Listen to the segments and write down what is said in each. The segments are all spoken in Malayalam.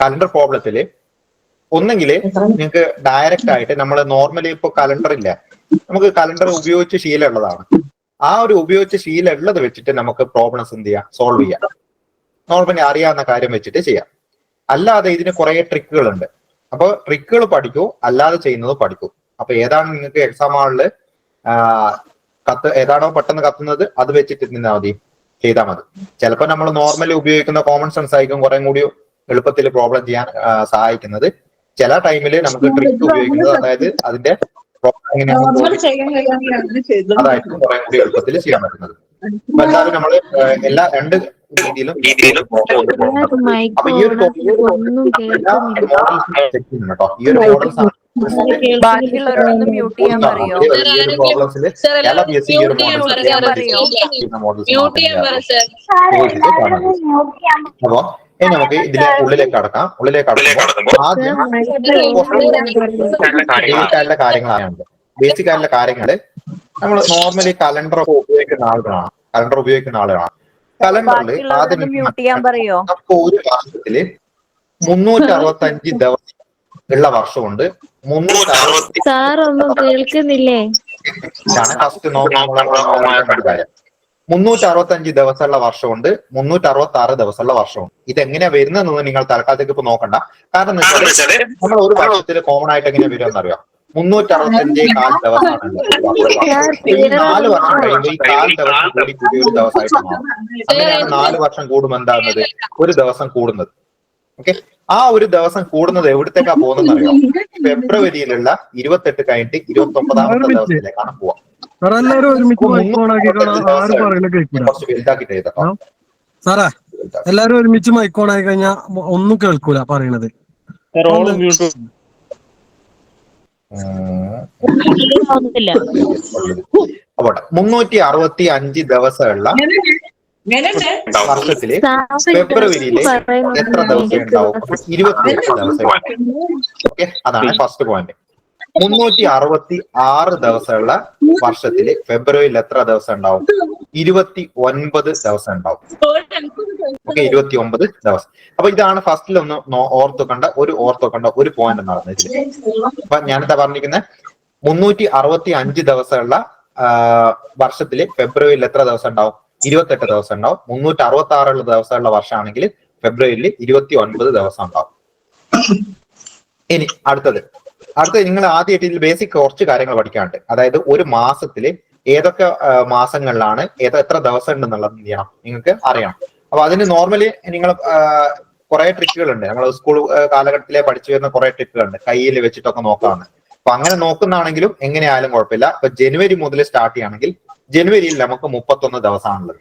കലണ്ടർ പ്രോബ്ലത്തില് ഒന്നെങ്കിൽ നിങ്ങൾക്ക് ഡയറക്റ്റ് ആയിട്ട് നമ്മൾ നോർമലി ഇപ്പൊ കലണ്ടർ ഇല്ല, നമുക്ക് കലണ്ടർ ഉപയോഗിച്ച് ശീലമുള്ളതാണ്. ആ ഒരു ഉപയോഗിച്ച് ശീലമുള്ളത് വെച്ചിട്ട് നമുക്ക് പ്രോബ്ലംസ് എന്ത് ചെയ്യാം, സോൾവ് ചെയ്യാം. നോർമലി അറിയാവുന്ന കാര്യം വെച്ചിട്ട് ചെയ്യാം. അല്ലാതെ ഇതിന് കുറെ ട്രിക്കുകളുണ്ട്. അപ്പൊ ട്രിക്കുകൾ പഠിക്കൂ, അല്ലാതെ ചെയ്യുന്നത് പഠിക്കൂ. അപ്പൊ ഏതാണ് നിങ്ങൾക്ക് എക്സാം ഹാളില് ഏതാണോ പെട്ടെന്ന് കത്തുന്നത് അത് വെച്ചിട്ട് നിന്നാൽ മതി, ചെയ്താൽ മതി. ചിലപ്പോൾ നമ്മൾ നോർമലി ഉപയോഗിക്കുന്ന കോമൺ സെൻസ് ആയിരിക്കും കുറെ കൂടി എളുപ്പത്തിൽ പ്രോബ്ലം ചെയ്യാൻ സഹായിക്കുന്നത്. ചില ടൈമിൽ നമുക്ക് ട്രിക്ക് ഉപയോഗിക്കുന്നത്, അതായത് അതിന്റെ അതായിരിക്കും കുറെ കൂടി എളുപ്പത്തിൽ ചെയ്യാൻ പറ്റുന്നത്. അപ്പൊ എന്തായാലും നമ്മൾ എല്ലാ രണ്ട് രീതിയിലും അപ്പൊ ഈ ഒരു കേട്ടോ, ഈ ഒരു മോഡൽസ് ആണ് പ്രോബ്ലംസിൽ എല്ലാ പി എസ് സി ഈ ഒരു അപ്പൊ ഇനി നമുക്ക് ഇതിലെ ഉള്ളിലേക്ക് കടക്കാം. ആദ്യം ബേസിക്കായിട്ടുള്ള കാര്യങ്ങളാണ്. ബേസിക്കായിട്ടുള്ള കാര്യങ്ങള് നമ്മൾ നോർമലി കലണ്ടർ ഉപയോഗിക്കുന്ന ആളുകളാണ്. കലണ്ടറിൽ ആദ്യം നമുക്ക് ഒരു വർഷത്തില് 365 ദിവസം ഉള്ള വർഷമുണ്ട്. 365 ദിവസമുള്ള വർഷമുണ്ട്, 366 ദിവസമുള്ള വർഷമുണ്ട്. ഇതെങ്ങനെയാ വരുന്നതെന്ന് നിങ്ങൾ തൽക്കാലത്തേക്ക് ഇപ്പൊ നോക്കണ്ട. കാരണം എന്താ വെച്ചാൽ നമ്മൾ ഒരു വർഷത്തിൽ കോമൺ ആയിട്ട് എങ്ങനെയാ വരുമെന്ന് അറിയാം. 365 ദിവസമാണ്. ഈ 4 വർഷം കഴിയുമ്പോൾ ഈ 4 ദിവസം കൂടി ഒരു ദിവസമായിട്ട് മാറും. അങ്ങനെയാണ് 4 വർഷം കൂടുമ്പോൾ എന്താകുന്നത്, ഒരു ദിവസം കൂടുന്നത്. ഓക്കെ, ആ ഒരു ദിവസം കൂടുന്നത് എവിടത്തേക്കാ പോകുന്നത് അറിയാം? ഫെബ്രുവരിയിലുള്ള 28 കഴിഞ്ഞിട്ട് 29ാമത്തെ ദിവസത്തിലേക്കാണ് പോവാ. കുറച്ച് വലുതാക്കിട്ട് എഴുതാം സാറേ. എല്ലാരും ഒരുമിച്ച് മൈക്ക് ഓൺ ആയി കഴിഞ്ഞാൽ ഒന്നും കേൾക്കൂല പറയണത്. അവിടെ 365 ദിവസമുള്ള വർഷത്തില് ഫെബ്രുവരിയില് എത്ര ദിവസം ഉണ്ടാവും? 28 ദിവസം. ഓക്കെ, അതാണ് ഫസ്റ്റ് പോയിന്റ്. 366 ദിവസമുള്ള വർഷത്തില് ഫെബ്രുവരിയിൽ എത്ര ദിവസം ഉണ്ടാവും? 29 ദിവസം ഉണ്ടാവും. ഓക്കെ, 29 ദിവസം. അപ്പൊ ഇതാണ് ഫസ്റ്റിൽ ഒന്ന് ഓർത്തുക്കണ്ട ഒരു പോയിന്റ് നടന്നത് ഇതില്. അപ്പൊ ഞാനെന്താ പറഞ്ഞിരിക്കുന്നത്, 365 ദിവസമുള്ള വർഷത്തില് ഫെബ്രുവരിയിൽ എത്ര ദിവസം ഉണ്ടാവും? 28 ദിവസം ഉണ്ടാവും. 366 ദിവസമുള്ള വർഷമാണെങ്കിൽ ഫെബ്രുവരിയിൽ 29 ദിവസം ഉണ്ടാവും. ഇനി അടുത്തത് നിങ്ങൾ ആദ്യമായിട്ട് ഇതിൽ ബേസിക് കുറച്ച് കാര്യങ്ങൾ പഠിക്കാനുണ്ട്. അതായത് ഒരു മാസത്തില് ഏതൊക്കെ മാസങ്ങളിലാണ് എത്ര ദിവസം ഉണ്ടെന്നുള്ളത് എന്ത് ചെയ്യണം, നിങ്ങൾക്ക് അറിയണം. അപ്പൊ അതിന് നോർമലി നിങ്ങൾ കുറെ ട്രിക്കുകളുണ്ട്. നമ്മൾ സ്കൂൾ കാലഘട്ടത്തിലെ പഠിച്ചു വരുന്ന കുറെ ട്രിക്കുകളുണ്ട്, കയ്യിൽ വെച്ചിട്ടൊക്കെ നോക്കാവുന്ന. അപ്പൊ അങ്ങനെ നോക്കുന്നതാണെങ്കിലും എങ്ങനെയായാലും കുഴപ്പമില്ല. ഇപ്പൊ ജനുവരി മുതൽ സ്റ്റാർട്ട് ചെയ്യുകയാണെങ്കിൽ ജനുവരിയിൽ നമുക്ക് 31 ദിവസമാണുള്ളത്.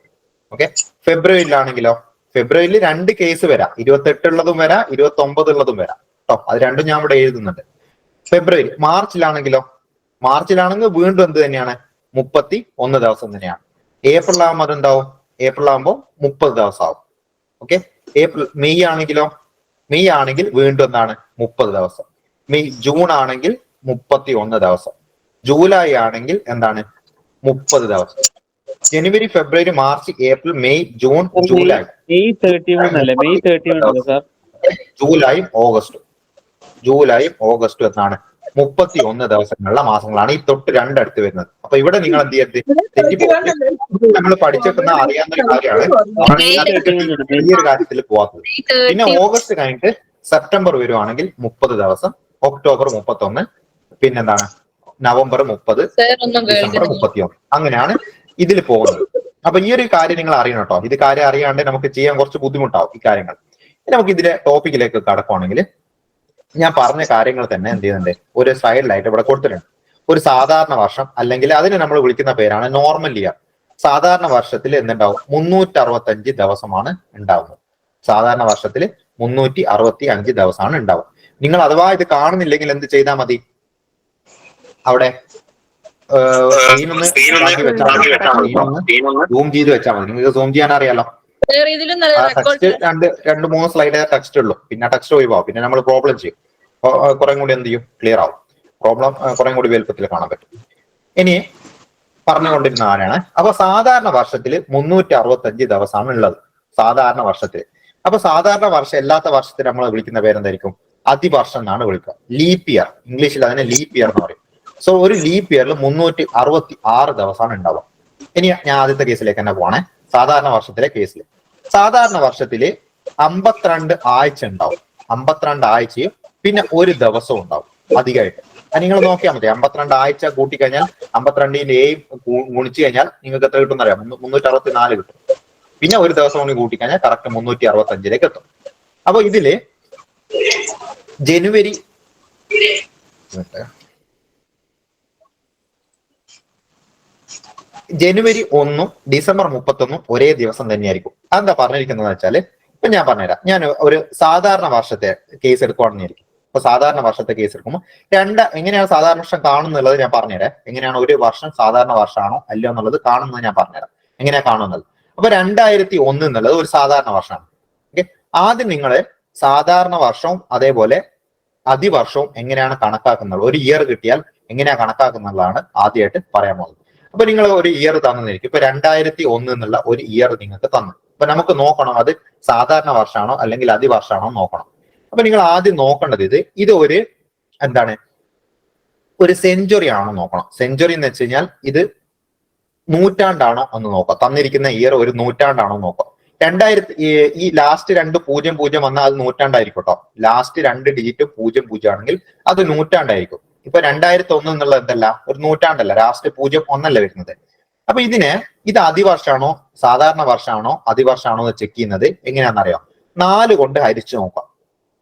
ഓക്കെ, ഫെബ്രുവരിയിലാണെങ്കിലോ, ഫെബ്രുവരിയിൽ 2 കേസ് വരാം, 28 ഉള്ളതും വരാം, 29 ഉള്ളതും വരാം കേട്ടോ. അത് രണ്ടും ഞാൻ ഇവിടെ എഴുതുന്നുണ്ട്. ഫെബ്രുവരി. മാർച്ചിലാണെങ്കിൽ വീണ്ടും എന്ത് തന്നെയാണ്, 31 ദിവസം തന്നെയാണ്. ഏപ്രിൽ ആകുമ്പോൾ അതെന്താവും, ഏപ്രിൽ ആകുമ്പോൾ 30 ദിവസം ആവും. ഓക്കെ, മെയ് ആണെങ്കിൽ വീണ്ടും എന്താണ്, 30 ദിവസം. ജൂൺ ആണെങ്കിൽ 31 ദിവസം. ജൂലൈ ആണെങ്കിൽ എന്താണ്, 30 ദിവസം. ജനുവരി, ഫെബ്രുവരി, March, April, May, June, July, ജൂലൈയും ഓഗസ്റ്റും എന്നാണ് 31 ദിവസങ്ങളുള്ള മാസങ്ങളാണ് ഈ തൊട്ട് രണ്ടടുത്ത് വരുന്നത്. അപ്പൊ ഇവിടെ നിങ്ങൾ എന്ത് ചെയ്യരുത്, തെറ്റിപ്പോകുന്നത്. നമ്മൾ പഠിച്ചെടുക്കുന്ന അറിയാവുന്ന ഒരു കാര്യമാണ്, ഈ ഒരു കാര്യത്തിൽ പോവാത്തത്. പിന്നെ ഓഗസ്റ്റ് കഴിഞ്ഞിട്ട് സെപ്റ്റംബർ വരുവാണെങ്കിൽ 30 ദിവസം, ഒക്ടോബർ 31, പിന്നെന്താണ് നവംബർ 30, ഡിസംബർ 31. അങ്ങനെയാണ് ഇതിൽ പോകുന്നത്. അപ്പൊ ഈ ഒരു കാര്യം നിങ്ങൾ അറിയണം കേട്ടോ. ഇത് കാര്യം അറിയാണ്ട് നമുക്ക് ചെയ്യാൻ കുറച്ച് ബുദ്ധിമുട്ടാവും ഈ കാര്യങ്ങൾ. നമുക്ക് ഇതിലെ ടോപ്പിക്കിലേക്ക് കടക്കുവാണെങ്കിൽ ഞാൻ പറഞ്ഞ കാര്യങ്ങൾ തന്നെ എന്ത് ചെയ്യുന്നുണ്ട്, ഒരു സൈഡിലായിട്ട് ഇവിടെ കൊടുത്തിട്ടുണ്ട്. ഒരു സാധാരണ വർഷം, അല്ലെങ്കിൽ അതിനെ നമ്മൾ വിളിക്കുന്ന പേരാണ് നോർമൽ ഇയർ. സാധാരണ വർഷത്തിൽ എന്തുണ്ടാവും, 365 ദിവസമാണ് ഉണ്ടാവുന്നത്. സാധാരണ വർഷത്തിൽ 365 ദിവസമാണ് ഉണ്ടാവുക. നിങ്ങൾ അഥവാ ഇത് കാണുന്നില്ലെങ്കിൽ എന്ത് ചെയ്താൽ മതി, അവിടെ സൂം ചെയ്ത് വെച്ചാൽ മതി. നിങ്ങൾക്ക് സൂം ചെയ്യാൻ അറിയാലോ. ടെക്സ്റ്റ് 2-3 സ്ലൈഡ് ടെക്സ്റ്റ് ഉള്ളൂ, പിന്നെ ടെക്സ്റ്റ് ഒഴിവാകും. പിന്നെ നമ്മൾ പ്രോബ്ലം ചെയ്യും, കുറെ കൂടി എന്ത് ചെയ്യും, ക്ലിയർ ആവും. പ്രോബ്ലം കുറെ കൂടി വലുപ്പത്തിൽ കാണാൻ പറ്റും. ഇനി പറഞ്ഞുകൊണ്ടിരുന്ന ആരാണ്. അപ്പൊ സാധാരണ വർഷത്തിൽ 365 ദിവസമാണ് ഉള്ളത്. സാധാരണ വർഷത്തിൽ അപ്പൊ സാധാരണ വർഷം അല്ലാത്ത വർഷത്തെ നമ്മൾ വിളിക്കുന്ന പേരെന്തായിരിക്കും? അതിവർഷം എന്നാണ് വിളിക്കുക. ലീപ്പ് ഇയർ, ഇംഗ്ലീഷിൽ അതിനെ ലീപ്പ് ഇയർ എന്ന് പറയും. സോ ഒരു ലീപ്പ് ഇയറിൽ 366 ദിവസമാണ് ഉണ്ടാവുക. ഇനി ഞാൻ ആദ്യത്തെ കേസിലേക്ക് തന്നെ പോവാണേ, സാധാരണ വർഷത്തിലെ കേസിൽ. സാധാരണ വർഷത്തില് 52 ആഴ്ച ഉണ്ടാവും. 52 ആഴ്ചയും പിന്നെ ഒരു ദിവസവും ഉണ്ടാവും അധികമായിട്ട്. അത് നിങ്ങൾ നോക്കിയാൽ മതി. 52 ആഴ്ച കൂട്ടിക്കഴിഞ്ഞാൽ 52ന്റെ ഗുണിച്ചു കഴിഞ്ഞാൽ നിങ്ങൾക്ക് എത്ര കിട്ടും അറിയാം? 364 കിട്ടും. പിന്നെ ഒരു ദിവസം കൂടി കൂട്ടിക്കഴിഞ്ഞാൽ കറക്റ്റ് 365 എത്തും. അപ്പൊ ഇതില് ജനുവരി 1 ഡിസംബർ 31 ഒരേ ദിവസം തന്നെയായിരിക്കും. അതെന്താ പറഞ്ഞിരിക്കുന്നത് വെച്ചാല്, ഇപ്പൊ ഞാൻ പറഞ്ഞുതരാം. ഞാൻ ഒരു സാധാരണ വർഷത്തെ കേസ് എടുക്കുവാണെന്നിരിക്കും. അപ്പൊ സാധാരണ വർഷത്തെ കേസ് എടുക്കുമ്പോൾ എങ്ങനെയാണ് സാധാരണ വർഷം കാണുന്നുള്ളത് ഞാൻ പറഞ്ഞുതരാം. എങ്ങനെയാണ് ഒരു വർഷം സാധാരണ വർഷമാണോ അല്ലയോ എന്നുള്ളത് കാണുന്നത് ഞാൻ പറഞ്ഞുതരാം. എങ്ങനെയാ കാണുന്നത്? അപ്പൊ 2001 എന്നുള്ളത് ഒരു സാധാരണ വർഷമാണ്. ഓക്കെ, ആദ്യം നിങ്ങള് സാധാരണ വർഷവും അതേപോലെ അതിവർഷവും എങ്ങനെയാണ് കണക്കാക്കുന്നത്, ഒരു ഇയർ കിട്ടിയാൽ എങ്ങനെയാ കണക്കാക്കുന്നതാണ് ആദ്യമായിട്ട് പറയാൻ പോകുന്നത്. അപ്പൊ നിങ്ങൾ ഒരു ഇയർ തന്നിരിക്കും. ഇപ്പൊ 2001 എന്നുള്ള ഒരു ഇയർ നിങ്ങൾക്ക് തന്നു. അപ്പൊ നമുക്ക് നോക്കണം അത് സാധാരണ വർഷമാണോ അല്ലെങ്കിൽ അതിവർഷമാണോ നോക്കണം. അപ്പൊ നിങ്ങൾ ആദ്യം നോക്കേണ്ടത് ഇത് ഒരു എന്താണ്, ഒരു സെഞ്ചുറി ആണോ നോക്കണം. സെഞ്ചുറി എന്ന് വെച്ച് കഴിഞ്ഞാൽ ഇത് നൂറ്റാണ്ടാണോ എന്ന് നോക്കാം. തന്നിരിക്കുന്ന ഇയർ ഒരു നൂറ്റാണ്ടാണോ നോക്കാം. ഈ ലാസ്റ്റ് 200 വന്നാൽ അത് നൂറ്റാണ്ടായിരിക്കും കേട്ടോ. ലാസ്റ്റ് 2 ഡിജിറ്റ് 00 ആണെങ്കിൽ അത് നൂറ്റാണ്ടായിരിക്കും. ഇപ്പൊ 2001 എന്നുള്ളത് എന്തല്ല, ഒരു നൂറ്റാണ്ടല്ല, ലാസ്റ്റ് 01 വരുന്നത്. അപ്പൊ ഇത് അതിവർഷമാണോ സാധാരണ വർഷമാണോ അതിവർഷമാണോ എന്ന് ചെക്ക് ചെയ്യുന്നത് എങ്ങനെയാണെന്നറിയാം? 4 കൊണ്ട് ഹരിച്ചു നോക്കാം.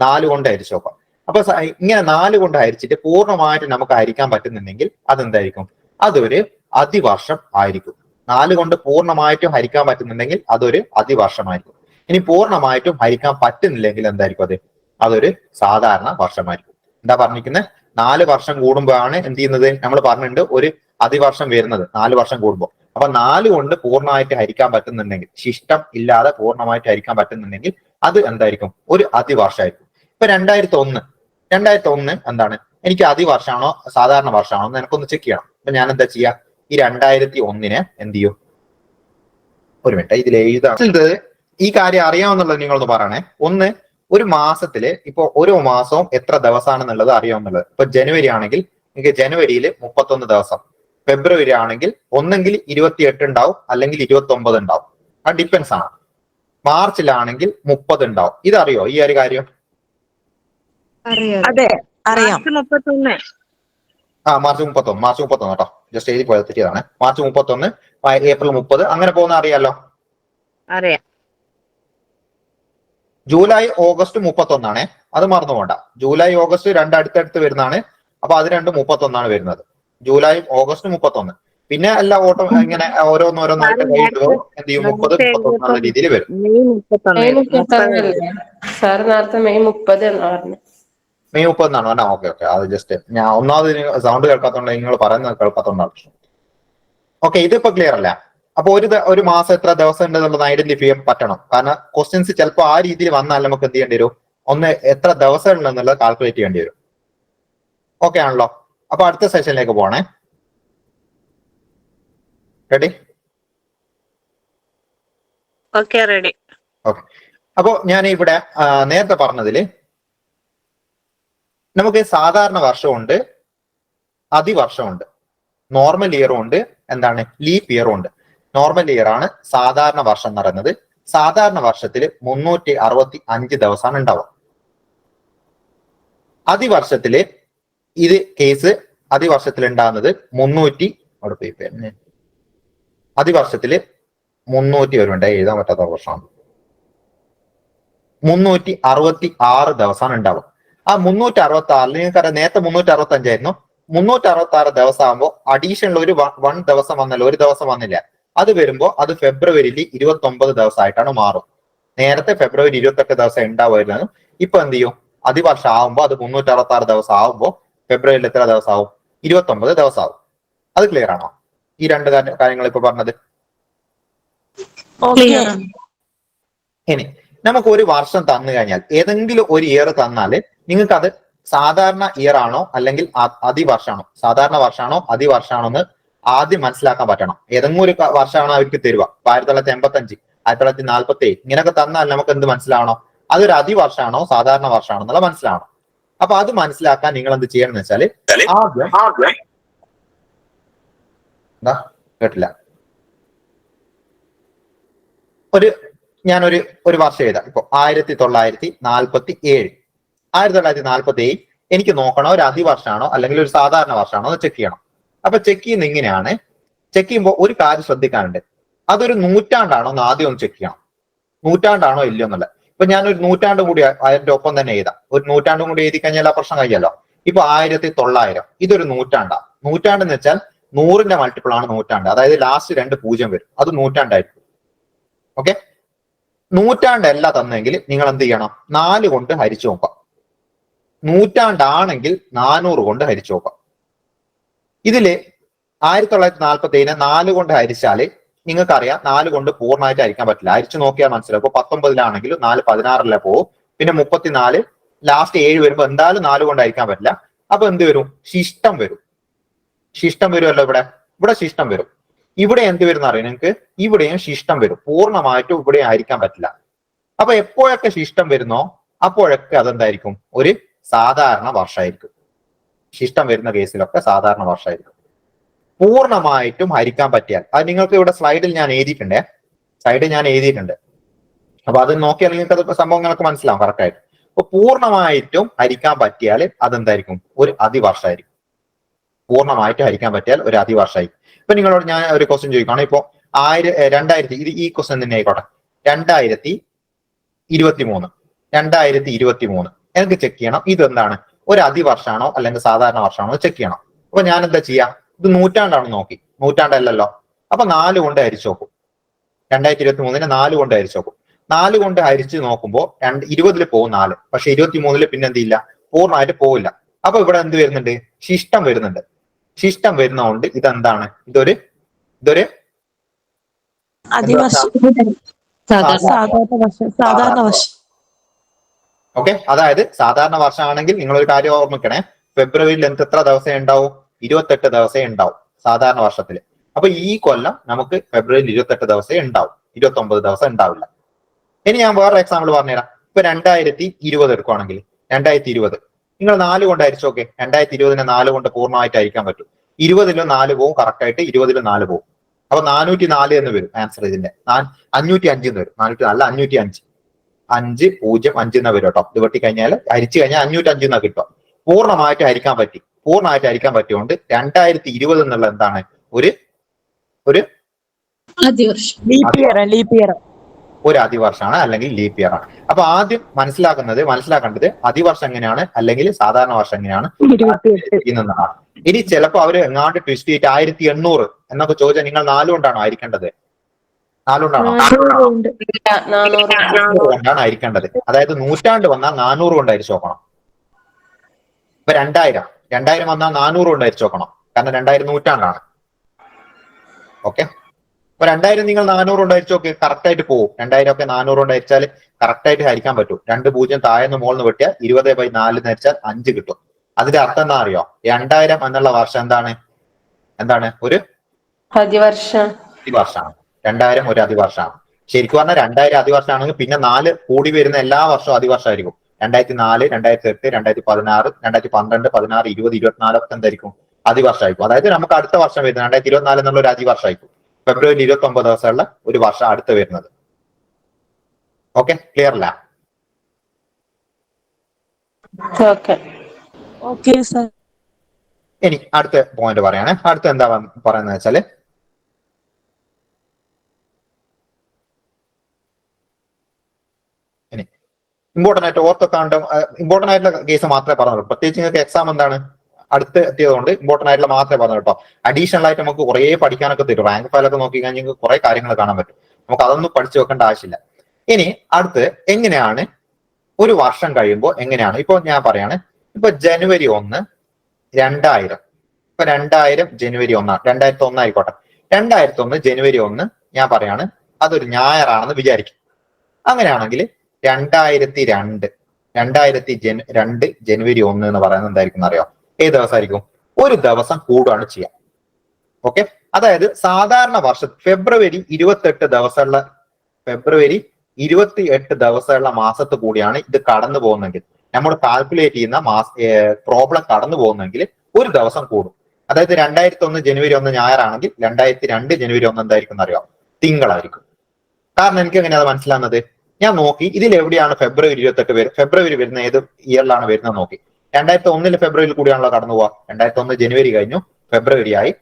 4 കൊണ്ട് ഹരിച്ചു നോക്കാം. അപ്പൊ ഇങ്ങനെ 4 കൊണ്ട് ഹരിച്ചിട്ട് പൂർണ്ണമായിട്ട് നമുക്ക് ഹരിക്കാൻ പറ്റുന്നുണ്ടെങ്കിൽ അതെന്തായിരിക്കും? അതൊരു അതിവർഷം ആയിരിക്കും. 4 കൊണ്ട് പൂർണ്ണമായിട്ടും ഹരിക്കാൻ പറ്റുന്നുണ്ടെങ്കിൽ അതൊരു അതിവർഷമായിരിക്കും. ഇനി പൂർണ്ണമായിട്ടും ഹരിക്കാൻ പറ്റുന്നില്ലെങ്കിൽ എന്തായിരിക്കും? അതൊരു സാധാരണ വർഷമായിരിക്കും. എന്താ പറഞ്ഞിരിക്കുന്നത്? 4 വർഷം കൂടുമ്പോഴാണ് എന്ത് ചെയ്യുന്നത്? നമ്മൾ പറഞ്ഞിട്ടുണ്ട് ഒരു അതിവർഷം വരുന്നത് 4 വർഷം കൂടുമ്പോൾ. അപ്പൊ 4 കൊണ്ട് പൂർണ്ണമായിട്ട് ഹരിക്കാൻ പറ്റുന്നുണ്ടെങ്കിൽ, ശിഷ്ടം ഇല്ലാതെ പൂർണ്ണമായിട്ട് ഹരിക്കാൻ പറ്റുന്നുണ്ടെങ്കിൽ അത് എന്തായിരിക്കും? ഒരു അതിവർഷമായിരിക്കും. ഇപ്പൊ 2001 എന്താണ്? എനിക്ക് അതിവർഷമാണോ സാധാരണ വർഷമാണോ എന്ന് എനിക്കൊന്ന് ചെക്ക് ചെയ്യണം. അപ്പൊ ഞാൻ എന്താ ചെയ്യാ? ഈ 2001 എന്ത് ചെയ്യും? ഒരു മിനിറ്റ്, ഇതിൽ എഴുതാം. ഈ കാര്യം അറിയാമെന്നുള്ളത് നിങ്ങളൊന്ന് പറയണേ. ഒന്ന്, ഒരു മാസത്തില് ഇപ്പൊ ഓരോ മാസവും എത്ര ദിവസമാണെന്നുള്ളത് അറിയാമെന്നുള്ളത്. ഇപ്പൊ ജനുവരി ആണെങ്കിൽ നിങ്ങൾക്ക് ജനുവരിയിൽ 31 ദിവസം, ഫെബ്രുവരി ആണെങ്കിൽ ഒന്നെങ്കിൽ 28 ഉണ്ടാവും അല്ലെങ്കിൽ 29 ഉണ്ടാവും. അത് ഡിപ്പെൻസ് ആണ്. മാർച്ചിലാണെങ്കിൽ 30 ഉണ്ടാവും. ഇതറിയോ ഈ ഒരു കാര്യം? അതെ, അറിയാം. മാർച്ച് 31 കേട്ടോ. ജസ്റ്റ് എഴുതി പോയത് തെറ്റിയതാണ്. മാർച്ച് 31, ഏപ്രിൽ 30 അങ്ങനെ പോകുന്ന അറിയാലോ. അറിയാം. ജൂലൈ ഓഗസ്റ്റ് 31 അത് മറന്നു പോണ്ട. ജൂലൈ ഓഗസ്റ്റ് 2 അടുത്തടുത്ത് വരുന്നതാണ്. അപ്പൊ അത് രണ്ടും 31 വരുന്നത്. July August 31. പിന്നെ എല്ലാ ഓട്ടം ഇങ്ങനെ ഓരോന്നോരോന്നായിട്ട് കഴിയുമ്പോൾ എന്ത് ചെയ്യും? 30, 31 എന്നുള്ള രീതിയിൽ വരും. സാർ നേരത്തെ മെയ് 30 എന്നാ പറഞ്ഞു. മെയ് 30 എന്നാണോ? ഓക്കെ. അത് ജസ്റ്റ് ഞാൻ ഒന്നാമത് സൗണ്ട് കേൾക്കാത്തോണ്ട് നിങ്ങൾ പറയുന്നത് കേൾക്കാത്തോണ്ടാണ് പ്രശ്നം. ഓക്കെ, ഇതിപ്പോ ക്ലിയർ അല്ല. അപ്പൊ ഒരു മാസം എത്ര ദിവസം ഉണ്ട് എന്നുള്ളത് ഐഡന്റിഫൈ ചെയ്യാൻ പറ്റണം. കാരണം ക്വസ്റ്റ്യൻസ് ചിലപ്പോൾ ആ രീതിയിൽ വന്നാൽ നമുക്ക് എന്ത് ചെയ്യേണ്ടി വരും? ഒന്ന് എത്ര ദിവസം ഉണ്ടെന്നുള്ളത് കാൽക്കുലേറ്റ് ചെയ്യേണ്ടി വരും. ഓക്കെ ആണല്ലോ? അപ്പൊ അടുത്ത സെഷനിലേക്ക് പോകണേ. റെഡി? Okay, ready. ഓക്കെ. അപ്പോ ഞാൻ ഇവിടെ നേരത്തെ പറഞ്ഞതില് നമുക്ക് സാധാരണ വർഷമുണ്ട്, അതിവർഷമുണ്ട്, നോർമൽ ഇയറും ഉണ്ട്, എന്താണ് ലീപ്പ് ഇയറും ഉണ്ട്. നോർമൽ ഇയർ ആണ് സാധാരണ വർഷം എന്ന് പറയുന്നത്. സാധാരണ വർഷത്തിൽ 365 ദിവസമാണ് ഉണ്ടാവുക. അതിവർഷത്തില് ഇത് കേസ് അതിവർഷത്തിൽ ഉണ്ടാകുന്നത് 300 അതിവർഷത്തില് 300 വരുന്നുണ്ട്, എഴുതാൻ പറ്റാത്ത വർഷമാണ്. 366 ദിവസമാണ് ഉണ്ടാവുക. ആ 366 നിങ്ങൾക്കറിയാം, നേരത്തെ 365 ആയിരുന്നു. 366 ദിവസം ആകുമ്പോൾ അഡീഷണൽ ഒരു 1 ദിവസം വന്നല്ലോ, ഒരു ദിവസം വന്നില്ല. അത് വരുമ്പോൾ അത് ഫെബ്രുവരിയിൽ 29 ദിവസമായിട്ടാണ് മാറും. നേരത്തെ ഫെബ്രുവരി 28 ദിവസം ഉണ്ടാവുമായിരുന്നു. ഇപ്പൊ എന്ത് ചെയ്യും? അതിവർഷം ആവുമ്പോൾ അത് 366 ദിവസം ആവുമ്പോൾ ഫെബ്രുവരിയിൽ എത്ര ദിവസം ആവും? 29 ദിവസം ആവും. അത് ക്ലിയർ ആണോ? ഈ രണ്ട് കാര്യങ്ങൾ ഇപ്പൊ പറഞ്ഞത്. ഇനി നമുക്ക് ഒരു വർഷം തന്നു കഴിഞ്ഞാൽ, ഏതെങ്കിലും ഒരു ഇയർ തന്നാല് നിങ്ങൾക്ക് അത് സാധാരണ ഇയർ ആണോ അല്ലെങ്കിൽ അതിവർഷമാണോ, സാധാരണ വർഷമാണോ അതിവർഷമാണോ എന്ന് ആദ്യം മനസ്സിലാക്കാൻ പറ്റണം. ഏതെങ്കിലും ഒരു വർഷമാണ് അവർക്ക് തരുക. 1985 1947 ഇങ്ങനെയൊക്കെ തന്നാൽ നമുക്ക് എന്ത് മനസ്സിലാവണോ? അതൊരു അതിവർഷമാണോ സാധാരണ വർഷമാണോ എന്നുള്ള മനസ്സിലാവണം. അപ്പൊ അത് മനസ്സിലാക്കാൻ നിങ്ങൾ എന്ത് ചെയ്യണം എന്ന് വെച്ചാല് ആദ്യം എന്താ കേട്ടില്ല, ഞാനൊരു വർഷം എഴുതാം. ഇപ്പൊ 1947. 1947 എനിക്ക് നോക്കണം ഒരു അതിവർഷമാണോ അല്ലെങ്കിൽ ഒരു സാധാരണ വർഷമാണോ എന്ന് ചെക്ക് ചെയ്യണം. അപ്പൊ ചെക്ക് ചെയ്യുന്ന ഇങ്ങനെയാണ്. ചെക്ക് ചെയ്യുമ്പോൾ ഒരു കാര്യം ശ്രദ്ധിക്കാനുണ്ട്, അതൊരു നൂറ്റാണ്ടാണോ എന്ന് ആദ്യം ഒന്ന് ചെക്ക് ചെയ്യണം. നൂറ്റാണ്ടാണോ ഇല്ലയോ എന്നുള്ളത്. ഇപ്പൊ ഞാനൊരു നൂറ്റാണ്ട് കൂടി അതിന്റെ ഒപ്പം തന്നെ എഴുതാം. ഒരു നൂറ്റാണ്ടും കൂടി എഴുതി കഴിഞ്ഞാൽ ആ പ്രശ്നം കഴിയല്ലോ. ഇപ്പൊ 1900 ഇതൊരു നൂറ്റാണ്ടാണ്. നൂറ്റാണ്ട് എന്ന് വെച്ചാൽ 100ന്റെ മൾട്ടിപ്പിൾ ആണ് നൂറ്റാണ്ട്. അതായത് ലാസ്റ്റ് 2 0 വരും, അത് നൂറ്റാണ്ടായിരിക്കും. ഓക്കെ, നൂറ്റാണ്ടല്ല തന്നെങ്കിൽ നിങ്ങൾ എന്ത് ചെയ്യണം? 4 കൊണ്ട് ഹരിച്ചു നോക്കാം. നൂറ്റാണ്ടാണെങ്കിൽ 400 കൊണ്ട് ഹരിച്ചു നോക്കാം. ഇതില് 1947 4 കൊണ്ട് ഹരിച്ചാല് നിങ്ങൾക്കറിയാം 4 കൊണ്ട് പൂർണ്ണമായിട്ട് ഹരിക്കാൻ പറ്റില്ല. ഹരിച്ചു നോക്കിയാൽ മനസ്സിലാവും. ഇപ്പൊ 19 4 16 പോവും. പിന്നെ 34 ലാസ്റ്റ് 7 വരുമ്പോ എന്തായാലും 4 കൊണ്ട് ഹരിക്കാൻ പറ്റില്ല. അപ്പൊ എന്ത് വരും? ശിഷ്ടം വരും. ശിഷ്ടം വരുമല്ലോ. ഇവിടെ ശിഷ്ടം വരും. ഇവിടെ എന്ത് വരും അറിയാം നിങ്ങൾക്ക്? ഇവിടെയും ശിഷ്ടം വരും. പൂർണ്ണമായിട്ടും ഇവിടെ ഹരിക്കാൻ പറ്റില്ല. അപ്പൊ എപ്പോഴൊക്കെ ശിഷ്ടം വരുന്നോ അപ്പോഴൊക്കെ അതെന്തായിരിക്കും? ഒരു സാധാരണ വർഷമായിരിക്കും. ശിഷ്ടം വരുന്ന കേസിലൊക്കെ സാധാരണ വർഷമായിരിക്കും. പൂർണ്ണമായിട്ടും ഹരിക്കാൻ പറ്റിയാൽ, അത് നിങ്ങൾക്ക് ഇവിടെ സ്ലൈഡിൽ ഞാൻ എഴുതിയിട്ടുണ്ട്. അപ്പൊ അത് നോക്കിയാൽ നിങ്ങൾക്ക് അത് സംഭവങ്ങളൊക്കെ മനസ്സിലാവും കറക്റ്റ് ആയിട്ട്. അപ്പൊ പൂർണ്ണമായിട്ടും ഹരിക്കാൻ പറ്റിയാൽ അതെന്തായിരിക്കും? ഒരു അതിവർഷമായിരിക്കും. പൂർണ്ണമായിട്ട് ഹരിക്കാൻ പറ്റിയാൽ ഒരു അതിവർഷമായിരിക്കും. ഇപ്പൊ നിങ്ങളോട് ഞാൻ ഒരു ക്വസ്റ്റ്യൻ ചോദിക്കുകയാണ്. ഇപ്പൊ 2000 ഇത് ഈ ക്വസ്റ്റ്യൻ തന്നെ ആയിക്കോട്ടെ. 2023 എനിക്ക് ചെക്ക് ചെയ്യണം ഇതെന്താണ്? ഒരു അതിവർഷമാണോ അല്ലെങ്കിൽ സാധാരണ വർഷമാണോ ചെക്ക് ചെയ്യണം. അപ്പൊ ഞാൻ എന്താ ചെയ്യാ? ഇത് നൂറ്റാണ്ടാണ് നോക്കി. നൂറ്റാണ്ടല്ലല്ലോ. അപ്പൊ 4 കൊണ്ട് ഹരിച്ചു നോക്കും. 2023 4 കൊണ്ട് ഹരിച്ചു നോക്കും. 4 കൊണ്ട് ഹരിച്ച് നോക്കുമ്പോൾ 20 പോകും 4. പക്ഷെ 23 പിന്നെ എന്ത് ചെയ്യില്ല? പൂർണ്ണമായിട്ട് പോവില്ല. അപ്പൊ ഇവിടെ എന്ത് വരുന്നുണ്ട്? ശിഷ്ടം വരുന്നുണ്ട്. ശിഷ്ടം വരുന്നതുകൊണ്ട് ഇതെന്താണ്? ഇതൊരു ഓക്കെ. അതായത് സാധാരണ വർഷമാണെങ്കിൽ നിങ്ങൾ ഒരു കാര്യം ഓർമ്മിക്കണേ, ഫെബ്രുവരിയിൽ എത്ര ദിവസം ഉണ്ടാവും? 28 ദിവസമേ ഉണ്ടാവും സാധാരണ വർഷത്തില്. അപ്പൊ ഈ കൊല്ലം നമുക്ക് ഫെബ്രുവരിയിൽ 28 ദിവസമേ ഉണ്ടാവും, 29 ദിവസം ഉണ്ടാവില്ല. ഇനി ഞാൻ വേറെ എക്സാമ്പിൾ പറഞ്ഞുതരാം. ഇപ്പൊ 2020 എടുക്കുവാണെങ്കിൽ 2020 നിങ്ങൾ 4 കൊണ്ട് ഹരിച്ചു നോക്കെ. 2020 4 കൊണ്ട് പൂർണ്ണമായിട്ട് ഹരിക്കാൻ പറ്റും. 20 4 പോവും കറക്റ്റ് ആയിട്ട്. 20 4 പോവും. അപ്പൊ 404 എന്ന് വരും ആൻസർ. ഇതിന്റെ 505 എന്ന് വരും. 404 അല്ല 505. 505 എന്ന് വരും കേട്ടോ. ഇത് വെട്ടി കഴിഞ്ഞാൽ ഹരിച്ചു കഴിഞ്ഞാൽ 505 എന്നാ കിട്ടും. പൂർണ്ണമായിട്ട് ഹരിക്കാൻ പറ്റിയോണ്ട് 2020 എന്നുള്ള എന്താണ്? ഒരു അതിവർഷമാണ് അല്ലെങ്കിൽ ലീപ് ഇയർ ആണ്. അപ്പൊ ആദ്യം മനസ്സിലാക്കേണ്ടത് അതിവർഷം എങ്ങനെയാണ് അല്ലെങ്കിൽ സാധാരണ വർഷം എങ്ങനെയാണ് എന്നതാണ്. ഇനി ചിലപ്പോ അവര് എങ്ങാണ്ട് ട്വിസ്റ്റ് ചെയ്തിട്ട് 1800 എന്നൊക്കെ ചോദിച്ചാൽ നിങ്ങൾ 4 കൊണ്ടാണോ ഹരിക്കേണ്ടത്? 4 കൊണ്ടാണ് ഹരിക്കേണ്ടത്. അതായത് നൂറ്റാണ്ട് വന്നാൽ 400 കൊണ്ട് ഹരിച്ചു നോക്കണം. ഇപ്പൊ 2000 വന്നാൽ 400 കൊണ്ട് ഹരിച്ചു നോക്കണം. കാരണം 2000 നൂറ്റാണ്ടാണ്. ഓക്കെ. അപ്പൊ 2000 നിങ്ങൾ 400 കൊണ്ട് ഹരിച്ചു നോക്കി, കറക്റ്റ് ആയിട്ട് പോകും. 2000 ഒക്കെ 400 കൊണ്ട് ഹരിച്ചാൽ കറക്റ്റ് ആയിട്ട് ഹരിക്കാൻ പറ്റും. 2 0 താഴെന്ന് മുകളിൽ വെട്ടിയാൽ 20/4 ഹരിച്ചാൽ 5 കിട്ടും. അതിന്റെ അർത്ഥം എന്താ അറിയോ? 2000 എന്നുള്ള വർഷം എന്താണ്? ഒരു അതിവർഷമാണ്. 2000 ഒരു അതിവർഷമാണ്. ശരിക്കും പറഞ്ഞാൽ 2000 അതിവർഷമാണെങ്കിൽ പിന്നെ 4 കൂടി വരുന്ന എല്ലാ വർഷവും അതിവർഷമായിരിക്കും. 2004, 2008, 2016, 2012, 16, 20, 24 ഒക്കെ എന്തായിരിക്കും? അതിവർഷമായിരിക്കും. അതായത് നമുക്ക് അടുത്ത വർഷം വരുന്നത് 2024 എന്നുള്ള ഒരു അതിവർഷമായിരിക്കും. ഫെബ്രുവരി 29 ദിവസമുള്ള ഒരു വർഷം അടുത്ത് വരുന്നത്. ഓക്കെ, ക്ലിയർ അല്ല? ഇനി അടുത്ത പോയിന്റ് പറയാണ്. അടുത്ത എന്താ പറയുന്നത് വെച്ചാല് ഇനി ഇമ്പോർട്ടന്റ് ആയിട്ട് ഇമ്പോർട്ടന്റ് ആയിട്ടുള്ള കേസ് മാത്രമേ പറഞ്ഞുള്ളൂ. പ്രത്യേകിച്ച് നിങ്ങൾക്ക് എക്സാം എന്താണ് അടുത്ത് എത്തിയതുകൊണ്ട് ഇമ്പോർട്ടന്റ് ആയിട്ടുള്ള മാത്രമേ പറഞ്ഞു കേട്ടോ. അഡീഷണൽ ആയിട്ട് നമുക്ക് കുറെ പഠിക്കാനൊക്കെ തരും. റാങ്ക് ഫയലൊക്കെ നോക്കി കഴിഞ്ഞാൽ നിങ്ങൾക്ക് കുറെ കാര്യങ്ങൾ കാണാൻ പറ്റും. നമുക്ക് അതൊന്നും പഠിച്ചു വെക്കേണ്ട ആവശ്യമില്ല. ഇനി അടുത്ത് എങ്ങനെയാണ് ഒരു വർഷം കഴിയുമ്പോൾ എങ്ങനെയാണ്? ഇപ്പൊ ഞാൻ പറയാണ്, ഇപ്പൊ ജനുവരി 1 2000. ഇപ്പൊ 2000 ജനുവരി 1 2001 ആയിക്കോട്ടെ. 2001 ജനുവരി 1 ഞാൻ പറയാണ് അതൊരു ഞായറാണെന്ന് വിചാരിക്കും. അങ്ങനെയാണെങ്കിൽ 2002 ജനുവരി 1 എന്ന് പറയുന്നത് എന്തായിരിക്കും അറിയോ? ഏത് ദിവസമായിരിക്കും? ഒരു ദിവസം കൂടുകയാണ് ചെയ്യാം. ഓക്കെ. അതായത് സാധാരണ വർഷം ഫെബ്രുവരി 28 ദിവസമുള്ള ഫെബ്രുവരി 28 ദിവസമുള്ള മാസത്ത് കൂടിയാണ് ഇത് കടന്നു പോകുന്നെങ്കിൽ, നമ്മൾ കാൽക്കുലേറ്റ് ചെയ്യുന്ന പ്രോബ്ലം കടന്നു പോകുന്നെങ്കിൽ ഒരു ദിവസം കൂടും. അതായത് 2001 ജനുവരി 1 ഞായറാണെങ്കിൽ 2002 ജനുവരി 1 എന്തായിരിക്കും അറിയാം, തിങ്കളായിരിക്കും. കാരണം എനിക്ക് എങ്ങനെയാണ് അത് മനസ്സിലാകുന്നത്? ഞാൻ നോക്കി ഇതിൽ എവിടെയാണ് ഫെബ്രുവരി 28 വരും, ഫെബ്രുവരി വരുന്ന ഏത് ഇയറിലാണ് വരുന്നത് നോക്കി. 2001 ഫെബ്രുവരിയിൽ കൂടിയാണല്ലോ കടന്നു പോവാ. 2001 ജനുവരി കഴിഞ്ഞു, ഫെബ്രുവരി ആയി,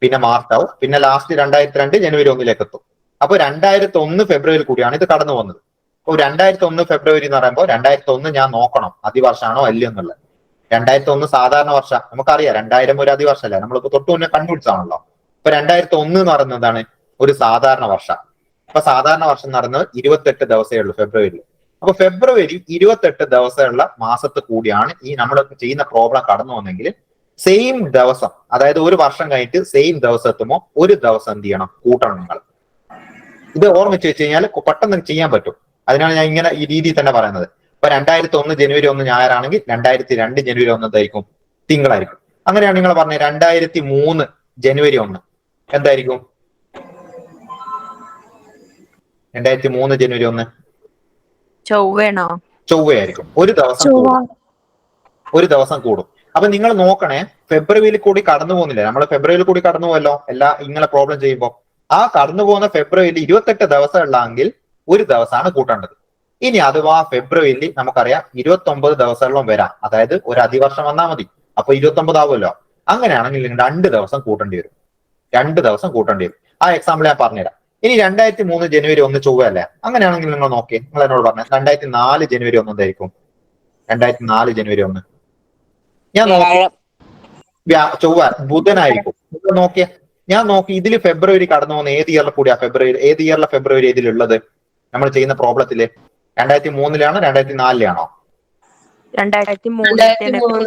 പിന്നെ മാർച്ച് ആവും, പിന്നെ ലാസ്റ്റ് 2002 ജനുവരി 1 എത്തും. അപ്പൊ 2001 ഫെബ്രുവരിയിൽ കൂടിയാണ് ഇത് കടന്നു പോകുന്നത്. അപ്പൊ 2001 ഫെബ്രുവരി എന്ന് പറയുമ്പോൾ 2001 ഞാൻ നോക്കണം അതിവർഷമാണോ അല്ലയോ എന്നുള്ളത്. 2001 സാധാരണ വർഷം, നമുക്കറിയാം 2000 ഒരു അതിവർഷമല്ല, നമ്മളിപ്പോ തൊട്ടു മുന്നേ കണ്ടുപിടിച്ചാണല്ലോ. ഇപ്പൊ 2001 എന്ന് പറയുന്നത് എന്താണ്, ഒരു സാധാരണ വർഷം. അപ്പൊ സാധാരണ വർഷം നടന്നത് 28 ദിവസമേ ഉള്ളൂ ഫെബ്രുവരിയിൽ. അപ്പൊ ഫെബ്രുവരി 28 ദിവസമുള്ള മാസത്ത് കൂടിയാണ് ഈ നമ്മൾ ചെയ്യുന്ന പ്രോബ്ലം കടന്നു വന്നെങ്കിൽ സെയിം ദിവസം, അതായത് ഒരു വർഷം കഴിഞ്ഞിട്ട് സെയിം ദിവസം എത്തുമ്പോൾ ഒരു ദിവസം എന്ത് ചെയ്യണം, കൂട്ടണം നിങ്ങൾ. ഇത് ഓർമ്മിച്ച് വെച്ച് കഴിഞ്ഞാൽ പെട്ടെന്ന് ചെയ്യാൻ പറ്റും. അതിനാണ് ഞാൻ ഇങ്ങനെ ഈ രീതിയിൽ തന്നെ പറയുന്നത്. ഇപ്പൊ 2001 ജനുവരി 1 ഞായറാണെങ്കിൽ 2002 ജനുവരി 1 എന്തായിരിക്കും, തിങ്കളായിരിക്കും. അങ്ങനെയാണ് നിങ്ങൾ പറഞ്ഞത്. 2003 ജനുവരി 1 എന്തായിരിക്കും, 2003 ജനുവരി 1 ചൊവ്വേണോ? ചൊവ്വയായിരിക്കും. ഒരു ദിവസം കൂടും. അപ്പൊ നിങ്ങൾ നോക്കണേ, ഫെബ്രുവരിയിൽ കൂടി കടന്നു പോകുന്നില്ല, നമ്മൾ ഫെബ്രുവരിയിൽ കൂടി കടന്നു പോയല്ലോ എല്ലാ ഇങ്ങനെ പ്രോബ്ലം ചെയ്യുമ്പോൾ. ആ കടന്നു പോകുന്ന ഫെബ്രുവരിയിൽ 28 ദിവസം ഉള്ളെങ്കിൽ ഒരു ദിവസമാണ് കൂട്ടേണ്ടത്. ഇനി അഥവാ ഫെബ്രുവരിയിൽ നമുക്കറിയാം 29 ദിവസത്തോളം വരാം, അതായത് ഒരു അതിവർഷം വന്നാൽ മതി, അപ്പൊ 29 ആവുമല്ലോ. അങ്ങനെയാണെങ്കിൽ നിങ്ങൾ 2 ദിവസം കൂട്ടേണ്ടി വരും. 2 ദിവസം കൂട്ടേണ്ടി വരും. ആ എക്സാമ്പിൾ ഞാൻ പറഞ്ഞുതരാം. ഇനി 2003 ജനുവരി 1 ചൊവ്വയല്ലേ, അങ്ങനെയാണെങ്കിൽ നിങ്ങൾ നോക്കിയേ, നിങ്ങൾ എന്നോട് പറഞ്ഞ 2004 ജനുവരി 1 എന്തായിരിക്കും, 2004 ജനുവരി 1 ഞാൻ നോക്കി, ചൊവ്വ ബുധനായിരിക്കും. നോക്കിയേ, ഞാൻ നോക്കി ഇതിൽ ഫെബ്രുവരി കടന്നു പോകുന്ന ഏത് ഇയറിൽ കൂടിയാ ഫെബ്രുവരി, ഏത് ഇയറിലെ ഫെബ്രുവരി ഇതിലുള്ളത് നമ്മൾ ചെയ്യുന്ന പ്രോബ്ലത്തില്? 2003 2004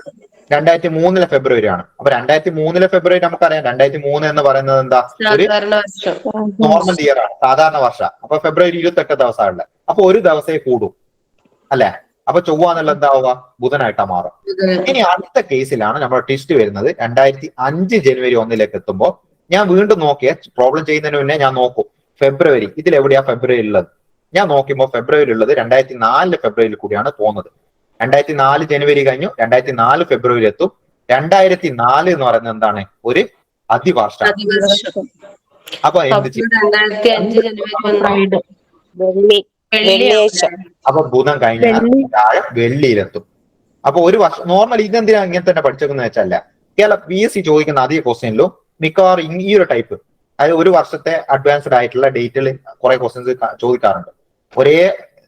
2003 ഫെബ്രുവരി ആണ്. അപ്പൊ 2003 ഫെബ്രുവരി നമുക്കറിയാം, 2003 എന്ന് പറയുന്നത് എന്താ, ഒരു നോർമൽ ഇയർ ആണ്, സാധാരണ വർഷം. അപ്പൊ ഫെബ്രുവരി 28 ദിവസമാണ്. അപ്പൊ ഒരു ദിവസമേ കൂടും അല്ലെ. അപ്പൊ ചൊവ്വ എന്നുള്ള എന്താവുക, ബുധനായിട്ടാ മാറും. ഇനി അടുത്ത കേസിലാണ് നമ്മുടെ ട്വിസ്റ്റ് വരുന്നത്. 2005 ജനുവരി 1 എത്തുമ്പോൾ ഞാൻ വീണ്ടും നോക്കിയ പ്രോബ്ലം ചെയ്യുന്നതിന് മുന്നേ ഞാൻ നോക്കും ഫെബ്രുവരി ഇതിൽ എവിടെയാ ഫെബ്രുവരി ഉള്ളത്. ഞാൻ നോക്കുമ്പോൾ ഫെബ്രുവരി ഉള്ളത് 2004 ഫെബ്രുവരിയിൽ കൂടിയാണ് പോകുന്നത്. 2004 ജനുവരി കഴിഞ്ഞു, 2004 ഫെബ്രുവരി എത്തും. 2004 എന്ന് പറയുന്നത് എന്താണ്, ഒരു അതിവർഷം. അപ്പൊ എന്ത് ചെയ്യും, അപ്പൊ ബുധൻ കഴിഞ്ഞാൽ വെള്ളിയിലെത്തും. അപ്പൊ ഒരു വർഷം നോർമൽ ഇതെന്തിനാ ഇങ്ങനെ തന്നെ പഠിച്ചേക്കുന്ന വെച്ചല്ല, കേരള PSC ചോദിക്കുന്ന അതേ ക്വസ്റ്റ്യനിലും മിക്കവാറും ഈ ഒരു ടൈപ്പ്, അതായത് ഒരു വർഷത്തെ അഡ്വാൻസ്ഡ് ആയിട്ടുള്ള ഡേറ്റിൽ കുറെ ക്വസ്റ്റ്യൻസ് ചോദിക്കാറുണ്ട്. ഒരേ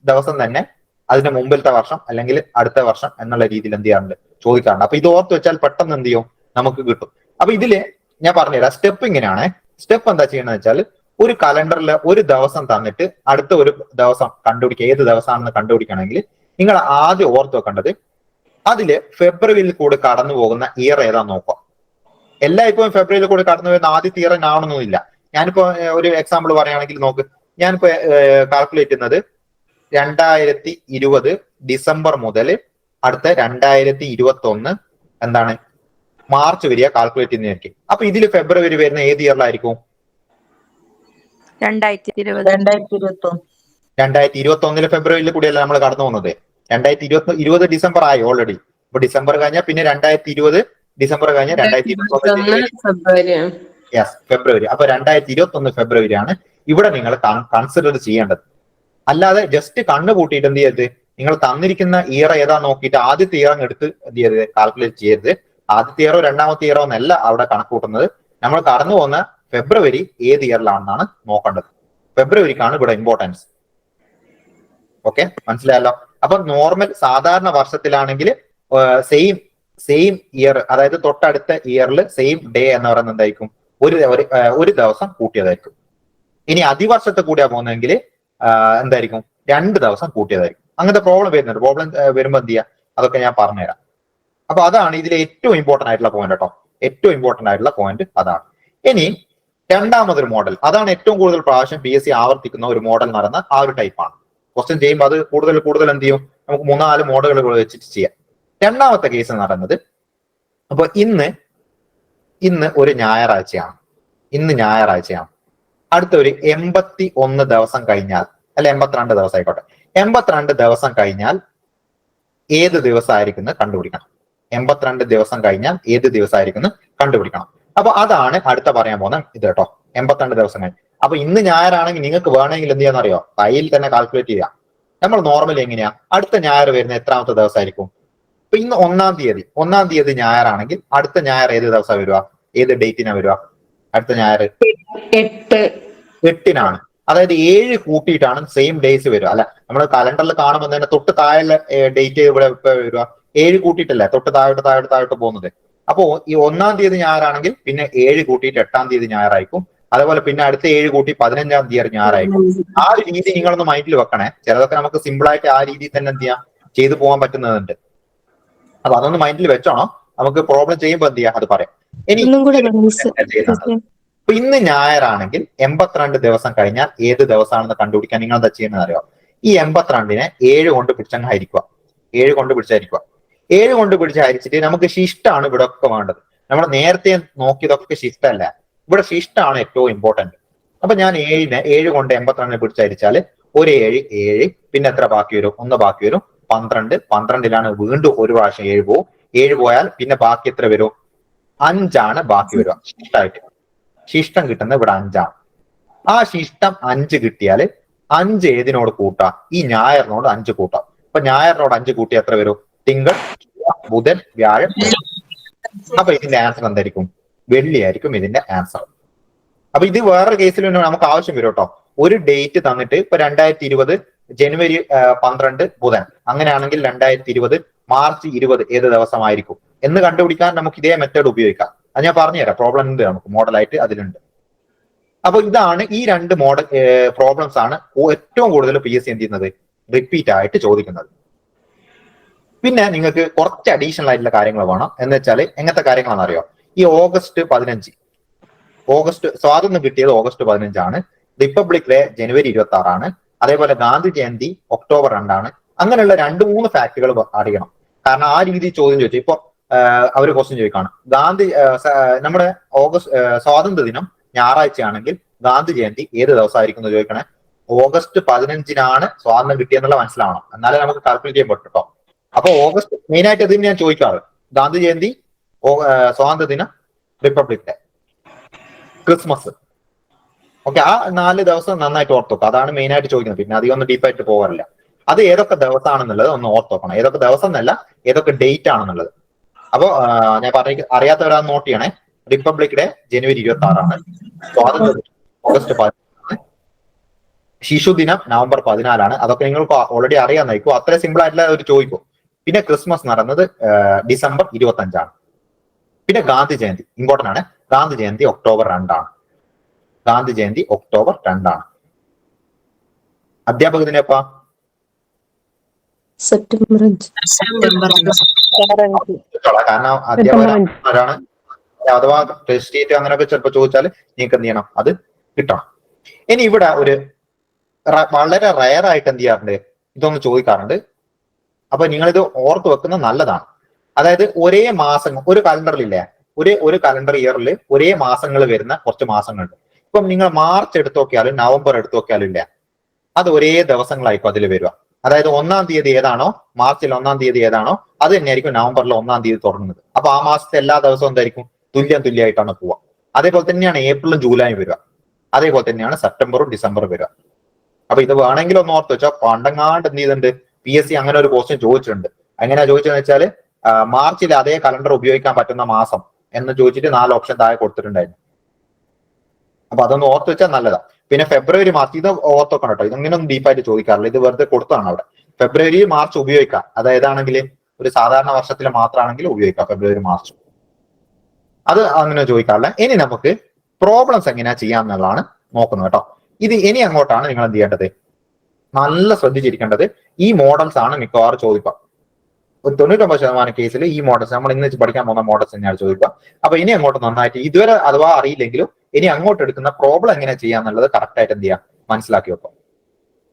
ദിവസം തന്നെ അതിന്റെ മുമ്പിലത്തെ വർഷം അല്ലെങ്കിൽ അടുത്ത വർഷം എന്നുള്ള രീതിയിൽ എന്ത് ചെയ്യാറുണ്ട്, ചോദിക്കാറുണ്ട്. അപ്പൊ ഇത് ഓർത്ത് വെച്ചാൽ പെട്ടെന്ന് എന്ത് ചെയ്യും, നമുക്ക് കിട്ടും. അപ്പൊ ഇതില് ഞാൻ പറഞ്ഞുതരാം, സ്റ്റെപ്പ് ഇങ്ങനെയാണ്. സ്റ്റെപ്പ് എന്താ ചെയ്യണമെന്ന് വെച്ചാൽ, ഒരു കലണ്ടറിൽ ഒരു ദിവസം തന്നിട്ട് അടുത്ത ഒരു ദിവസം കണ്ടുപിടിക്കുക, ഏത് ദിവസമാണെന്ന് കണ്ടുപിടിക്കണമെങ്കിൽ നിങ്ങൾ ആദ്യം ഓർത്ത് വെക്കേണ്ടത് അതില് ഫെബ്രുവരിയിൽ കൂടി കടന്നു പോകുന്ന ഇയർ ഏതാ നോക്കുക. എല്ലാ ഇപ്പം ഫെബ്രുവരിയിൽ കൂടി കടന്നു പോകുന്ന ആദ്യത്തെ ഇയർ ആവണമെന്നില്ല. ഞാനിപ്പോ ഒരു എക്സാമ്പിൾ പറയുകയാണെങ്കിൽ നോക്ക്, ഞാനിപ്പോ കാൽക്കുലേറ്റ് ചെയ്യുന്നത് 2020 ഡിസംബർ മുതൽ അടുത്ത 2021 എന്താണ് മാർച്ച് വരിക കാൽക്കുലേറ്റ് ചെയ്യുന്നതായിരിക്കും. അപ്പൊ ഇതിൽ ഫെബ്രുവരി വരുന്ന ഏത് ഇയറിലായിരിക്കും, 2021 ഫെബ്രുവരിയിൽ കൂടിയല്ല നമ്മൾ കടന്നു പോകുന്നത്. 2020 ഡിസംബർ ആയി ഓൾറെഡി. ഇപ്പൊ ഡിസംബർ കഴിഞ്ഞാൽ പിന്നെ 2020 ഡിസംബർ കഴിഞ്ഞാൽ 2021 ഫെബ്രുവരി. അപ്പൊ 2021 ഫെബ്രുവരി ആണ് ഇവിടെ നിങ്ങൾ കൺസിഡർ ചെയ്യേണ്ടത്. അല്ലാതെ ജസ്റ്റ് കണ്ണു കൂട്ടിയിട്ട് എന്ത് ചെയ്യരുത്, നിങ്ങൾ തന്നിരിക്കുന്ന ഇയർ ഏതാ നോക്കിയിട്ട് ആദ്യത്തെ ഇയർ എടുത്ത് എന്ത് ചെയ്യരുത്, കാൽക്കുലേറ്റ് ചെയ്യരുത്. ആദ്യത്തെ ഇയറോ രണ്ടാമത്തെ ഇയറോ എന്നല്ല അവിടെ കണക്ക് കൂട്ടുന്നത്. നമ്മൾ കടന്നു പോകുന്ന ഫെബ്രുവരി ഏത് ഇയറിലാണെന്നാണ് നോക്കേണ്ടത്. ഫെബ്രുവരിക്കാണ് ഇവിടെ ഇമ്പോർട്ടൻസ്. ഓക്കെ, മനസ്സിലായല്ലോ. അപ്പൊ നോർമൽ സാധാരണ വർഷത്തിലാണെങ്കിൽ സെയിം ഇയർ, അതായത് തൊട്ടടുത്ത ഇയറിൽ സെയിം ഡേ എന്ന് പറയുന്നത് എന്തായിരിക്കും, ഒരു ദിവസം കൂട്ടിയതായിരിക്കും. ഇനി അതിവർഷത്തെ കൂടിയാ പോകുന്നതെങ്കിൽ എന്തായിരിക്കും, 2 ദിവസം കൂട്ടിയതായിരിക്കും. അങ്ങനത്തെ പ്രോബ്ലം വരുന്നുണ്ട്. പ്രോബ്ലം വരുമ്പോൾ എന്ത് ചെയ്യുക, അതൊക്കെ ഞാൻ പറഞ്ഞുതരാം. അപ്പൊ അതാണ് ഇതിലെ ഏറ്റവും ഇമ്പോർട്ടന്റ് ആയിട്ടുള്ള പോയിന്റ് കേട്ടോ. ഏറ്റവും ഇമ്പോർട്ടന്റ് ആയിട്ടുള്ള പോയിന്റ് അതാണ്. ഇനി രണ്ടാമതൊരു മോഡൽ, അതാണ് ഏറ്റവും കൂടുതൽ പ്രാവശ്യം PSC ആവർത്തിക്കുന്ന ഒരു മോഡൽ എന്ന് പറയുന്ന ആ ഒരു ടൈപ്പാണ്. ക്വസ്റ്റ്യൻ ചെയ്യുമ്പോൾ അത് കൂടുതൽ എന്ത് ചെയ്യും, നമുക്ക് 3-4 മോഡലുകൾ വെച്ചിട്ട് ചെയ്യാം. രണ്ടാമത്തെ കേസ് എന്ന് പറയുന്നത്, അപ്പൊ ഇന്ന് ഒരു ഞായറാഴ്ചയാണ്. അടുത്ത ഒരു 81 ദിവസം കഴിഞ്ഞാൽ അല്ല 82 ദിവസം ആയിക്കോട്ടെ. 82 ദിവസം കഴിഞ്ഞാൽ ഏത് ദിവസമായിരിക്കും കണ്ടുപിടിക്കണം. 82 ദിവസം കഴിഞ്ഞാൽ ഏത് ദിവസമായിരിക്കും കണ്ടുപിടിക്കണം. അപ്പൊ അതാണ് അടുത്ത പറയാൻ പോകുന്ന ഇത് കേട്ടോ. 82 ദിവസം കഴിഞ്ഞ്. അപ്പൊ ഇന്ന് ഞായറാണെങ്കിൽ നിങ്ങൾക്ക് വേണമെങ്കിൽ എന്ത് ചെയ്യാന്നറിയോ, കയ്യിൽ തന്നെ കാൽക്കുലേറ്റ് ചെയ്യാം. നമ്മൾ നോർമലി എങ്ങനെയാ, അടുത്ത ഞായർ വരുന്ന എത്രാമത്തെ ദിവസമായിരിക്കും? ഇപ്പൊ ഇന്ന് 1-ാം തീയതി ഞായറാണെങ്കിൽ അടുത്ത ഞായർ ഏത് ദിവസം വരിക, ഏത് ഡേറ്റിനാ വരിക? അടുത്ത ഞായർ 8-നാണ്. അതായത് 7 കൂട്ടിയിട്ടാണ് സെയിം ഡേയ്സ് വരിക. അല്ല, നമ്മൾ കലണ്ടറിൽ കാണുമ്പോൾ തന്നെ തൊട്ട് താഴെ ഡേറ്റ് ഇവിടെ വരിക 7 കൂട്ടിയിട്ടല്ലേ തൊട്ട് താഴോട്ട് പോകുന്നത്. അപ്പോ ഈ 1-ാം തീയതി ഞായറാണെങ്കിൽ പിന്നെ 7 കൂട്ടിയിട്ട് 8-ാം തീയതി ഞായറായിരിക്കും. അതേപോലെ പിന്നെ അടുത്ത 7 കൂട്ടി 15-ാം തീയതി ഞായറായിരിക്കും. ആ ഒരു രീതി നിങ്ങളൊന്ന് മൈൻഡിൽ വെക്കണേ. ചിലതൊക്കെ നമുക്ക് സിമ്പിൾ ആയിട്ട് ആ രീതിയിൽ തന്നെ എന്ത് ചെയ്യാം, ചെയ്തു പോകാൻ പറ്റുന്നതുണ്ട്. അപ്പൊ അതൊന്ന് മൈൻഡിൽ വെച്ചോണോ, നമുക്ക് പ്രോബ്ലം ചെയ്യുമ്പോൾ എന്ത് ചെയ്യാം അത് പറയാം. ഇനി ഇപ്പൊ ഇന്ന് ഞായറാണെങ്കിൽ 82 ദിവസം കഴിഞ്ഞാൽ ഏത് ദിവസമാണെന്ന് കണ്ടുപിടിക്കാൻ നിങ്ങൾ എന്താ ചെയ്യുന്നത് അറിയോ? ഈ 82-നെ 7 കൊണ്ട് പിടിച്ചങ്ങ് ഹരിക്കുക. 7 കൊണ്ട് പിടിച്ചരിക്കുക. 7 കൊണ്ട് പിടിച്ച് ഹരിച്ചിട്ട് നമുക്ക് ശിഷ്ടാണ് ഇവിടെ ഒക്കെ വേണ്ടത്. നമ്മൾ നേരത്തെ നോക്കിയതൊക്കെ ശിഷ്ടല്ല, ഇവിടെ ശിഷ്ടാണ് ഏറ്റവും ഇമ്പോർട്ടന്റ്. അപ്പൊ ഞാൻ 7 കൊണ്ട് 82-നെ പിടിച്ചരിച്ചാല് ഒരു 7 പിന്നെ എത്ര ബാക്കി വരും? 1 ബാക്കി വരും. 12. 12-ലാണ് വീണ്ടും ഒരു പ്രാവശ്യം 7 പോവും. 7 പോയാൽ പിന്നെ ബാക്കി എത്ര വരും? 5 ബാക്കി വരിക ശിഷ്ടായിട്ട്. ശിഷ്ടം കിട്ടുന്നത് ഇവിടെ 5. ആ ശിഷ്ടം 5 കിട്ടിയാൽ 5 ഏതിനോട് കൂട്ടാം? ഈ ഞായറിനോട് 5 കൂട്ടാം. അപ്പൊ ഞായറിനോട് 5 കൂട്ടി എത്ര വരും? തിങ്കൾ, ബുധൻ, വ്യാഴം. അപ്പൊ ഇതിന്റെ ആൻസർ എന്തായിരിക്കും? വെള്ളിയായിരിക്കും ഇതിന്റെ ആൻസർ. അപ്പൊ ഇത് വേറൊരു കേസിൽ നമുക്ക് ആവശ്യം വരും കേട്ടോ. ഒരു ഡേറ്റ് തന്നിട്ട് ഇപ്പൊ 2020 ജനുവരി 12 ബുധൻ, അങ്ങനെയാണെങ്കിൽ 2020 മാർച്ച് 20 ഏത് ദിവസമായിരിക്കും എന്ന് കണ്ടുപിടിക്കാൻ നമുക്ക് ഇതേ മെത്തേഡ് ഉപയോഗിക്കാം. അത് ഞാൻ പറഞ്ഞുതരാം. പ്രോബ്ലം ഉണ്ട്, നമുക്ക് മോഡലായിട്ട് അതിലുണ്ട്. അപ്പൊ ഇതാണ് ഈ 2 മോഡൽ പ്രോബ്ലംസ് ആണ് ഏറ്റവും കൂടുതൽ PSC എന്ത് ചെയ്യുന്നത്, റിപ്പീറ്റ് ആയിട്ട് ചോദിക്കുന്നത്. പിന്നെ നിങ്ങൾക്ക് കുറച്ച് അഡീഷണൽ ആയിട്ടുള്ള കാര്യങ്ങൾ വേണം. എന്ന് വെച്ചാൽ എങ്ങനത്തെ കാര്യങ്ങളാണെന്ന് അറിയോ? ഈ ഓഗസ്റ്റ് 15, സ്വാതന്ത്ര്യം കിട്ടിയത് ഓഗസ്റ്റ് 15 റിപ്പബ്ലിക് ഡേ ജനുവരി 26 അതേപോലെ ഗാന്ധി ജയന്തി ഒക്ടോബർ 2 അങ്ങനെയുള്ള 2-3 ഫാക്ടുകൾ അറിയണം. കാരണം ആ രീതിയിൽ ചോദ്യം ചോദിച്ചു. ഇപ്പൊ അവര് ക്വസ്റ്റ്യൻ ചോദിക്കാണ്, നമ്മുടെ സ്വാതന്ത്ര്യ ദിനം ഞായറാഴ്ചയാണെങ്കിൽ ഗാന്ധി ജയന്തി ഏത് ദിവസമായിരിക്കും എന്ന് ചോദിക്കണേ. ഓഗസ്റ്റ് 15 സ്വാതന്ത്ര്യം കിട്ടിയെന്നുള്ള മനസ്സിലാവണം, എന്നാലേ നമുക്ക് കാൽക്കുലേറ്റ് ചെയ്യാൻ പറ്റും കേട്ടോ. അപ്പൊ ഓഗസ്റ്റ് മെയിൻ ആയിട്ട് ഇതിന് ഞാൻ ചോദിക്കാറ്, ഗാന്ധി ജയന്തി, സ്വാതന്ത്ര്യ ദിനം, റിപ്പബ്ലിക് ഡേ, ക്രിസ്മസ്. ഓക്കെ, ആ 4 ദിവസം നന്നായിട്ട് ഓർത്തോക്കാം. അതാണ് മെയിൻ ആയിട്ട് ചോദിക്കുന്നത്. പിന്നെ അധികം ഒന്നും ഡീപ്പായിട്ട് പോകാറില്ല. അത് ഏതൊക്കെ ദിവസമാണെന്നുള്ളത് ഒന്ന് ഓർത്തോക്കണം. ഏതൊക്കെ ദിവസം എന്നല്ല, ഏതൊക്കെ ഡേറ്റ് ആണെന്നുള്ളത്. അപ്പൊ ഞാൻ അറിയാത്തവരാ നോട്ട് ചെയ്യണേ. റിപ്പബ്ലിക് ഡേ ജനുവരി 26 സ്വാതന്ത്ര്യ ദിനം ഓഗസ്റ്റ് 15 ശിശുദിനം നവംബർ 14 അതൊക്കെ നിങ്ങൾക്ക് ഓൾറെഡി അറിയാമായിരിക്കും. അത്ര സിമ്പിൾ ആയിട്ടുള്ള ഒരു ചോദിക്കും. പിന്നെ ക്രിസ്മസ് നടന്നത് ഡിസംബർ 25. പിന്നെ ഗാന്ധി ജയന്തി ഇമ്പോർട്ടന്റ് ആണ്. ഗാന്ധി ജയന്തി ഒക്ടോബർ 2. ഗാന്ധി ജയന്തി ഒക്ടോബർ 2. അധ്യാപകത്തിനെപ്പാ സെപ്റ്റംബർ 5. കാരണം അധ്യാപകരാണ്. അഥവാ സ്റ്റേറ്റ് അങ്ങനെയൊക്കെ ചിലപ്പോൾ ചോദിച്ചാൽ നിങ്ങൾക്ക് എന്ത് ചെയ്യണം, അത് കിട്ടണം. ഇനി ഇവിടെ ഒരു വളരെ റയർ ആയിട്ട് എന്ത് ചെയ്യാറുണ്ട്, ഇതൊന്ന് ചോദിക്കാറുണ്ട്. അപ്പൊ നിങ്ങളിത് ഓർത്ത് വെക്കുന്നത് നല്ലതാണ്. അതായത് ഒരേ മാസം ഒരു കലണ്ടറിലില്ലേ, ഒരു കലണ്ടർ ഇയറിൽ ഒരേ മാസങ്ങൾ വരുന്ന കുറച്ച് മാസങ്ങളുണ്ട്. ഇപ്പം നിങ്ങൾ മാർച്ച് എടുത്തു നോക്കിയാലും നവംബർ എടുത്തു നോക്കിയാലും ഇല്ല, അത് ഒരേ ദിവസങ്ങളായിരിക്കും അതിൽ വരിക. അതായത് 1-ാം തീയതി ഏതാണോ, മാർച്ചിൽ 1-ാം തീയതി ഏതാണോ അത് തന്നെയായിരിക്കും നവംബറിൽ 1-ാം തീയതി തുടങ്ങുന്നത്. അപ്പൊ ആ മാസത്തെ എല്ലാ ദിവസവും എന്തായിരിക്കും, തുല്യമായിട്ടാണ് പോവുക. അതേപോലെ തന്നെയാണ് ഏപ്രിലും ജൂലൈയും വരിക. അതേപോലെ തന്നെയാണ് സെപ്റ്റംബറും ഡിസംബറും വരിക. അപ്പൊ ഇത് വേണമെങ്കിൽ ഒന്ന് ഓർത്ത് വെച്ചാൽ പണ്ടങ്ങാണ്ട് എന്ത് ചെയ്തിട്ടുണ്ട്, PSC അങ്ങനെ ഒരു ക്വസ്റ്റ്യൻ ചോദിച്ചിട്ടുണ്ട്. എങ്ങനെയാ ചോദിച്ചതെന്ന് വെച്ചാൽ മാർച്ചിൽ അതേ കലണ്ടർ ഉപയോഗിക്കാൻ പറ്റുന്ന മാസം എന്ന് ചോദിച്ചിട്ട് 4 ഓപ്ഷൻ താഴെ കൊടുത്തിട്ടുണ്ടായിരുന്നു. അപ്പൊ അതൊന്ന് ഓർത്ത് വെച്ചാൽ നല്ലതാ. പിന്നെ ഫെബ്രുവരി മാർച്ച് ഇത് ഓർത്ത് വെക്കണം കേട്ടോ. ഇതൊന്നും ഡീപ്പായിട്ട് ചോദിക്കാറില്ല, ഇത് വെറുതെ കൊടുത്താണ് അവിടെ. ഫെബ്രുവരി മാർച്ച് ഉപയോഗിക്കാം. അതായതാണെങ്കിൽ ഒരു സാധാരണ വർഷത്തിൽ മാത്രമാണെങ്കിൽ ഉപയോഗിക്കാം ഫെബ്രുവരി മാർച്ച്. അത് അങ്ങനെ ചോദിക്കാറില്ല. ഇനി നമുക്ക് പ്രോബ്ലംസ് എങ്ങനെയാ ചെയ്യാന്നുള്ളതാണ് നോക്കുന്നത് കേട്ടോ. ഇത് ഇനി അങ്ങോട്ടാണ് നിങ്ങൾ എന്ത് ചെയ്യേണ്ടത്, നല്ല ശ്രദ്ധിച്ചിരിക്കേണ്ടത്. ഈ മോഡൽസ് ആണ് മിക്കവാറും ചോദിക്കുക. ഒരു 99% കേസിൽ ഈ മോഡൽസ് നമ്മൾ ഇന്ന് പഠിക്കാൻ പോകുന്ന മോഡൽസ് തന്നെയാണ് ചോദിക്കുക. അപ്പൊ ഇനി അങ്ങോട്ട് നന്നായിട്ട് ഇതുവരെ അഥവാ അറിയില്ലെങ്കിലും ഇനി അങ്ങോട്ട് എടുക്കുന്ന പ്രോബ്ലം എങ്ങനെ ചെയ്യാന്നുള്ളത് കറക്റ്റ് ആയിട്ട് എന്ത് ചെയ്യാം, മനസ്സിലാക്കി വെക്കും.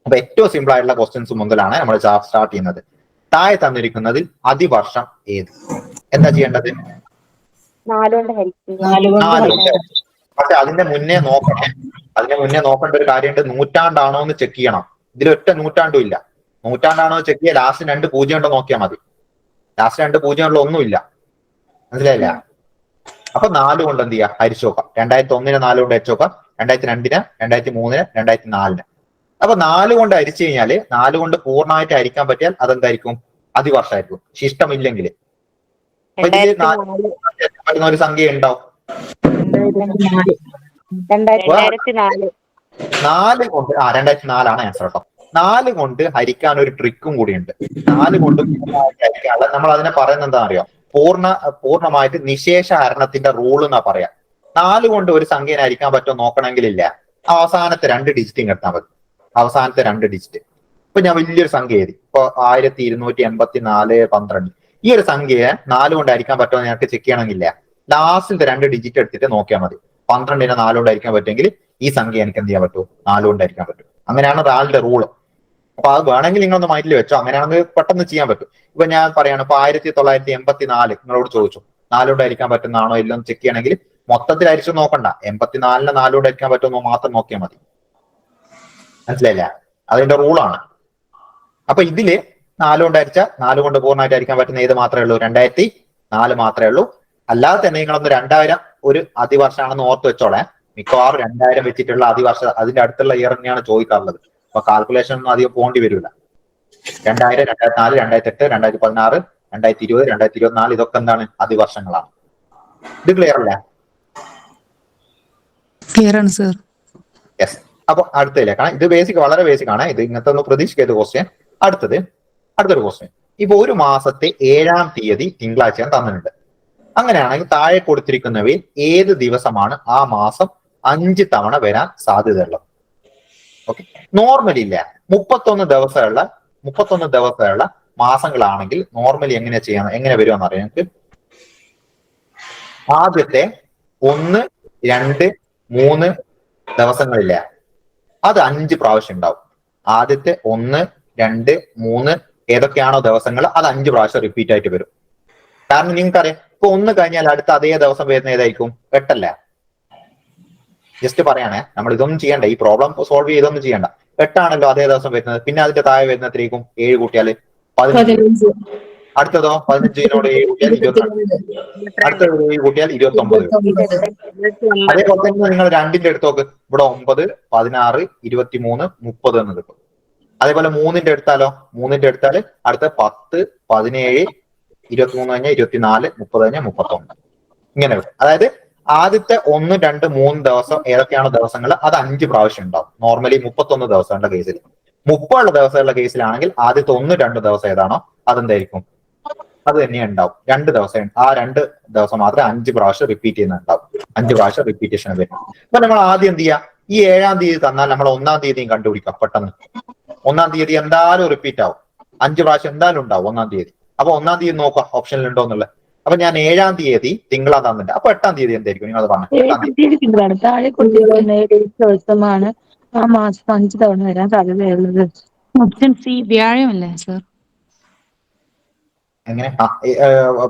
അപ്പൊ ഏറ്റവും സിമ്പിൾ ആയിട്ടുള്ള ക്വസ്റ്റ്യൻസ് മുതലാണ് നമ്മൾ സ്റ്റാർട്ട് ചെയ്യുന്നത്. താഴെ തന്നിരിക്കുന്നതിൽ അതിവർഷം ഏത്? എന്താ ചെയ്യേണ്ടത്? 4 കൊണ്ട് ഹരിക്കുക. 4 കൊണ്ട്. പക്ഷെ അതിന്റെ മുന്നേ നോക്കേണ്ട ഒരു കാര്യമുണ്ട്. നൂറ്റാണ്ടാണോ എന്ന് ചെക്ക് ചെയ്യണം. ഇതിലൊറ്റ നൂറ്റാണ്ടും ഇല്ല. നൂറ്റാണ്ടാണോ ചെക്ക് ചെയ്യുക, ലാസ്റ്റ് 2 പൂജ്യം ഉണ്ടോ നോക്കിയാൽ മതി. ലാസ്റ്റ് 2 പൂജ്യം ഉള്ള ഒന്നുമില്ല. മനസ്സിലായില്ല? അപ്പൊ 4 കൊണ്ട് എന്ത് ചെയ്യുക, ഹരിച്ചു നോക്കാം. 2001 4 കൊണ്ട് ഹരിച്ചു നോക്കാം, 2002 2003 2004. അപ്പൊ 4 കൊണ്ട് ഹരിച്ചു കഴിഞ്ഞാല് 4 കൊണ്ട് പൂർണ്ണമായിട്ട് ഹരിക്കാൻ പറ്റിയാൽ അതെന്തായിരിക്കും, അതിവർഷമായിരിക്കും. ശിഷ്ടമില്ലെങ്കിൽ അപ്പൊ ഇതിൽ 4 പറ്റുന്ന ഒരു സംഖ്യ ഉണ്ടാവും. 2004. 4 കൊണ്ട് 2004 ആണ് ആൻസർ കേട്ടോ. 4 കൊണ്ട് ഹരിക്കാൻ ഒരു ട്രിക്കും കൂടിയുണ്ട്. 4 കൊണ്ട് ഹരിക്കാനുള്ള നമ്മൾ അതിനെ പറയുന്നത് എന്താ അറിയോ, പൂർണ്ണമായിട്ട് നിശേഷ ഹരണത്തിന്റെ റൂൾ എന്നാ പറയാ. 4 കൊണ്ട് ഒരു സംഖ്യനെ ഹരിക്കാൻ പറ്റുമോ നോക്കണമെങ്കിലില്ല, അവസാനത്തെ 2 ഡിജിറ്റും കിട്ടാൻ മതി. അവസാനത്തെ 2 ഡിജിറ്റ്. ഇപ്പൊ ഞാൻ വലിയൊരു സംഖ്യ എഴുതി, ഇപ്പൊ 1284 12. ഈ ഒരു സംഖ്യയെ 4 കൊണ്ട് ഹരിക്കാൻ പറ്റുമോ ഞങ്ങൾക്ക് ചെക്ക് ചെയ്യണമെന്നില്ല, ലാസ്റ്റിലത്തെ 2 ഡിജിറ്റ് എടുത്തിട്ട് നോക്കിയാൽ മതി. 12നെ 4 കൊണ്ട് ഹരിക്കാൻ പറ്റുമെങ്കിൽ ഈ സംഖ്യ എനിക്ക് എന്ത് ചെയ്യാൻ പറ്റും, 4 കൊണ്ട് ഹരിക്കാൻ പറ്റും. അങ്ങനെയാണ് റാലിന്റെ റൂള്. അപ്പൊ അത് വേണമെങ്കിൽ നിങ്ങളൊന്ന് മൈൻഡിൽ വെച്ചോ, അങ്ങനെയാണെങ്കിൽ പെട്ടെന്ന് ചെയ്യാൻ പറ്റും. ഇപ്പൊ ഞാൻ പറയാണ്, ഇപ്പൊ 1984 നിങ്ങളോട് ചോദിച്ചു 4 കൊണ്ട് ഹരിക്കാൻ പറ്റുന്നതാണോ ഇല്ലെന്ന് ചെക്ക് ചെയ്യണമെങ്കിൽ മൊത്തത്തിൽ ഹരിച്ചു നോക്കണ്ട, 84നെ 4 കൊണ്ട് ഹരിക്കാൻ പറ്റുമോ മാത്രം നോക്കിയാൽ മതി. മനസ്സിലായില്ല? അതിന്റെ റൂളാണ്. അപ്പൊ ഇതില് 4 കൊണ്ട് ഹരിച്ചാൽ 4 കൊണ്ട് പൂർണ്ണമായിട്ട് ഹരിക്കാൻ പറ്റുന്ന ഏത് മാത്രമേ ഉള്ളൂ, 2004 മാത്രമേ ഉള്ളൂ. അല്ലാതെ തന്നെ നിങ്ങളൊന്ന് 2000 ഒരു അതിവർഷമാണെന്ന് ഓർത്ത് വെച്ചോളെ. മിക്കവാറും 2000 വെച്ചിട്ടുള്ള അതിവർഷം അതിന്റെ അടുത്തുള്ള ഇയർ തന്നെയാണ് ചോദിക്കാറുള്ളത്. അപ്പൊ കാൽക്കുലേഷൻ ഒന്നും അധികം പോകേണ്ടി വരില്ല. 2000 2004 2008 2016 2020 2024 ഇതൊക്കെ എന്താണ്, അതിവർഷങ്ങളാണ്. ഇത് ക്ലിയർ അല്ലേ? ക്ലിയർ ആണ് സർ. യെസ്. അപ്പൊ അടുത്തതിലേക്കാണ്. ഇത് ബേസിക്, വളരെ ബേസിക് ആണ്. ഇത് ഇങ്ങനത്തെ ഒന്ന് പ്രതീക്ഷിക്കാത്ത ക്വസ്റ്റ്യൻ. അടുത്തൊരു ക്വസ്റ്റ്യൻ. ഇപ്പൊ ഒരു മാസത്തെ 7-ാം തീയതി തിങ്കളാഴ്ച തന്നിട്ടുണ്ട്. അങ്ങനെയാണെങ്കിൽ താഴെ കൊടുത്തിരിക്കുന്നവയിൽ ഏത് ദിവസമാണ് ആ മാസം 5 തവണ വരാൻ സാധ്യതയുള്ളത്? ഓക്കെ, നോർമലി ഇല്ല. 31 ദിവസമുള്ള മാസങ്ങളാണെങ്കിൽ നോർമലി എങ്ങനെ വരുമെന്ന് അറിയാം ഞങ്ങൾക്ക്. ആദ്യത്തെ 1, 2, 3 ദിവസങ്ങളില്ല, അത് 5 പ്രാവശ്യം ഉണ്ടാവും. ആദ്യത്തെ 1, 2, 3 ഏതൊക്കെയാണോ ദിവസങ്ങൾ അത് 5 പ്രാവശ്യം റിപ്പീറ്റ് ആയിട്ട് വരും. കാരണം നിങ്ങൾക്കറിയാം, ഇപ്പൊ 1 കഴിഞ്ഞാൽ അടുത്ത അതേ ദിവസം വരുന്ന ഏതായിരിക്കും? 8 അല്ലേ? ജസ്റ്റ് പറയാണേ, നമ്മൾ ഇതൊന്നും ചെയ്യണ്ട, ഈ പ്രോബ്ലം സോൾവ് ചെയ്തൊന്നും ചെയ്യണ്ട. 8 ആണല്ലോ അതേ ദിവസം വരുന്നത്. പിന്നെ അതിന്റെ താഴെ വരുന്നത്രേക്കും 7 കൂട്ടിയാൽ 15. അടുത്തതോ 15നോട് 7 കൂട്ടിയാൽ 24. അടുത്തത് 7 കൂട്ടിയാൽ 29. അതേപോലെ തന്നെ നിങ്ങൾ 2ന്റെ എടുത്ത് നോക്ക്. ഇവിടെ 9, 16, 23, 30 എന്ന് കിട്ടും. അതേപോലെ 3ന്റെ എടുത്താലോ, 3ന്റെ എടുത്താൽ അടുത്ത 10, 17, 23 കഴിഞ്ഞാൽ 24, 30 കഴിഞ്ഞാൽ 31. ഇങ്ങനെ വരും. അതായത് ആദ്യത്തെ 1, 2, 3 ദിവസം ഏതൊക്കെയാണോ ദിവസങ്ങൾ അത് 5 പ്രാവശ്യം ഉണ്ടാവും. നോർമലി 31 ദിവസങ്ങളുടെ കേസിൽ. 30 ദിവസമുള്ള കേസിലാണെങ്കിൽ ആദ്യത്തെ 1, 2 ദിവസം ഏതാണോ അതെന്തായിരിക്കും, അത് തന്നെ ഉണ്ടാവും. 2 ദിവസം, ആ 2 ദിവസം മാത്രമേ 5 പ്രാവശ്യം റിപ്പീറ്റ് ചെയ്യുന്നുണ്ടാവും. 5 പ്രാവശ്യം റിപ്പീറ്റേഷൻ വരും. അപ്പൊ നമ്മൾ ആദ്യം എന്ത് ചെയ്യുക, ഈ 7-ാം തീയതി തന്നാൽ നമ്മൾ 1-ാം തീയതിയും കണ്ടുപിടിക്കാം പെട്ടെന്ന്. 1-ാം തീയതി എന്തായാലും റിപ്പീറ്റ് ആവും, 5 പ്രാവശ്യം എന്തായാലും ഉണ്ടാവും 1-ാം തീയതി. അപ്പൊ 1-ാം തീയതി നോക്കാം ഓപ്ഷനിൽ ഉണ്ടോ എന്നുള്ളത്. അപ്പൊ ഞാൻ 7-ാം തീയതി തിങ്കളാ തന്നിട്ടുണ്ട്. അപ്പൊ 8-ാം തീയതി എന്തായിരിക്കും നിങ്ങൾ പറഞ്ഞു? 8-ാം തീയതി തിങ്കളാണ്. താഴെ കൊടുത്തിരിക്കുന്ന ദിവസമാണ് ആ മാസം 5 തവണ വരാൻ സാധ്യതയുള്ളത്. ഓപ്ഷൻ സി വ്യാഴമല്ലേ സർ? എങ്ങനെ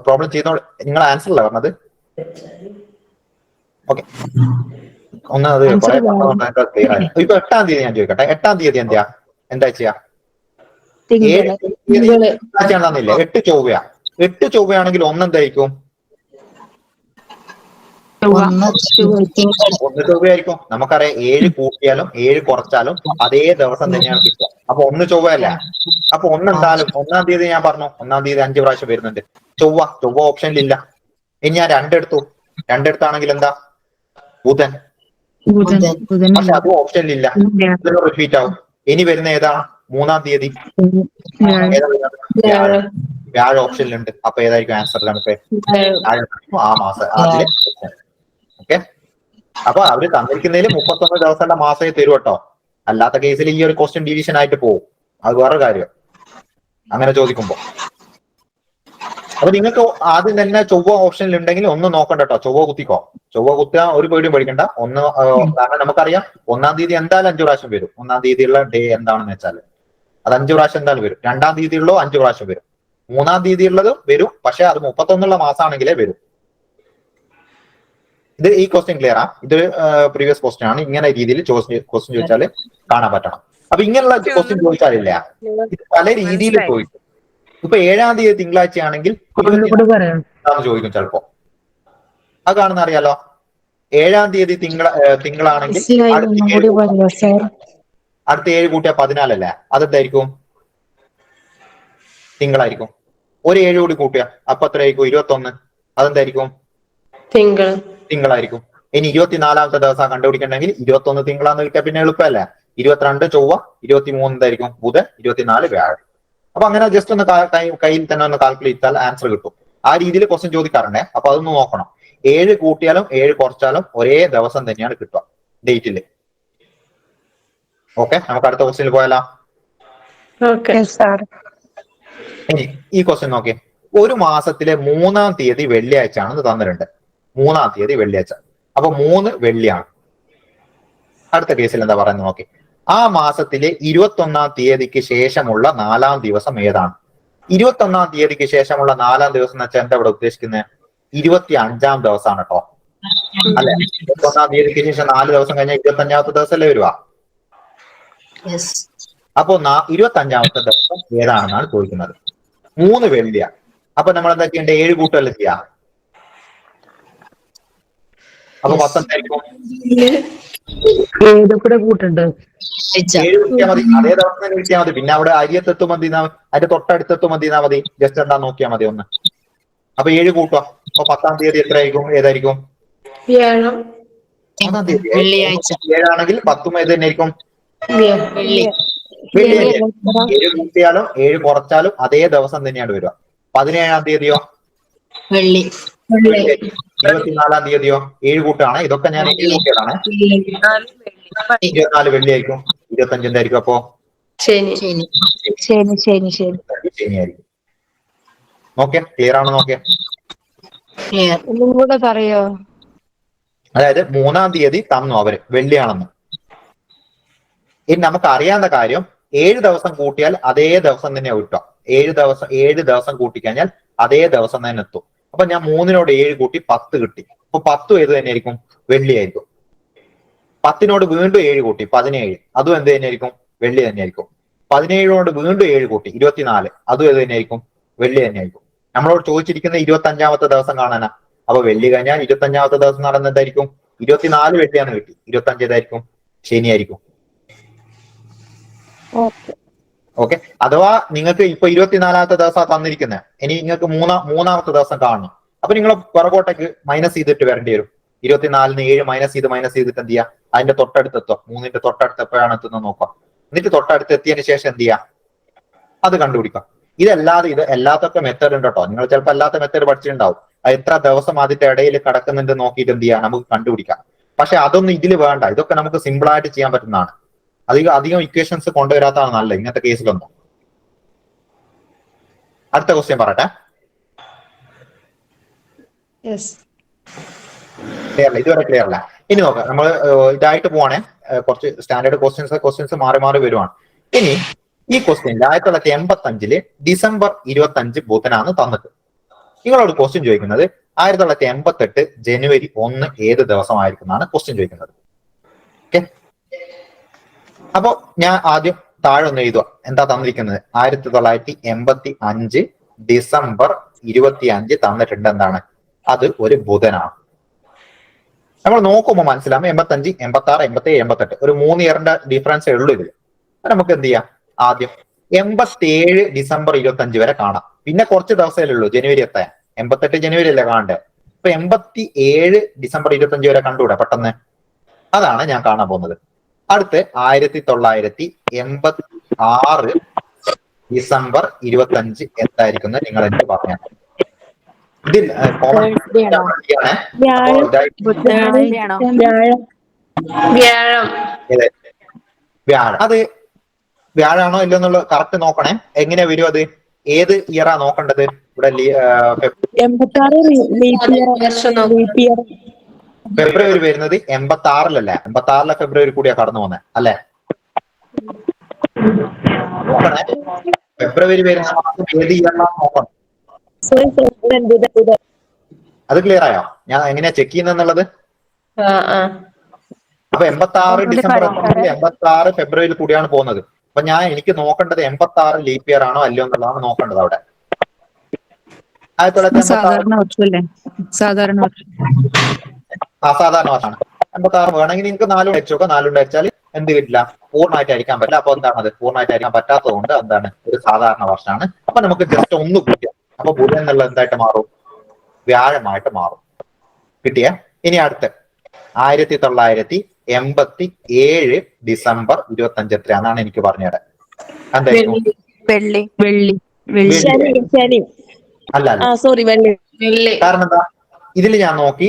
പ്രോബ്ലം ചെയ്തോ, നിങ്ങൾ ആൻസർ അല്ല പറഞ്ഞത്? ഓക്കെ, ഒന്നത് കുറെ ക്ലിയർ ആയി. ഇപ്പൊ 8-ാം തീയതി ഞാൻ ചോദിക്കട്ടെ, 8-ാം തീയതി എന്താ ചെയ്യാ? 7 തന്നില്ലേ? 8 ചൊവ്വയാ. 8 ചൊവ്വയാണെങ്കിൽ 1 എന്തായിരിക്കും? 1 ചൊവ്വയായിരിക്കും. നമുക്കറിയാം 7 കൂട്ടിയാലും 7 കുറച്ചാലും അതേ ദിവസം തന്നെയാണ് കിട്ടുക. അപ്പൊ 1 ചൊവ്വയല്ല. അപ്പൊ 1 എന്തായാലും 1-ാം തീയതി ഞാൻ പറഞ്ഞു, 1-ാം തീയതി 5 പ്രാവശ്യം വരുന്നുണ്ട്. ചൊവ്വ ഓപ്ഷനിലില്ല. ഇനി ഞാൻ 2 എടുത്തു. 2 എടുത്താണെങ്കിൽ എന്താ? ബുധൻ. പക്ഷെ അതും ഓപ്ഷനിലില്ല, റിപ്പീറ്റ് ആവും. ഇനി വരുന്ന ഏതാ? 3-ാം തീയതി വ്യാഴ ഓപ്ഷനിലുണ്ട്. അപ്പൊ ഏതായിരിക്കും ആൻസർ? നമുക്ക് ആ മാസം അതില്. ഓക്കെ, അപ്പൊ അവര് തന്നിരിക്കുന്നതിൽ 31 ദിവസമുള്ള മാസമേ തരൂ കേട്ടോ. അല്ലാത്ത കേസിൽ ഈ ഒരു ക്വസ്റ്റ്യൻ ഡിവിഷൻ ആയിട്ട് പോകും. അത് വേറെ കാര്യം അങ്ങനെ ചോദിക്കുമ്പോ. അപ്പൊ നിങ്ങൾക്ക് ആദ്യം തന്നെ ചൊവ്വ ഓപ്ഷനിൽ ഉണ്ടെങ്കിൽ ഒന്ന് നോക്കണ്ട കേട്ടോ, ചൊവ്വ കുത്തിക്കോ. ചൊവ്വ കുത്തുക ഒരു പേടിയും പഠിക്കണ്ട. കാരണം നമുക്കറിയാം 1-ാം തീയതി എന്തായാലും 5 പ്രാവശ്യം വരും. 1-ാം തീയതിയുള്ള ഡേ എന്താണെന്ന് വെച്ചാൽ അത് 5 പ്രാവശ്യം എന്തായാലും വരും. 2-ാം തീയതിയുള്ളോ 5 പ്രാവശ്യം വരും. 3-ാം തീയതിയുള്ളത് വരും, പക്ഷെ അത് 31 മാസമാണെങ്കിലേ വരും. ഈ ക്വസ്റ്റ്യൻ ക്ലിയർ ആ? ഇത് പ്രീവിയസ് ക്വസ്റ്റ്യൻ ആണ്. ഇങ്ങനെ രീതിയിൽ ക്വസ്റ്റ്യൻ ചോദിച്ചാൽ കാണാൻ പറ്റണം. അപ്പൊ ഇങ്ങനെയുള്ള ക്വസ്റ്റ്യൻ ചോദിച്ചാലില്ല, ഇത് പല രീതിയിൽ ചോദിക്കും. ഇപ്പൊ 7-ാം തീയതി തിങ്കളാഴ്ച ആണെങ്കിൽ ചോദിക്കും ചിലപ്പോ. അത് കാണുന്ന അറിയാലോ. 7-ാം തീയതി തിങ്കളാണെങ്കിൽ അടുത്ത 7 കൂട്ടിയാ 14 അല്ലേ? അതെന്തായിരിക്കും? തിങ്കളായിരിക്കും. ഒരു 7 കൂടി കൂട്ടിയാ അപ്പൊ എത്രയായിരിക്കും? 21. അതെന്തായിരിക്കും? തിങ്കളായിരിക്കും. ഇനി 24-ാമത്തെ ദിവസം കണ്ടുപിടിക്കണമെങ്കിൽ 21 തിങ്കളാന്ന് കിട്ടിയാൽ പിന്നെ എളുപ്പമല്ലേ? 22 ചൊവ്വ, 23 എന്തായിരിക്കും? ബുധൻ, 24 വ്യാഴം. അപ്പൊ അങ്ങനെ ജസ്റ്റ് ഒന്ന് കയ്യിൽ തന്നെ ഒന്ന് കാൽക്കുലേറ്റ് ചെയ്താൽ ആൻസർ കിട്ടും. ആ രീതിയിൽ ക്വസ്റ്റ്യൻ ചോദിക്കാറുണ്ടേ. അപ്പൊ അതൊന്ന് നോക്കണം. 7 കൂട്ടിയാലും 7 കുറച്ചാലും ഒരേ ദിവസം തന്നെയാണ് കിട്ടുക ഡേറ്റില്. ഓക്കെ, നമുക്ക് അടുത്ത ക്വസ്റ്റ്യനിൽ പോയാലോ. ഇനി ഈ ക്വസ്റ്റ്യൻ നോക്കിയേ. ഒരു മാസത്തിലെ 3-ാം തീയതി വെള്ളിയാഴ്ച ആണെന്ന് തന്നിട്ടുണ്ട്. 3-ാം തീയതി വെള്ളിയാഴ്ച. അപ്പൊ 3 വെള്ളിയാണ്. അടുത്ത കേസിൽ എന്താ പറയുന്നത് നോക്കി. ആ മാസത്തിലെ 21-ാം തീയതിക്ക് ശേഷമുള്ള 4-ാം ദിവസം ഏതാണ്? 21-ാം തീയതിക്ക് ശേഷമുള്ള 4-ാം ദിവസം എന്ന് വെച്ചാൽ എന്താ ഇവിടെ ഉദ്ദേശിക്കുന്നത്? 25-ാം ദിവസമാണ് കേട്ടോ. അല്ലെ? 21-ാം തീയതിക്ക് ശേഷം 4 ദിവസം കഴിഞ്ഞാൽ 25-ാമത്തെ ദിവസമല്ലേ വരുവാ? അപ്പൊ 25-ാമത്തെ ദിവസം ഏതാണെന്നാണ് ചോദിക്കുന്നത്. 3 വെള്ളിയാ. അപ്പൊ നമ്മൾ എന്താ ചെയ്യേണ്ടത്? 7 കൂട്ടല്ലേ ചെയ്യാ. അപ്പൊ 10 എന്തായിരിക്കും? 7 കൂട്ടുണ്ട്. 7 കിട്ടിയാൽ മതി. അതേ ദിവസം തന്നെ കിട്ടിയാൽ മതി. പിന്നെ അവിടെ അരിയത്തെത്തും മതി, അതിന്റെ തൊട്ടടുത്തെത്തും മതിന്നാ മതി. ജസ്റ്റ് എന്താ നോക്കിയാൽ മതി ഒന്ന്. അപ്പൊ 7 കൂട്ടുക. അപ്പൊ 10-ാം തീയതി എത്രയായിരിക്കും? ഏതായിരിക്കും? വ്യാഴം. 10-ാം തീയതി 7 ആണെങ്കിൽ 10 ഏത് തന്നെ ആയിരിക്കും? വെള്ളി. 7 കൂട്ടിയാലും 7 കുറച്ചാലും അതേ ദിവസം തന്നെയാണ് വരിക. 17-ാം തീയതിയോ? വെള്ളി. 24-ാം തീയതിയോ? 7 കൂട്ടാണ്. ഇതൊക്കെ ഞാൻ 7 കൂട്ടിയതാണ്. 24 വെള്ളി ആയിരിക്കും. 25 എന്തായിരിക്കും? അപ്പോ ശനിയായിരിക്കും. നോക്കിയ ക്ലിയർ ആണ്? നോക്കിയ കൂടെ പറയോ? അതായത് 3-ാം തീയതി തന്നു അവര് വെള്ളിയാണെന്ന്. ഇനി നമുക്ക് അറിയാവുന്ന കാര്യം 7 ദിവസം കൂട്ടിയാൽ അതേ ദിവസം തന്നെ കിട്ടുക. 7 ദിവസം കൂട്ടിക്കഴിഞ്ഞാൽ അതേ ദിവസം തന്നെ എത്തും. അപ്പൊ ഞാൻ 3-നോട് 7 കൂട്ടി 10 കിട്ടി. അപ്പൊ 10 ഏത് തന്നെയായിരിക്കും? വെള്ളിയായിരിക്കും. 10-നോട് വീണ്ടും 7 കൂട്ടി 17. അതും എന്ത് തന്നെയായിരിക്കും? വെള്ളി തന്നെയായിരിക്കും. 17-നോട് വീണ്ടും 7 കൂട്ടി 24. അതും ഏത് തന്നെയായിരിക്കും? വെള്ളി തന്നെയായിരിക്കും. നമ്മളോട് ചോദിച്ചിരിക്കുന്ന 25-ാമത്തെ ദിവസം കാണാനാ. അപ്പൊ വെള്ളി കഴിഞ്ഞാൽ 25-ാമത്തെ ദിവസം നടന്ന എന്തായിരിക്കും? 24 വെള്ളിയാന്ന് കിട്ടി. 25 ഏതായിരിക്കും? ശനിയായിരിക്കും. ഓക്കെ. അഥവാ നിങ്ങൾക്ക് ഇപ്പൊ 24-ാമത്തെ ദിവസം തന്നിരിക്കുന്നത്, ഇനി നിങ്ങൾക്ക് 3-ാമത്തെ ദിവസം കാണണം. അപ്പൊ നിങ്ങൾ പുറകോട്ടേക്ക് മൈനസ് ചെയ്തിട്ട് വരേണ്ടി വരും. 24-ന് 7 മൈനസ് ചെയ്തിട്ട് എന്ത് ചെയ്യാം? അതിന്റെ തൊട്ടടുത്തെത്തുക. 3-ന്റെ തൊട്ടടുത്ത് എപ്പോഴാണ് എത്തുന്നത് നോക്കാം. എന്നിട്ട് തൊട്ടടുത്ത് എത്തിയതിനു ശേഷം എന്ത് ചെയ്യാം? അത് കണ്ടുപിടിക്കാം. ഇതല്ലാതെ എല്ലാത്തൊക്കെ മെത്തേഡ് ഉണ്ട് കേട്ടോ. നിങ്ങൾ ചിലപ്പോൾ അല്ലാത്ത മെത്തേഡ് പഠിച്ചിട്ടുണ്ടാവും. എത്ര ദിവസം അതിന്റെ ഇടയിൽ കിടക്കുന്നുണ്ട് നോക്കിയിട്ട് എന്ത് ചെയ്യാം? നമുക്ക് കണ്ടുപിടിക്കാം. പക്ഷെ അതൊന്നും ഇതിൽ വേണ്ട. ഇതൊക്കെ നമുക്ക് സിമ്പിൾ ആയിട്ട് ചെയ്യാൻ പറ്റുന്നതാണ്. അധികം ഇക്വേഷൻസ് കൊണ്ടുവരാത്തതാണ് നല്ലത് ഇങ്ങനത്തെ കേസിലൊന്നും. അടുത്ത ക്വസ്റ്റ്യൻ പറയട്ടെ. ഇതുവരെ ക്ലിയർ അല്ല. ഇനി നോക്കാം. നമ്മൾ ഇതായിട്ട് പോവാണേ. കുറച്ച് സ്റ്റാൻഡേർഡ് ക്വസ്റ്റ്യൻസ് മാറി വരുവാണ്. ഇനി ഈ ക്വസ്റ്റ്യൻ 1985 ഡിസംബർ 25 ബുധനാണ് തന്നിട്ട്. നിങ്ങളോട് ക്വസ്റ്റ്യൻ ചോദിക്കുന്നത് 1988 ജനുവരി 1 ഏത് ദിവസമായിരിക്കും എന്നാണ് ക്വസ്റ്റ്യൻ ചോദിക്കുന്നത്. ഓക്കെ. അപ്പൊ ഞാൻ ആദ്യം താഴെ ഒന്ന് എഴുതുക. എന്താ തന്നിരിക്കുന്നത്? 1985 ഡിസംബർ 25 തന്നിട്ടുണ്ട്. എന്താണ് അത്? ഒരു ബുധനാണ്. നമ്മൾ നോക്കുമ്പോൾ മനസ്സിലാവും 85, 86, 87, 88 ഒരു 3 ഇയറിന്റെ ഡിഫറൻസേ ഉള്ളൂ ഇതിൽ. നമുക്ക് എന്ത് ചെയ്യാം? ആദ്യം 87 ഡിസംബർ 25 വരെ കാണാം. പിന്നെ കുറച്ച് ദിവസമേ ഉള്ളൂ ജനുവരി എത്താൻ. 88 ജനുവരി അല്ലേ കാണണ്ടേ? അപ്പൊ 87 ഡിസംബർ 25 വരെ കണ്ടുകൂടെ പെട്ടെന്ന്? അതാണ് ഞാൻ കാണാൻ പോകുന്നത്. അടുത്ത് 1986 ഡിസംബർ 25 എന്തായിരിക്കും നിങ്ങൾ എനിക്ക് പറഞ്ഞാൽ ഇതിൽ വ്യാഴം. അത് വ്യാഴാണോ ഇല്ലെന്നുള്ള കറക്റ്റ് നോക്കണേ. എങ്ങനെ വരും അത്? ഏത് ഇയറാ നോക്കേണ്ടത്? ഇവിടെ ഫെബ്രുവരി വരുന്നത് 86-ലല്ലേ? 86-ലെ ഫെബ്രുവരി കൂടിയാ കടന്നു പോന്നെ അല്ലെ? ഫെബ്രുവരി വരുന്ന മാസം ഏത് ഇയറിനാ നോക്കണം. അത് ക്ലിയർ ആയോ? ഞാൻ എങ്ങനെയാ ചെക്ക് ചെയ്യുന്നത്? അപ്പൊ 86 ഡിസംബർ 86 ഫെബ്രുവരിയിൽ കൂടിയാണ് പോകുന്നത്. അപ്പൊ എനിക്ക് നോക്കേണ്ടത് 86 ലീപ് ഇയർ ആണോ അല്ലയോ എന്നുള്ളതാണ് നോക്കേണ്ടത് അവിടെ. 1986 സാധാരണ അസാധാരണ വർഷമാണ്. 86 വേണമെങ്കിൽ നിങ്ങൾക്ക് 4 വെച്ചോക്കെ. 4 വെച്ചാൽ എന്ത് കിട്ടില്ല, പൂർണ്ണമായിട്ട് അരിക്കാൻ പറ്റില്ല. അപ്പൊ എന്താണത്, പൂർണ്ണമായിട്ട് അരിക്കാൻ പറ്റാത്തത് കൊണ്ട് എന്താണ്, ഒരു സാധാരണ വർഷമാണ്. അപ്പൊ നമുക്ക് ജസ്റ്റ് ഒന്ന് കൂട്ടിയാൽ അപ്പൊ ബുധൻ എന്നുള്ള എന്തായിട്ട് മാറും, വ്യാഴമായിട്ട് മാറും. കിട്ടിയ. ഇനി അടുത്ത് 1987 ഡിസംബർ 25 എത്രയാണെന്നാണ് എനിക്ക് പറഞ്ഞത്. എന്തായിരിക്കും? വെള്ളി അല്ല സോറി വെള്ളി. കാരണം എന്താ, ഇതിൽ ഞാൻ നോക്കി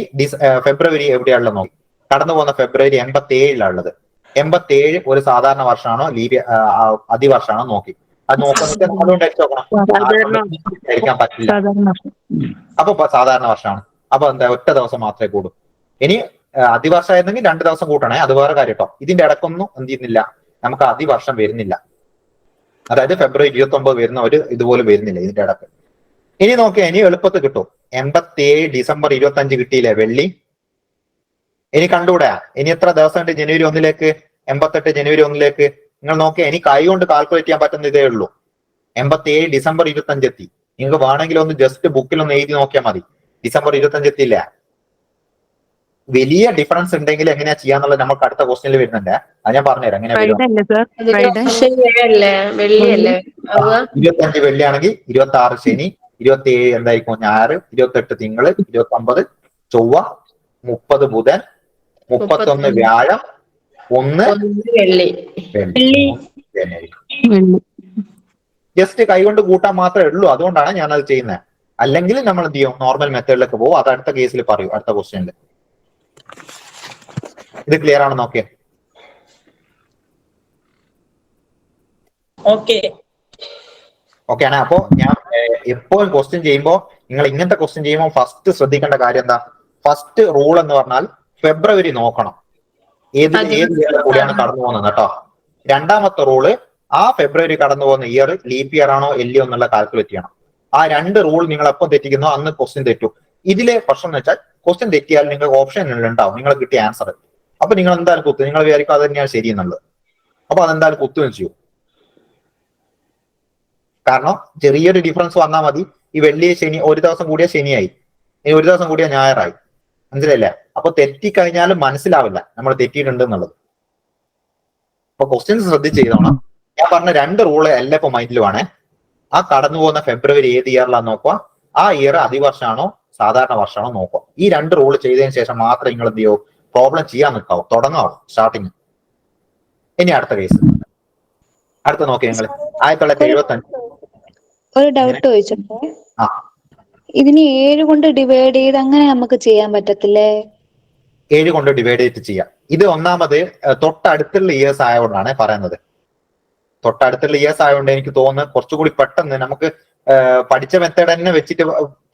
ഫെബ്രുവരി എവിടെയാണുള്ളത് നോക്കി. കടന്നു പോകുന്ന ഫെബ്രുവരി 87 87 ഒരു സാധാരണ വർഷമാണോ അതിവർഷമാണോ നോക്കി. അത് നോക്കുന്നത് അതുകൊണ്ട് അടിച്ചോക്കണം പറ്റില്ല. അപ്പൊ സാധാരണ വർഷമാണ്. അപ്പൊ എന്താ, ഒറ്റ ദിവസം മാത്രമേ കൂടും. ഇനി അതിവർഷമായിരുന്നെങ്കിൽ 2 ദിവസം കൂട്ടണേ, അത് വേറെ കാര്യം കേട്ടോ. ഇതിന്റെ ഇടക്കൊന്നും എന്ത് ചെയ്യുന്നില്ല, നമുക്ക് അതിവർഷം വരുന്നില്ല. അതായത് ഫെബ്രുവരി 29 വരുന്ന ഒരു ഇതുപോലും വരുന്നില്ല ഇതിന്റെ ഇടക്ക്. ഇനി നോക്കിയാൽ ഇനി എളുപ്പത്തിൽ കിട്ടും. 87 ഡിസംബർ 25 കിട്ടിയില്ലേ വെള്ളി. ഇനി കണ്ടുകൂടാ, ഇനി എത്ര ദിവസമുണ്ട് ജനുവരി 1 88 ജനുവരി 1 നിങ്ങൾ നോക്കിയാൽ ഇനി കൈ കൊണ്ട് കാൽക്കുലേറ്റ് ചെയ്യാൻ പറ്റുന്ന ഇതേ ഉള്ളൂ. 87 ഡിസംബർ 25 എത്തി. നിങ്ങൾക്ക് വേണമെങ്കിൽ ഒന്ന് ജസ്റ്റ് ബുക്കിലൊന്ന് എഴുതി നോക്കിയാൽ മതി. ഡിസംബർ 25 എത്തിയില്ല. വലിയ ഡിഫറൻസ് ഉണ്ടെങ്കിൽ എങ്ങനെയാ ചെയ്യാന്നുള്ളത് നമുക്ക് അടുത്ത ക്വസ്റ്റ്യനിൽ വരുന്നുണ്ട്. അത് ഞാൻ പറഞ്ഞുതരാം എങ്ങനെയാ. 25 വെള്ളിയാണെങ്കിൽ 26 ശനി, 27 എന്തായിരിക്കും ഞായർ, 28 തിങ്കൾ, 29 ചൊവ്വ, 30 ബുധൻ, 31 വ്യാഴം, 1 വെള്ളി. ജസ്റ്റ് കൈകൊണ്ട് കൂട്ടാൻ മാത്രമേ ഉള്ളൂ. അതുകൊണ്ടാണ് ഞാൻ അത് ചെയ്യുന്നത്. അല്ലെങ്കിൽ നമ്മൾ എന്ത് ചെയ്യും, നോർമൽ മെത്തേഡിലേക്ക് പോകും. അത് അടുത്ത കേസിൽ പറയും, അടുത്ത ക്വസ്റ്റ്യനിൽ. ഇത് ക്ലിയർ ആണെന്ന് നോക്കിയേ. ഓക്കെ ആണ്. അപ്പോ ഞാൻ എപ്പോഴും ക്വസ്റ്റ്യൻ ചെയ്യുമ്പോൾ, നിങ്ങൾ ഇങ്ങനത്തെ ക്വസ്റ്റ്യൻ ചെയ്യുമ്പോൾ ഫസ്റ്റ് ശ്രദ്ധിക്കേണ്ട കാര്യം എന്താ, ഫസ്റ്റ് റൂൾ എന്ന് പറഞ്ഞാൽ ഫെബ്രുവരി നോക്കണം, ഏത് ഇയർ കൂടിയാണ് കടന്നു പോകുന്നത് കേട്ടോ. രണ്ടാമത്തെ റൂള്, ആ ഫെബ്രുവരി കടന്നു പോകുന്ന ഇയർ ലീപ് ഇയർ ആണോ അല്ലയോ എന്നുള്ള കാൽക്കുലേറ്റ് ചെയ്യണം. ആ 2 റൂൾ നിങ്ങൾ എപ്പോൾ തെറ്റിക്കുന്നോ അന്ന് ക്വസ്റ്റ്യൻ തെറ്റും. ഇതിലെ പ്രശ്നം എന്ന് വെച്ചാൽ ക്വസ്റ്റ്യൻ തെറ്റിയാൽ നിങ്ങൾക്ക് ഓപ്ഷൻ ഉണ്ടാവും, നിങ്ങൾ കിട്ടിയ ആൻസർ. അപ്പൊ നിങ്ങൾ എന്തായാലും കുത്തും, നിങ്ങൾ വിചാരിക്കും അത് തന്നെയാണ് ശരി എന്നുള്ളത്. അപ്പൊ അതെന്തായാലും കുത്തുകയും ചെയ്യും. കാരണം ചെറിയൊരു ഡിഫറൻസ് വന്നാൽ മതി. ഈ വെള്ളി ശനി ഒരു ദിവസം കൂടിയ ശനിയായി, ഇനി ഒരു ദിവസം കൂടിയ ഞായറായി. മനസ്സിലല്ലേ? അപ്പൊ തെറ്റിക്കഴിഞ്ഞാലും മനസ്സിലാവില്ല നമ്മൾ തെറ്റിയിട്ടുണ്ട് എന്നുള്ളത്. അപ്പൊ ക്വസ്റ്റ്യൻസ് ശ്രദ്ധിച്ച് ചെയ്തോണം. ഞാൻ പറഞ്ഞ 2 റൂള് എല്ലാം ഇപ്പൊ മൈൻഡിൽ വേണേ. ആ കടന്നു പോകുന്ന ഫെബ്രുവരി ഏത് ഇയറിലാന്ന് നോക്കുക, ആ ഇയർ അതിവർഷമാണോ സാധാരണ വർഷമാണോ നോക്കുക. ഈ 2 റൂള് ചെയ്തതിനു ശേഷം മാത്രം നിങ്ങൾ എന്ത് ചെയ്യോ, പ്രോബ്ലം ചെയ്യാൻ നിൽക്കാവും, തുടങ്ങാവും സ്റ്റാർട്ടിങ്. ഇനി അടുത്ത കേസ്, അടുത്ത നോക്കിയ നിങ്ങൾ 1975. ഒരു ഡൗട്ട് ചോദിച്ചോട്ടെ. ഇതിന് 7 കൊണ്ട് ഡിവൈഡ് ചെയ്ത് അങ്ങനെ നമുക്ക് ചെയ്യാൻ പറ്റത്തില്ലേ? 7 കൊണ്ട് ഡിവൈഡ് ചെയ്തിട്ട് ചെയ്യാം. ഇത് ഒന്നാമത് തൊട്ടടുത്തുള്ള ഇയേഴ്സ് ആയതുകൊണ്ടാണ് പറയുന്നത്. തൊട്ടടുത്തുള്ള ഇയേഴ്സ് ആയതുകൊണ്ട് എനിക്ക് തോന്നുന്നത് കുറച്ചുകൂടി പെട്ടെന്ന് നമുക്ക് പഠിച്ച മെത്തേഡ് തന്നെ വെച്ചിട്ട്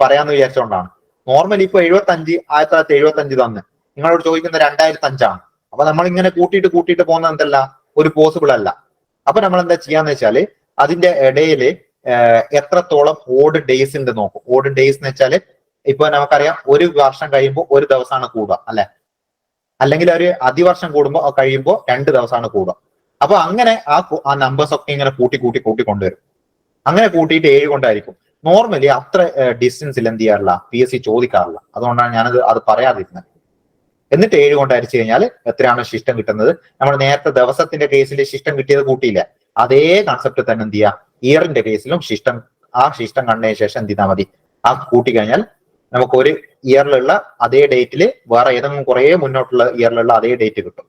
പറയാന്ന് വിചാരിച്ചുകൊണ്ടാണ്. നോർമലി ഇപ്പൊ 1975 തന്ന് നിങ്ങളോട് ചോദിക്കുന്ന 2005 അപ്പൊ നമ്മൾ ഇങ്ങനെ കൂട്ടിയിട്ട് പോകുന്നത് എന്തല്ല, ഒരു പോസിബിൾ അല്ല. അപ്പൊ നമ്മൾ എന്താ ചെയ്യാന്ന് വെച്ചാല് അതിന്റെ ഇടയില് എത്രത്തോളം ഓഡ് ഡേയ്സ് ഉണ്ട് നോക്കും. ഓഡ് ഡേയ്സ് എന്ന് വെച്ചാല് ഇപ്പൊ നമുക്കറിയാം, ഒരു വർഷം കഴിയുമ്പോൾ ഒരു ദിവസമാണ് കൂടുക അല്ലെ, അല്ലെങ്കിൽ ഒരു അതിവർഷം കഴിയുമ്പോൾ 2 ദിവസമാണ് കൂടുക. അപ്പൊ അങ്ങനെ ആ നമ്പേഴ്സ് ഒക്കെ ഇങ്ങനെ കൂട്ടി കൊണ്ടുവരും. അങ്ങനെ കൂട്ടിയിട്ട് 7 കൊണ്ടായിരിക്കും. നോർമലി അത്ര ഡിസ്റ്റൻസിൽ എന്ത് ചെയ്യാറില്ല, PSC ചോദിക്കാറില്ല. അതുകൊണ്ടാണ് ഞാനത് പറയാതിരുന്നത്. എന്നിട്ട് 7 കൊണ്ട് അരിച്ചു കഴിഞ്ഞാൽ എത്രയാണ് ശിഷ്ടം കിട്ടുന്നത്. നമ്മൾ നേരത്തെ ദിവസത്തിന്റെ കേസിൽ ശിഷ്ടം കിട്ടിയത് കൂട്ടിയില്ല, അതേ കൺസെപ്റ്റ് തന്നെ എന്ത് ചെയ്യുക, ഇയറിന്റെ കേസിലും ശിഷ്ടം കണ്ടതിന് ശേഷം എന്ത് ചെയ്താൽ മതി, ആ കൂട്ടിക്കഴിഞ്ഞാൽ നമുക്ക് ഒരു ഇയറിലുള്ള അതേ ഡേറ്റില് വേറെ ഏതെങ്കിലും കുറെ മുന്നോട്ടുള്ള ഇയറിലുള്ള അതേ ഡേറ്റ് കിട്ടും.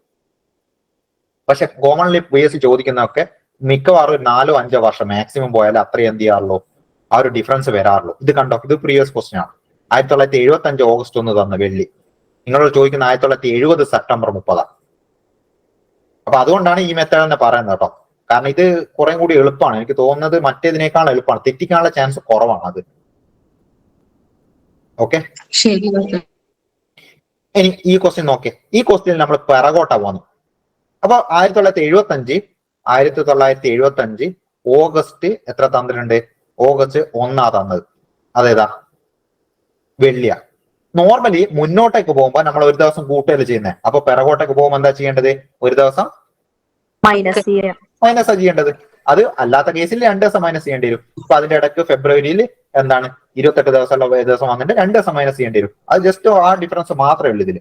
പക്ഷെ കോമൺലി PSC ചോദിക്കുന്നതൊക്കെ മിക്കവാറും 4-5 വർഷം മാക്സിമം പോയാൽ അത്രയും എന്ത് ചെയ്യാറുള്ളൂ, ആ ഒരു ഡിഫറൻസ് വരാറുള്ളൂ. ഇത് കണ്ടോ, ഇത് പ്രീവിയസ് ക്വസ്റ്റ്യൻ ആണ്. 1975 ഓഗസ്റ്റ് 1 തന്ന വെള്ളി. നിങ്ങളോട് ചോദിക്കുന്ന 1970 സെപ്റ്റംബർ 30. അപ്പൊ അതുകൊണ്ടാണ് ഈ മെത്തേഡ് തന്നെ പറയുന്നത് കേട്ടോ. കാരണം ഇത് കുറെ കൂടി എളുപ്പമാണ്. എനിക്ക് തോന്നുന്നത് മറ്റേതിനേക്കാൾ എളുപ്പമാണ്, തെറ്റിക്കാനുള്ള ചാൻസ് കുറവാണ് അത്. ഓക്കെ, ഇനി ഈ ക്വസ്റ്റ്യൻ നോക്കിയേ. ഈ ക്വസ്റ്റ്യൻ നമ്മൾ പിറകോട്ടാ പോകുന്നു. അപ്പൊ 1975 ഓഗസ്റ്റ് എത്ര തന്നിട്ടുണ്ട്, ഓഗസ്റ്റ് 1 തന്നത്. അതേതാ, വെള്ളിയാ. നോർമലി മുന്നോട്ടേക്ക് പോകുമ്പോൾ നമ്മൾ ഒരു ദിവസം കൂട്ടുകയല്ലേ ചെയ്യുന്നത്. അപ്പൊ പിറകോട്ടേക്ക് പോകുമ്പോൾ എന്താ ചെയ്യേണ്ടത്? ഒരു ദിവസം മൈനസ് ചെയ്യാം. മൈനസ് ചെയ്യേണ്ടത്. അത് അല്ലാത്ത കേസിൽ 2 ദിവസം മൈനസ് ചെയ്യേണ്ടി വരും. അപ്പൊ അതിന്റെ ഇടയ്ക്ക് ഫെബ്രുവരിയിൽ എന്താണ് 28 ദിവസം വന്നിട്ട് 2 ദിവസം മൈനസ് ചെയ്യേണ്ടി വരും. അത് ജസ്റ്റ് ആ ഡിഫറൻസ് മാത്രമേ ഉള്ളൂ ഇതില്.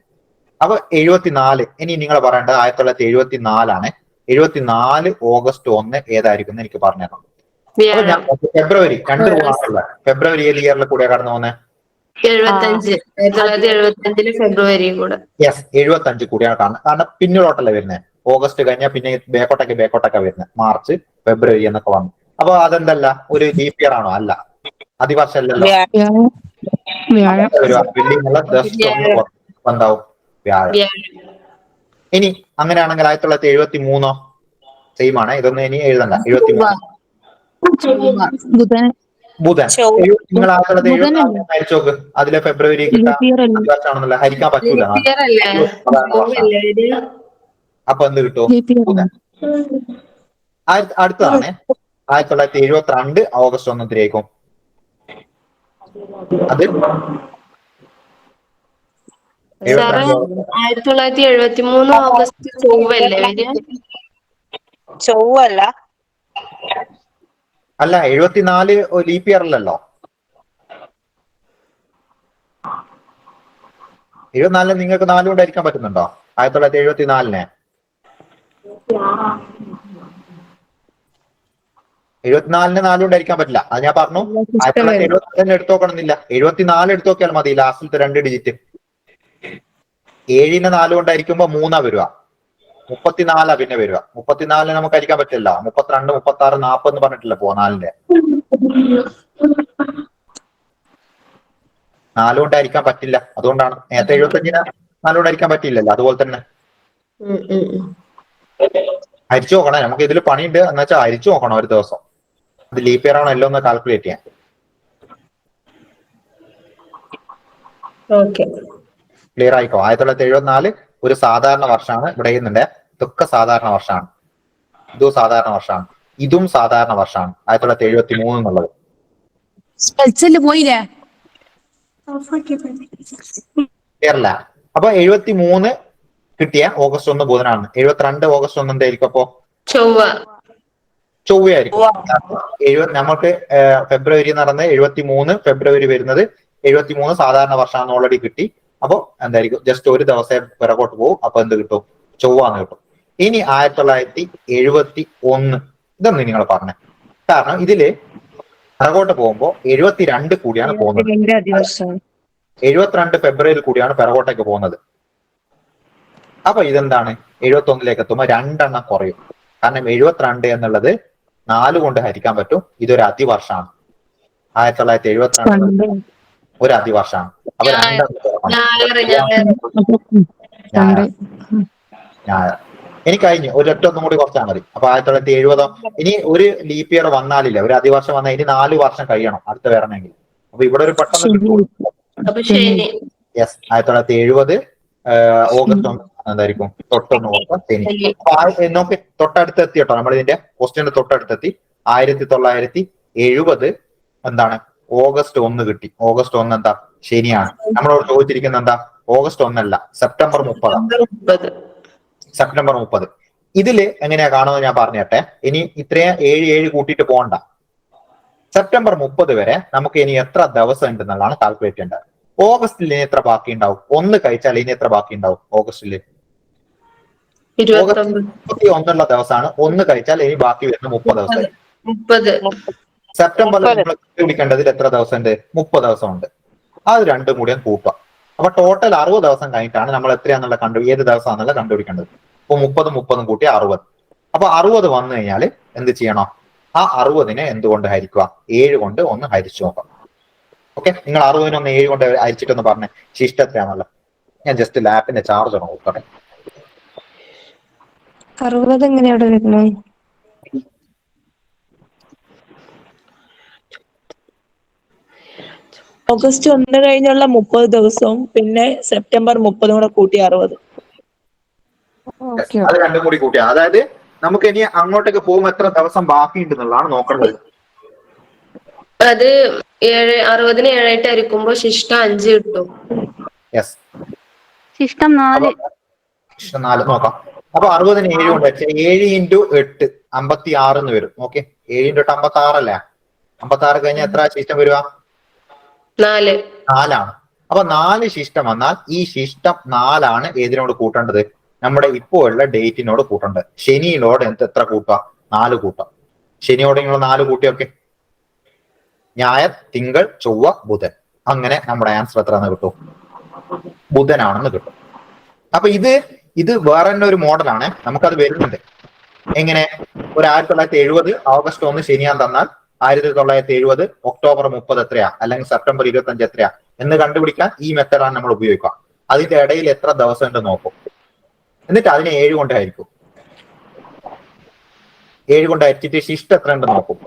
അപ്പൊ 74 ഇനി നിങ്ങൾ പറയേണ്ടത് 1974 74 ഓഗസ്റ്റ് 1 ഏതായിരിക്കും എനിക്ക് പറഞ്ഞു തരണം. അപ്പൊ ഞാൻ ഫെബ്രുവരി 2 റൂളാണുള്ള. ഫെബ്രുവരി ഏത് ഇയറിൽ കൂടെ കടന്നു പോകുന്നത്? 1975 ഫെബ്രുവരി കൂടെ. യെസ്, 75 കൂടിയാണ് കാണുന്നത്. കാരണം പിന്നോട്ടല്ലേ വരുന്നത്. ഓഗസ്റ്റ് കഴിഞ്ഞാൽ പിന്നെ ബേക്കോട്ടൊക്കെ വരുന്നത്. മാർച്ച്, ഫെബ്രുവരി എന്നൊക്കെ വന്നു. അപ്പൊ അതെന്തല്ല, ഒരു ലീപ് ഇയർ ആണോ? അല്ല, അതിവർഷം അല്ലല്ലോ. ബില്ലിങ്ങുള്ള ജസ്റ്റ് ഒന്ന് എന്താവും? വ്യാഴം. ഇനി അങ്ങനെയാണെങ്കിൽ 1973 സെയിം ആണ്. ഇതൊന്നും ഇനി എഴുതണ്ട. 73 ബുധൻ. നിങ്ങൾ 1974 ഹരിച്ചു നോക്ക്. അതിലെ ഫെബ്രുവരി കിട്ടാൻ വർഷമാണെന്നല്ല, ഹരിക്കാൻ പറ്റൂല. അപ്പൊ എന്ത് കിട്ടും? ബുധൻ. അടുത്തതാണ് 1972 ഓഗസ്റ്റ് 1 തിരേക്കും. അത് 1973 ഓഗസ്റ്റ് ചൊവ്വല്ലേ വരിക? ചൊവ്വല്ല, അല്ല, 74 ലീപ് ഇയർ അല്ലല്ലോ. 74 നിങ്ങൾക്ക് 4 കൊണ്ട് ഹരിക്കാൻ പറ്റുന്നുണ്ടോ? 1974 74 4 കൊണ്ട് ഹരിക്കാൻ പറ്റില്ല. അത് ഞാൻ പറഞ്ഞു. 1974 എടുത്തു നോക്കണമെന്നില്ല. 74 എടുത്തു നോക്കിയാൽ മതി. ലാസ്റ്റിലത്തെ 2 ഡിജിറ്റ് 7നെ 4 കൊണ്ട് ഹരിക്കുമ്പോ 3 വരിക. 34 പിന്നെ വരിക. 34 നമുക്ക് ഹരിക്കാൻ പറ്റില്ല. 32, 36, 40 എന്ന് പറഞ്ഞിട്ടില്ല പോ 4ന്റെ. 4 കൊണ്ട് ഹരിക്കാൻ പറ്റില്ല. അതുകൊണ്ടാണ് നേരത്തെ 75നെ 4 കൊണ്ട് ഹരിക്കാൻ പറ്റില്ലല്ലോ. അതുപോലെ തന്നെ ഹരിച്ചു നോക്കണം. നമുക്ക് ഇതിൽ പണിയുണ്ട് എന്ന് വെച്ചാൽ ഹരിച്ചു നോക്കണം ഒരു ദിവസം. ഇത് ലീപ് ഇയർ ആണോ എല്ലാം ഒന്ന് കാൽക്കുലേറ്റ് ചെയ്യാൻ. ക്ലിയർ ആയിക്കോ? 1974 ഒരു സാധാരണ വർഷമാണ്. ഇവിടെ ചെയ്യുന്നുണ്ട്. ഇതൊക്കെ സാധാരണ വർഷമാണ്. ഇതും സാധാരണ വർഷമാണ്. ഇതും സാധാരണ വർഷമാണ്. 1973 എന്നുള്ളത്. ക്ലിയർ. അപ്പൊ 73 കിട്ടിയ ഓഗസ്റ്റ് 1 ബുധനാണ്. 72 ഓഗസ്റ്റ് 1 എന്തായിരിക്കും? അപ്പോ ചൊവ്വയായിരിക്കും. നമുക്ക് ഫെബ്രുവരി നടന്ന് 73 ഫെബ്രുവരി വരുന്നത് 73 സാധാരണ വർഷമാണെന്ന് ഓൾറെഡി കിട്ടി. അപ്പൊ എന്തായിരിക്കും? ജസ്റ്റ് ഒരു ദിവസം പിറകോട്ട് പോകും. അപ്പൊ എന്ത് കിട്ടും? ചൊവ്വാന്ന് കിട്ടും. ഇനി 1971 ഇതൊന്നും നിങ്ങൾ പറഞ്ഞേ. കാരണം ഇതില് പിറകോട്ട് പോകുമ്പോ 72 കൂടിയാണ് പോകുന്നത്. 72 ഫെബ്രുവരിയിൽ കൂടിയാണ് പിറകോട്ടേക്ക് പോകുന്നത്. അപ്പൊ ഇതെന്താണ്? 71ലേക്ക് എത്തുമ്പോൾ 2 എണ്ണം കുറയും. കാരണം 72 എന്നുള്ളത് 4 കൊണ്ട് ഹരിക്കാൻ പറ്റും. ഇതൊരു അതിവർഷമാണ്. 1972 ഒരു അതിവർഷമാണ്. അപ്പൊ 2 ഞായർ. ഇനി കഴിഞ്ഞു. ഒരൊറ്റ ഒന്നും കൂടി കുറച്ചാൽ മതി. അപ്പൊ 1970 ഇനി ഒരു ലീപ് ഇയർ വന്നാലില്ല, ഒരു അതിവർഷം വന്നാൽ ഇനി 4 വർഷം കഴിയണം അടുത്ത വരണമെങ്കിൽ. അപ്പൊ ഇവിടെ ഒരു പെട്ടെന്ന് കിട്ടും. യെസ്, 1970 ഓഗസ്റ്റ് 1 എന്തായിരിക്കും? തൊട്ടൊന്ന് ഓർക്കാം, ശനി. നോക്കി തൊട്ടടുത്തെത്തി കേട്ടോ. നമ്മൾ ഇതിന്റെ ക്വസ്റ്റ്യന്റെ തൊട്ടടുത്തെത്തി. 1970 എന്താണ്? ഓഗസ്റ്റ് 1 കിട്ടി. ഓഗസ്റ്റ് 1 എന്താ? ശനിയാണ്. നമ്മളോട് ചോദിച്ചിരിക്കുന്നത് എന്താ? ഓഗസ്റ്റ് 1 അല്ല, സെപ്റ്റംബർ 30. സെപ്റ്റംബർ 30. ഇതില് എങ്ങനെയാ കാണുന്നത് ഞാൻ പറഞ്ഞട്ടെ. ഇനി ഇത്രയും 7 കൂട്ടിയിട്ട് പോകണ്ട. സെപ്റ്റംബർ 30 വരെ നമുക്ക് ഇനി എത്ര ദിവസം ഉണ്ടെന്നുള്ളതാണ് കാൽക്കുലേറ്റ് ചെയ്യേണ്ടത്. ഓഗസ്റ്റിൽ ഇനി എത്ര ബാക്കി ഉണ്ടാവും? 1 കഴിച്ചാൽ ഇനി എത്ര ബാക്കി ഉണ്ടാവും ഓഗസ്റ്റില്? 31 ദിവസമാണ്. 1 കഴിച്ചാൽ ഇനി ബാക്കി വരുന്ന 30 ദിവസം. സെപ്റ്റംബറിൽ നമ്മൾ കണ്ടുപിടിക്കേണ്ടതിൽ എത്ര ദിവസം ഉണ്ട്? 30 ദിവസം ഉണ്ട്. അത് രണ്ടും കൂടിയും കൂട്ടാം. അപ്പൊ ടോട്ടൽ 60 ദിവസം കഴിഞ്ഞിട്ടാണ് നമ്മൾ എത്രയാന്നുള്ള ഏത് ദിവസമാണെന്നുള്ള കണ്ടുപിടിക്കേണ്ടത്. അപ്പൊ 30 കൂട്ടി 60. അപ്പൊ 60 വന്നു കഴിഞ്ഞാൽ എന്ത് ചെയ്യണം? ആ 60നെ എന്തുകൊണ്ട് ഹരിക്കുക? 7 കൊണ്ട് ഒന്ന് ഹരിച്ചു നോക്കാം. ഓക്കെ, നിങ്ങൾ 60നെ ഒന്ന് 7 കൊണ്ട് ഹരിച്ചിട്ടൊന്ന് പറഞ്ഞേ ശിഷ്ട എത്രയാണല്ലോ. ഞാൻ ജസ്റ്റ് ലാപ്പിന്റെ ചാർജ് ഒന്ന് നോക്കട്ടെ. 60 എങ്ങനെയാണ് വരുന്നത്? ഓഗസ്റ്റ് 1 കഴിഞ്ഞുള്ള 30 ദിവസവും പിന്നെ സെപ്റ്റംബർ 30 കൂടെ കൂട്ടി 60. അത് രണ്ടും കൂടി കൂട്ടിയ, അതായത് നമുക്ക് ഇനി അങ്ങോട്ടേക്ക് പോകുമ്പോൾ എത്ര ദിവസം ബാക്കി ഉണ്ടെന്നുള്ളതാണ് നോക്കേണ്ടത്. അത് 60നെ 7 ആയിട്ട് ഹരിക്കുമ്പോ ശിഷ്ട 5 കിട്ടും. യെസ്. ശിഷ്ടം 4. 4 നോക്കാം. അപ്പൊ 60-ന് 7 കൊണ്ട് വെച്ചാൽ 7 × 8 56 എന്ന് വരും. ഓക്കെ, 7 × 8 56 അല്ലേ? 56 കഴിഞ്ഞാൽ എത്ര ശിഷ്ടം വരിക? 4. 4 അപ്പൊ 4 ശിഷ്ടം വന്നാൽ ഈ ശിഷ്ടം 4 ഏതിനോട് കൂട്ടേണ്ടത്? നമ്മുടെ ഇപ്പോൾ ഉള്ള ഡേറ്റിനോട് കൂട്ടേണ്ടത്. ശനിയിലോട് എത്ര കൂട്ടുക? 4 കൂട്ടാം. ശനിയോട് നിങ്ങൾ 4 കൂട്ടിയൊക്കെ. ഞായർ, തിങ്കൾ, ചൊവ്വ, ബുധൻ. അങ്ങനെ നമ്മുടെ ആൻസർ എത്രയാണെന്ന് കിട്ടും? ബുധനാണെന്ന് കിട്ടും. അപ്പൊ ഇത് വേറെ തന്നെ ഒരു മോഡലാണ്. നമുക്കത് വരുന്നുണ്ട്. എങ്ങനെ? ഒരു 1970 ഓഗസ്റ്റ് 1 ശനിയാൻ തന്നാൽ 1970 ഒക്ടോബർ 30 എത്രയാ, അല്ലെങ്കിൽ സെപ്റ്റംബർ 25 എത്രയാ എന്ന് കണ്ടുപിടിക്കാൻ ഈ മെത്തഡാണ് നമ്മൾ ഉപയോഗിക്കുക. അതിന്റെ ഇടയിൽ എത്ര ദിവസം ഉണ്ട് നോക്കും. എന്നിട്ട് അതിനെ 7 കൊണ്ട് ഹരിക്കും. 7 കൊണ്ട് ഹരിച്ചിട്ട് ശിഷ്ടം എത്ര ഉണ്ട് നോക്കും.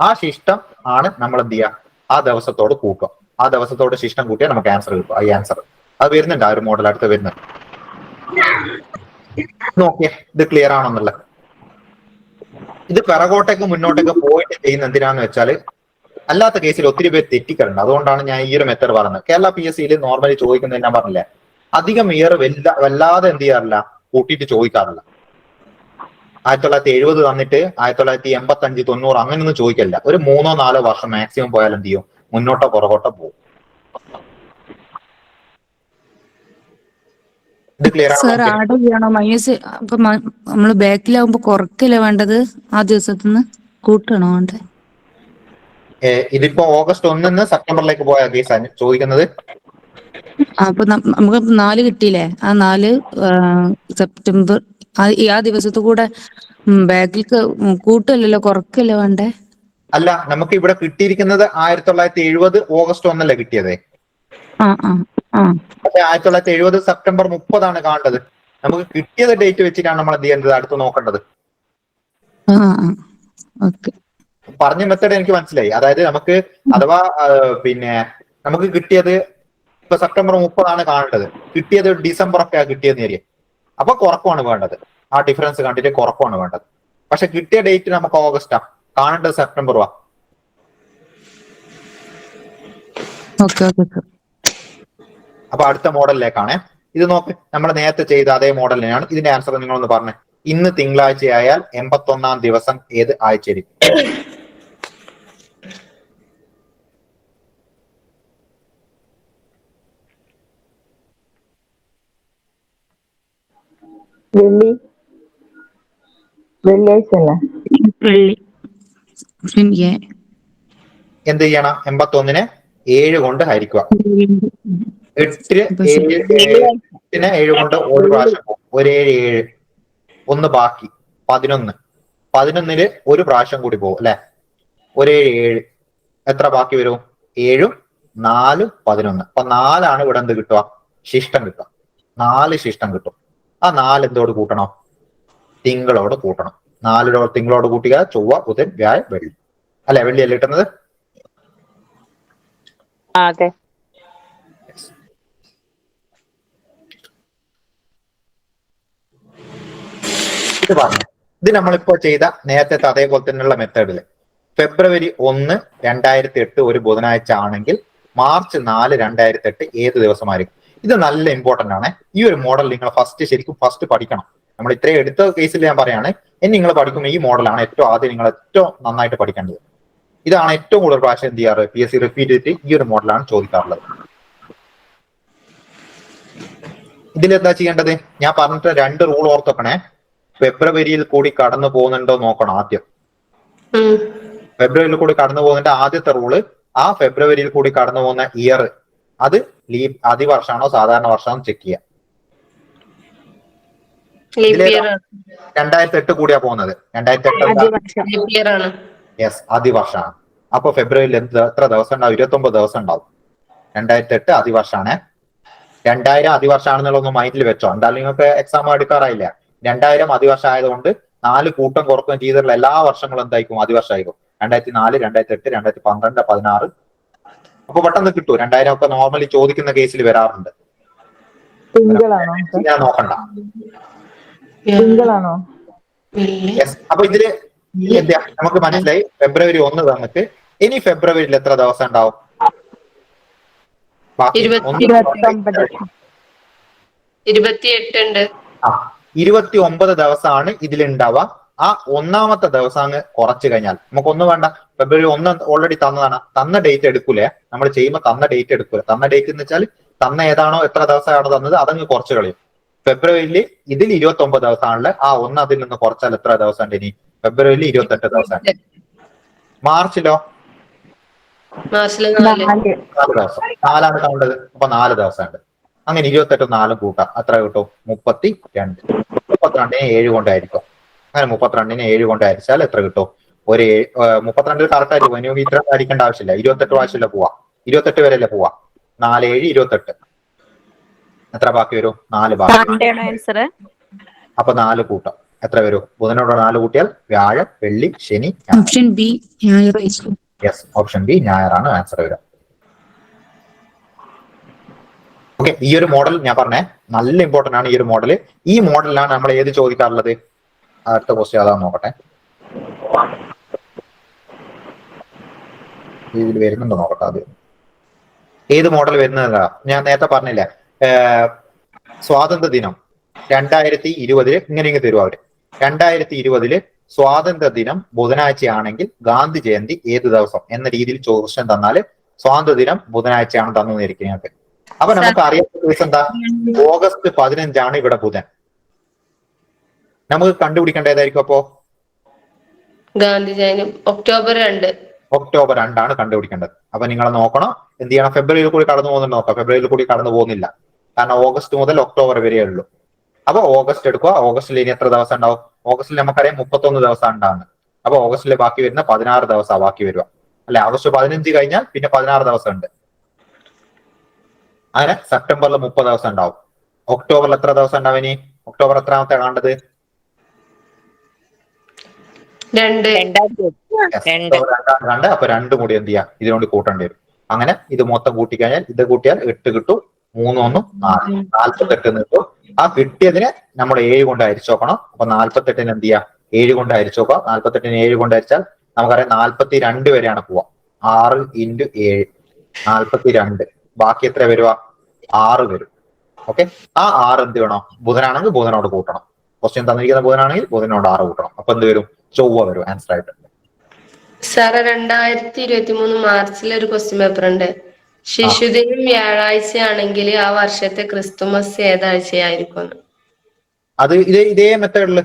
ആ ശിഷ്ടം ആണ് നമ്മൾ എന്ത് ചെയ്യുക? ആ ദിവസത്തോട് കൂട്ടുക. ആ ദിവസത്തോട് ശിഷ്ടം കൂട്ടിയാൽ നമുക്ക് ആൻസർ കിട്ടും. ഈ ആൻസർ അത് വരുന്നുണ്ട്. ആ ഒരു മോഡൽ അടുത്ത് വരുന്നുണ്ട്. നോക്കിയേ, ഇത് ക്ലിയർ ആണെന്നുള്ള. ഇത് പിറകോട്ടേക്ക് മുന്നോട്ടേക്ക് പോയിട്ട് ചെയ്യുന്ന എന്തിനാന്ന് വെച്ചാല് അല്ലാത്ത കേസിൽ ഒത്തിരി പേര് തെറ്റിക്കലുണ്ട്. അതുകൊണ്ടാണ് ഞാൻ ഈ ഒരു മെത്തേഡ് പറയുന്നത്. കേരള PSC നോർമലി ചോദിക്കുന്നത് ഞാൻ പറഞ്ഞില്ലേ, അധികം ഇയർ വല്ലാതെ എന്ത് ചെയ്യാറില്ല, കൂട്ടിയിട്ട് ചോദിക്കാറില്ല. 1970 തന്നിട്ട് 1985, 90 അങ്ങനെയൊന്നും ചോദിക്കില്ല. ഒരു 3-4 വർഷം മാക്സിമം പോയാൽ എന്ത് ചെയ്യും? മുന്നോട്ടോ പുറകോട്ടോ പോകും. ഇത് ക്ലിയർ സർ ആഡ് ചെയ്യണോ മൈനസ്? അപ്പൊ നമ്മള് ബാക്കിലാവുമ്പോ കുറക്കല്ലേ വേണ്ടത്? ആ ദിവസത്തിന്ന് കൂട്ടണോ വേണ്ടത്? ഇതിപ്പോ ഓഗസ്റ്റ് 1 സെപ്റ്റംബറിലേക്ക് പോയ കേസാണ് ചോദിക്കുന്നത്. അപ്പൊ നമുക്ക് 4 കിട്ടിയില്ലേ? ആ 4 സെപ്റ്റംബർ ആ ദിവസത്തു കൂടെ ബാക്കിലേക്ക് കൂട്ടല്ലോ കുറക്കല്ലേ വേണ്ടേ? അല്ല, നമുക്ക് ഇവിടെ കിട്ടിയിരിക്കുന്നത് 1970 ഓഗസ്റ്റ് 1 കിട്ടിയത്. പക്ഷെ 1970 സെപ്റ്റംബർ 30 കാണേണ്ടത്. നമുക്ക് കിട്ടിയത് ഡേറ്റ് വെച്ചിട്ടാണ് നമ്മൾ എന്ത് ചെയ്യേണ്ടത്? അടുത്ത് നോക്കേണ്ടത്. പറഞ്ഞ മെത്തേഡ് എനിക്ക് മനസ്സിലായി. അതായത് നമുക്ക് അഥവാ നമുക്ക് കിട്ടിയത് ഇപ്പൊ സെപ്റ്റംബർ 30 കാണേണ്ടത്, കിട്ടിയത് ഡിസംബർ ഒക്കെ കിട്ടിയെന്ന് ഏരിയ. അപ്പൊ കുറക്കുവാണ് വേണ്ടത്. ആ ഡിഫറൻസ് കണ്ടിട്ട് കുറക്കുവാണ് വേണ്ടത്. പക്ഷെ കിട്ടിയ ഡേറ്റ് നമുക്ക് ഓഗസ്റ്റാ, കാണേണ്ടത് സെപ്റ്റംബറുവാ. അപ്പൊ അടുത്ത മോഡലിലേക്കാണ് ഇത്. നോക്ക്, നമ്മൾ നേരത്തെ ചെയ്ത അതേ മോഡൽ തന്നെയാണ്. ഇതിന്റെ ആൻസർ നിങ്ങളൊന്ന് പറഞ്ഞേ. ഇന്ന് തിങ്കളാഴ്ചയായാൽ 81-ാം ദിവസം ഏത് ആഴ്ചയിൽ? വെള്ളിയാഴ്ച. എന്ത് ചെയ്യണം? 81-നെ 7 കൊണ്ട് ഹരിക്കുക. 8-ന് 7 കൊണ്ട് ഒരു പ്രാവശ്യം പോകും. 1 7 7, 1 ബാക്കി 11. 11-ല് ഒരു പ്രാവശ്യം കൂടി പോകും അല്ലെ? 1 7 7, എത്ര ബാക്കി വരും? 7 4 11. അപ്പൊ 4 ഇവിടെ എന്ത് കിട്ടുക? ശിഷ്ടം കിട്ടുക. 4 ശിഷ്ടം കിട്ടും. ആ 4 എന്തോട് കൂട്ടണം? തിങ്കളോട് കൂട്ടണം. 4 തിങ്കളോട് കൂട്ടിയ ചൊവ്വ, ബുധൻ, വ്യാഴം, വെള്ളി. അല്ലെ, വെള്ളിയല്ലേ കിട്ടുന്നത്? ഇത് പറഞ്ഞു. ഇത് നമ്മളിപ്പോ ചെയ്ത നേരത്തെ അതേപോലെ തന്നെയുള്ള മെത്തേഡില് ഫെബ്രുവരി 1, 2008 ഒരു ബുധനാഴ്ച ആണെങ്കിൽ മാർച്ച് 4, 2008 ഏത് ദിവസമായിരിക്കും? ഇത് നല്ല ഇമ്പോർട്ടന്റ് ആണ്. ഈ ഒരു മോഡൽ നിങ്ങൾ ശരിക്കും ഫസ്റ്റ് പഠിക്കണം. നമ്മൾ ഇത്രയും എടുത്ത കേസിൽ ഞാൻ പറയാണ്, ഇനി നിങ്ങൾ പഠിക്കുമ്പോൾ ഈ മോഡലാണ് ഏറ്റവും ആദ്യം നിങ്ങൾ ഏറ്റവും നന്നായിട്ട് പഠിക്കേണ്ടത്. ഇതാണ് ഏറ്റവും കൂടുതൽ പ്രാവശ്യം എന്ത് ചെയ്യാറ്? PSC റിപ്പീറ്റ് ചെയ്തിട്ട് ഈ ഒരു മോഡലാണ് ചോദിക്കാറുള്ളത്. ഇതിലെന്താ ചെയ്യേണ്ടത്? ഞാൻ പറഞ്ഞിട്ട് 2 റൂൾ ഓർത്തോക്കണേ. ഫെബ്രുവരിയിൽ കൂടി കടന്നു പോകുന്നുണ്ടോ നോക്കണം ആദ്യം. ഫെബ്രുവരിയിൽ കൂടി കടന്നു പോകുന്നതിന്റെ ആദ്യത്തെ റൂള്, ആ ഫെബ്രുവരിയിൽ കൂടി കടന്നു പോകുന്ന ഇയർ അത് അതിവർഷമാണോ സാധാരണ വർഷമാണോ ചെക്ക് ചെയ്യാം. 2008 കൂടിയാ പോകുന്നത്. 2008 യെസ്, അതിവർഷമാണ്. അപ്പൊ ഫെബ്രുവരിയിൽ എത്ര ദിവസം ഉണ്ടാവും? 29 ദിവസം ഉണ്ടാവും. 2008 അതിവർഷമാണ്. 2000 അതിവർഷമാണെന്നുള്ളതൊന്ന് മൈൻഡിൽ വെച്ചോ. എന്തായാലും നിങ്ങൾക്ക് എക്സാം എടുക്കാറായില്ല. 2000 അതിവർഷം ആയതുകൊണ്ട് 4 കൂട്ടം കുറക്കുകയും ചെയ്തിട്ടുള്ള എല്ലാ വർഷങ്ങളും എന്തായിരിക്കും? അതിവർഷമായിരിക്കും. 2004, 2008, 2012, 16. അപ്പൊ പെട്ടെന്ന് കിട്ടും. 2000 ഒക്കെ നോർമലി ചോദിക്കുന്ന കേസിൽ വരാറുണ്ട്. ഞാൻ നോക്കണ്ട. അപ്പൊ ഇതില് എന്താ നമുക്ക് മനസ്സിലായി? ഫെബ്രുവരി 1 തന്നിട്ട് ഇനി ഫെബ്രുവരിയിൽ എത്ര ദിവസം ഉണ്ടാവും? ബാക്കി 29. 28 ഉണ്ട്. 29 ദിവസമാണ് ഇതിലുണ്ടാവുക. ആ ഒന്നാമത്തെ ദിവസം അങ്ങ് കുറച്ച് കഴിഞ്ഞാൽ നമുക്കൊന്നും വേണ്ട. ഫെബ്രുവരി 1 ഓൾറെഡി തന്നതാണ്. തന്ന ഡേറ്റ് എടുക്കൂലേ, നമ്മൾ ചെയ്യുമ്പോൾ തന്ന ഡേറ്റ് എടുക്കൂല. തന്ന ഡേറ്റ് എന്ന് വെച്ചാൽ തന്ന ഏതാണോ എത്ര ദിവസമാണോ തന്നത് അതങ്ങ് കുറച്ച് കളയും. ഫെബ്രുവരിയിൽ ഇതിൽ 29 ദിവസമാണല്ലേ, ആ ഒന്ന് അതിൽ നിന്ന് കുറച്ചാൽ എത്ര ദിവസം ഉണ്ട്? ഇനി ഫെബ്രുവരിയിൽ 28 ദിവസമുണ്ട്. മാർച്ചിലോ 4. 4 ദിവസം. 4 കണ്ടത്, അപ്പൊ 4 ദിവസമുണ്ട്. അങ്ങനെ 28 4 കൂട്ടാം, എത്ര കിട്ടും? 32. 32നെ 7 കൊണ്ടായിരിക്കും. അങ്ങനെ 32നെ 7 കൊണ്ട് ഹരിച്ചാൽ എത്ര കിട്ടും? ഒരു 32 കറക്റ്റ് ആയിരിക്കും. ഇനി ഇത്ര ഹരിക്കേണ്ട ആവശ്യമില്ല. 28 പ്രാവശ്യമല്ലേ പോവാ, 28 വരെയല്ലേ പോവാ. 4 7 28. എത്ര ബാക്കി വരും? 4 ബാക്കി. ആൻസർ. അപ്പൊ 4 കൂട്ടാം, എത്ര വരും? ബുധനോട് 4 കൂട്ടിയാൽ വ്യാഴം, വെള്ളി, ശനി, ഓപ്ഷൻ ബി ഞായറാഴ്ച. യെസ്, ഓപ്ഷൻ ബി ഞായറാണ് ആൻസർ വരിക. ഓക്കെ, ഈ ഒരു മോഡൽ ഞാൻ പറഞ്ഞേ നല്ല ഇമ്പോർട്ടന്റ് ആണ്. ഈ ഒരു മോഡൽ, ഈ മോഡലിലാണ് നമ്മൾ ഏത് ചോദിക്കാറുള്ളത്? അടുത്ത ക്വസ്റ്റ്യൻ അതാന്ന് നോക്കട്ടെ, ഇതിൽ വരുന്നുണ്ടോ നോക്കട്ടെ. അത് ഏത് മോഡൽ വരുന്നതാ ഞാൻ നേരത്തെ പറഞ്ഞില്ലേ, സ്വാതന്ത്ര്യ ദിനം 2020 ഇങ്ങനെ തരും അവര്. 2020 സ്വാതന്ത്ര്യ ദിനം ബുധനാഴ്ചയാണെങ്കിൽ ഗാന്ധി ജയന്തി ഏത് ദിവസം എന്ന രീതിയിൽ ക്വസ്റ്റ്യൻ തന്നാല് സ്വാതന്ത്ര്യ ദിനം ബുധനാഴ്ചയാണ് തന്നിരിക്കും ഞങ്ങൾക്ക്. അപ്പൊ നമുക്ക് അറിയാത്ത ദിവസം എന്താ? ഓഗസ്റ്റ് 15 ഇവിടെ ബുധൻ. നമുക്ക് കണ്ടുപിടിക്കേണ്ട ഏതായിരിക്കും അപ്പോ? ഗാന്ധി ജയന്തി ഒക്ടോബർ 2. ഒക്ടോബർ 2 കണ്ടുപിടിക്കേണ്ടത്. അപ്പൊ നിങ്ങൾ നോക്കണം എന്ത് ചെയ്യണം? ഫെബ്രുവരിയിൽ കൂടി കടന്നു പോകുന്നുണ്ട് നോക്കാം. ഫെബ്രുവരിയിൽ കൂടി കടന്നു പോകുന്നില്ല, കാരണം ഓഗസ്റ്റ് മുതൽ ഒക്ടോബർ വരെയേ ഉള്ളൂ. അപ്പൊ ഓഗസ്റ്റ് എടുക്കുക. ഓഗസ്റ്റിൽ ഇനി എത്ര ദിവസം ഉണ്ടാവും? ഓഗസ്റ്റിൽ നമുക്കറിയാം 31 ദിവസം ഉണ്ടാവുന്നത്. അപ്പൊ ഓഗസ്റ്റിൽ ബാക്കി വരുന്ന 16 ദിവസമാണ് ബാക്കി വരിക അല്ലെ. ഓഗസ്റ്റ് 15 കഴിഞ്ഞാൽ പിന്നെ 16 ദിവസം ഉണ്ട്. അങ്ങനെ സെപ്റ്റംബറിൽ 30 ദിവസം ഉണ്ടാവും. ഒക്ടോബറിൽ എത്ര ദിവസം ഉണ്ടാവും? ഇനി ഒക്ടോബർ എത്രാമത്തെ കാണേണ്ടത്? 2. അപ്പൊ 2 കൂടി എന്ത് ചെയ്യാം? ഇതിനോട് കൂട്ടേണ്ടി വരും. അങ്ങനെ ഇത് മൊത്തം കൂട്ടിക്കഴിഞ്ഞാൽ ഇത് കൂട്ടിയാൽ 8 കിട്ടും. 3 1 4 48 കിട്ടും. ആ കിട്ടിയതിനെ നമ്മൾ 7 കൊണ്ട് ഹരിച്ചു നോക്കണം. അപ്പൊ 48ന് എന്ത് ചെയ്യാം? 7 കൊണ്ട് ഹരിച്ചു നോക്കാം. 48ന് 7 കൊണ്ട് ഹരിച്ചാൽ നമുക്കറിയാം 42 വരെയാണ് പോവാ. 6 × 7 42. ബാക്കി എത്ര വരുക? 6 വരും. ഓക്കെ, ആ 6 എന്ത് വേണം? ബുധനാണെങ്കിൽ ബുധനോട് കൂട്ടണം. ക്വസ്റ്റ്യൻ തന്നിരിക്കുന്ന ബുധനാണെങ്കിൽ ബുധനോട് 6 കൂട്ടണം. അപ്പൊ എന്ത് വരും? ചൊവ്വ വരും ആൻസർ ആയിട്ട്. സാറ് 2023 മാർച്ചിൽ ഒരു ക്വസ്റ്റ്യൻ പേപ്പർ ഉണ്ട്. ശിശുദിനം വ്യാഴാഴ്ചയാണെങ്കിൽ ആ വർഷത്തെ ക്രിസ്തുമസ് ഏതാഴ്ചയായിരിക്കും? അത് ഇതേ മെത്തേഡില്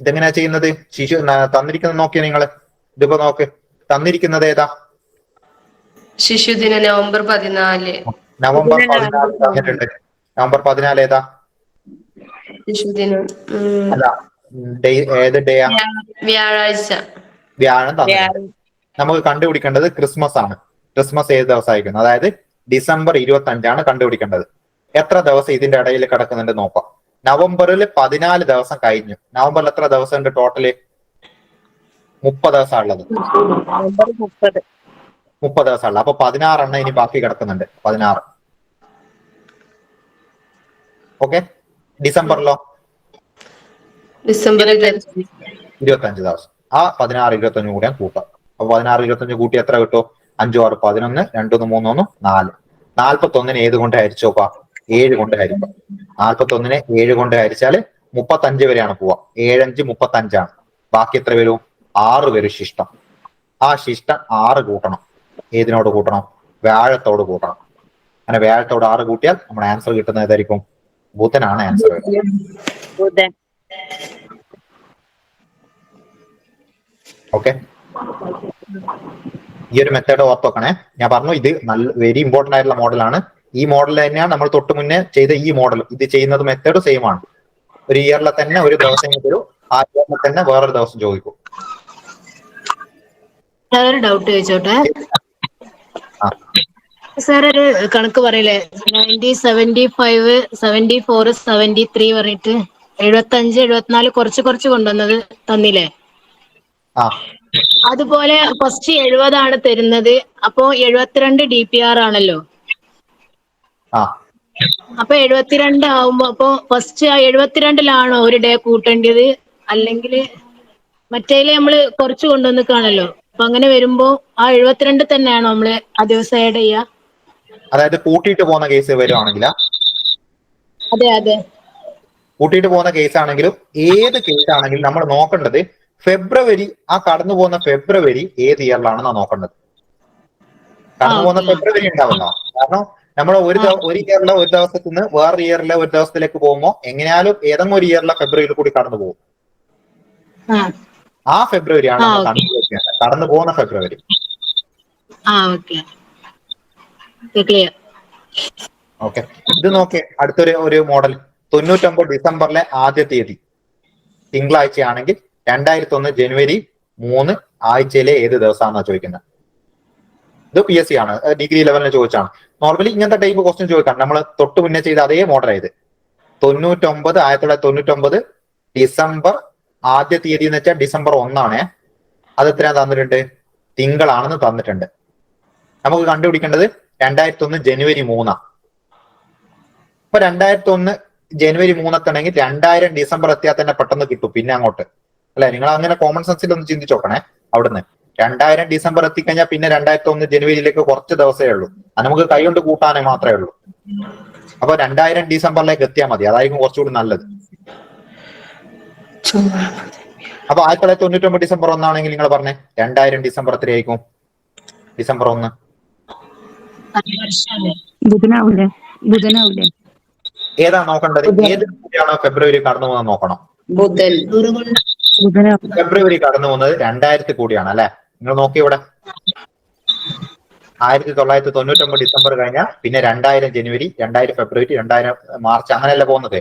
ഇതെങ്ങനെയാ ചെയ്യുന്നത്? ശിശു തന്നിരിക്കുന്നത് നോക്കിയാ നിങ്ങള് ഇതിപ്പോ നോക്ക്, തന്നിരിക്കുന്നത് ഏതാ? ശിശുദിനം നവംബർ 14. നവംബർ 14 തന്നിട്ടുണ്ട്. നവംബർ 14 ഏതാ? ശിശുദിനം അല്ല, ഏത് ഡേയാ? വ്യാഴാഴ്ച. വ്യാഴം തന്നിട്ടുണ്ട്. നമുക്ക് കണ്ടുപിടിക്കേണ്ടത് ക്രിസ്മസ് ആണ്. ക്രിസ്മസ് ഏത് ദിവസമായിരിക്കും? അതായത് ഡിസംബർ 25 കണ്ടുപിടിക്കേണ്ടത്. എത്ര ദിവസം ഇതിന്റെ ഇടയിൽ കിടക്കുന്നുണ്ട് നോക്കാം. നവംബറിൽ 14 ദിവസം കഴിഞ്ഞു. നവംബറിൽ എത്ര ദിവസം ഉണ്ട് ടോട്ടല്? 30 ദിവസം ഉള്ളത്. 30 ദിവസം ഉള്ളത്. അപ്പൊ 16 ഇനി ബാക്കി കിടക്കുന്നുണ്ട്. 16. ഓക്കെ, ഡിസംബറിലോ? ഡിസംബർ 25 ദിവസം. ആ 16 25 കൂടി ഞാൻ കൂട്ടാം. അപ്പൊ 16 25 കൂട്ടി എത്ര കിട്ടും? 5 6 11 2 1 3 1 4. 41നെ ഏത് കൊണ്ട് ഹരിച്ചു നോക്കാം? 7 കൊണ്ട് ഹരിക്കാം. 41നെ 7 കൊണ്ട് ഹരിച്ചാല് 35 വരെയാണ് പോവാ. 7 5 35. ബാക്കി എത്ര വരും? 6 വരും ശിഷ്ടം. ആ ശിഷ്ടം 6 കൂട്ടണം. ഏതിനോട് കൂട്ടണം? വ്യാഴത്തോട് കൂട്ടണം. അങ്ങനെ വ്യാഴത്തോട് 6 കൂട്ടിയാൽ നമ്മുടെ ആൻസർ കിട്ടുന്ന ഏതായിരിക്കും? ബുധനാണ് ആൻസർ. ഓക്കെ, ഈ ഒരു മെത്തേഡ് ഓർത്ത് വെക്കണേ. ഞാൻ പറഞ്ഞു ഇത് നല്ല വെരി ഇമ്പോർട്ടന്റ് ആയിട്ടുള്ള മോഡലാണ്. ഈ മോഡൽ തന്നെയാണ് നമ്മൾ തൊട്ട് മുന്നേ ചെയ്ത ഈ മോഡൽ. ഇത് ചെയ്യുന്നത് മെത്തേഡ് സെയിം ആണ്. ഒരു ഇയറിലെ തന്നെ ഒരു ദിവസം തരും. ആ ഇയറിൽ തന്നെ വേറൊരു ദിവസം ചോദിക്കും. ഒരു ഡൗട്ട് ചോദിച്ചോട്ടെ സാർ, ഒരു കണക്ക് പറയില്ലേ 90 75 74 73 പറഞ്ഞിട്ട് 75 74 കുറച്ച് കൊണ്ടുവന്നത് തന്നില്ലേ? അതുപോലെ ഫസ്റ്റ് 70 തരുന്നത്. അപ്പോ 72 DPR ആണല്ലോ. അപ്പൊ 72 ആവുമ്പോ അപ്പൊ ഫസ്റ്റ് 72-ലാണോ ഒരു ഡേ കൂട്ടേണ്ടത്? അല്ലെങ്കിൽ മറ്റേല് നമ്മള് കുറച്ച് കൊണ്ടുവന്നിക്കാണല്ലോ. അപ്പൊ അങ്ങനെ വരുമ്പോ ആ 72 തന്നെയാണോ നമ്മള് ആ ദിവസം ആഡ് ചെയ്യാ? അതായത് കൂട്ടിയിട്ട് പോകുന്ന കേസ് വരുവാണെങ്കിൽ അതെ അതെ. കൂട്ടിയിട്ട് പോകുന്ന കേസ് ആണെങ്കിലും ഏത് കേസ് ആണെങ്കിലും നമ്മൾ നോക്കേണ്ടത് ഫെബ്രുവരി, ആ കടന്നു പോകുന്ന ഫെബ്രുവരി ഏത് ഇയറിലാണെന്നാ നോക്കേണ്ടത്. കടന്നു പോകുന്ന ഫെബ്രുവരി ഉണ്ടാവല്ലോ. കാരണം നമ്മൾ ഒരു ഇയറിലെ ഒരു ദിവസത്തിൽ നിന്ന് വേറൊരു ഇയറിലെ ഒരു ദിവസത്തിലേക്ക് പോകുമ്പോൾ എങ്ങനെയാലും ഏതെങ്കിലും ഒരു ഇയറിലെ ഫെബ്രുവരിയിൽ കൂടി കടന്നു പോകും. ആ ഫെബ്രുവരിയാണ് നമ്മൾ കൺസിഡർ ചെയ്യേണ്ടത്, കടന്നു പോകുന്ന ഫെബ്രുവരി. ഓക്കെ, ഇത് നോക്കേ. അടുത്തൊരു മോഡൽ 99 ഡിസംബറിലെ ആദ്യ തീയതി തിങ്കളാഴ്ചയാണെങ്കിൽ 2001 ജനുവരി 3 ആഴ്ചയിലെ ഏത് ദിവസമാണെന്നാ ചോദിക്കുന്നത്. ഇത് PSC ആണ്, ഡിഗ്രി ലെവലിന് ചോദിച്ചാണ്. നോർമലി ഇങ്ങനത്തെ ടൈപ്പ് ക്വസ്റ്റ്യൻ ചോദിക്കാം. നമ്മൾ തൊട്ട് മുന്നേ ചെയ്ത അതേ മോഡൽ ആയത്. 1999 ഡിസംബർ ആദ്യ തീയതി എന്ന് വെച്ചാൽ ഡിസംബർ 1 അത് എത്രയാണ് തന്നിട്ടുണ്ട്? തിങ്കളാണെന്ന് തന്നിട്ടുണ്ട്. നമുക്ക് കണ്ടുപിടിക്കേണ്ടത് 2001 ജനുവരി 3. അപ്പൊ 2001 ജനുവരി 3 എത്തണമെങ്കിൽ 2000 ഡിസംബർ എത്തിയാൽ തന്നെ പെട്ടെന്ന് കിട്ടും. പിന്നെ അങ്ങോട്ട് അല്ലെ, നിങ്ങൾ അങ്ങനെ കോമൺ സെൻസിൽ ഒന്ന് ചിന്തിച്ചു നോക്കണേ. അവിടുന്ന് 2000 ഡിസംബർ എത്തിക്കഴിഞ്ഞാൽ പിന്നെ 2001 ജനുവരിയിലേക്ക് കുറച്ച് ദിവസമേ ഉള്ളൂ. അത് നമുക്ക് കൈകൊണ്ട് കൂട്ടാനേ മാത്രമേ ഉള്ളൂ. അപ്പൊ 2000 ഡിസംബറിലേക്ക് എത്തിയാൽ മതി, അതായിരിക്കും കുറച്ചുകൂടി നല്ലത്. അപ്പൊ 1999 ഡിസംബർ 1 ആണെങ്കിൽ നിങ്ങൾ പറഞ്ഞേ 2000 ഡിസംബർ എത്രയായിരിക്കും? ഡിസംബർ 1 ബുധനാവൂലേ? ഏതാ നോക്കേണ്ടത്? ഏത് കൂടിയാണോ ഫെബ്രുവരി കടന്നു പോകുന്നത് നോക്കണം. ഫെബ്രുവരി കടന്നു പോകുന്നത് 2000 കൂടിയാണ് അല്ലെ. നിങ്ങൾ നോക്കി ഇവിടെ 1999 ഡിസംബർ കഴിഞ്ഞാൽ പിന്നെ 2000 ജനുവരി, 2000 ഫെബ്രുവരി, 2000 മാർച്ച്, അങ്ങനെയല്ല പോകുന്നത്.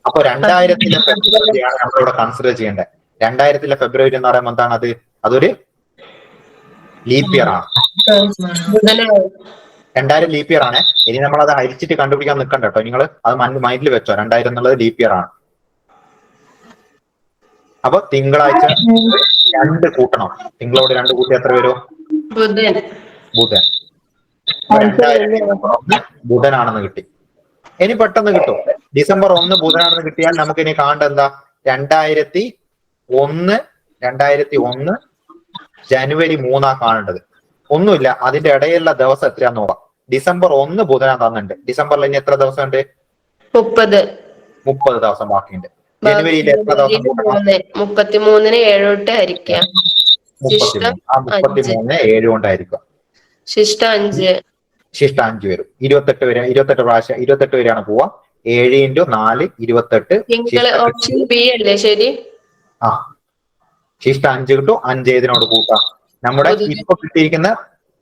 അപ്പൊ 2000 ഫെബ്രുവരിയാണ് നമ്മളിവിടെ കൺസിഡർ ചെയ്യേണ്ടത്. 2000 ഫെബ്രുവരി എന്ന് പറയുമ്പോൾ എന്താണ് അത്? അതൊരു ലീപ് ഇയർ ആണ്. 2000 ലീപ് ഇയർ ആണ്. ഇനി നമ്മൾ അത് ഹരിച്ചിട്ട് കണ്ടുപിടിക്കാൻ നിൽക്കണ്ട കേട്ടോ. നിങ്ങൾ അത് മൈൻഡിൽ വെച്ചോ, 2000 എന്നുള്ളത് ലീപ് ഇയർ ആണ്. അപ്പൊ തിങ്കളാഴ്ച 2 കൂട്ടണം. തിങ്കളോട് 2 കൂട്ടി എത്ര വരും? ബുധൻ. 2000 ബുധനാണെന്ന് കിട്ടി. ഇനി പെട്ടെന്ന് കിട്ടും. ഡിസംബർ 1 ബുധനാണെന്ന് കിട്ടിയാൽ നമുക്ക് ഇനി കാണേണ്ട എന്താ? 2001 ജനുവരി 3 കാണേണ്ടത്. ഒന്നുമില്ല, അതിന്റെ ഇടയിലുള്ള ദിവസം എത്രയാന്ന് നോക്കാം. ഡിസംബർ 1 ബുധനാ തന്നിട്ടുണ്ട്. ഡിസംബറിൽ ഇനി എത്ര ദിവസം ഉണ്ട്? 30 ദിവസം ബാക്കിയുണ്ട്. ജനുവരിയിൽ എത്ര ദിവസം കൂട്ടണം? 33 7 കൊണ്ട് ഹരിക്കുക. 33 7 കൊണ്ടായിരിക്കുക. ശിഷ്ടം 5 വരും. 28 പ്രാവശ്യം 28 വരെയാണ് പോവാ. 7 × 4 28. ഓപ്ഷൻ ബി അല്ലേ ശരി? ശിഷ്ടം 5 കിട്ടും. 5 ഏതിനോട് കൂട്ടാം? നമ്മുടെ ഇപ്പൊ കിട്ടിയിരിക്കുന്ന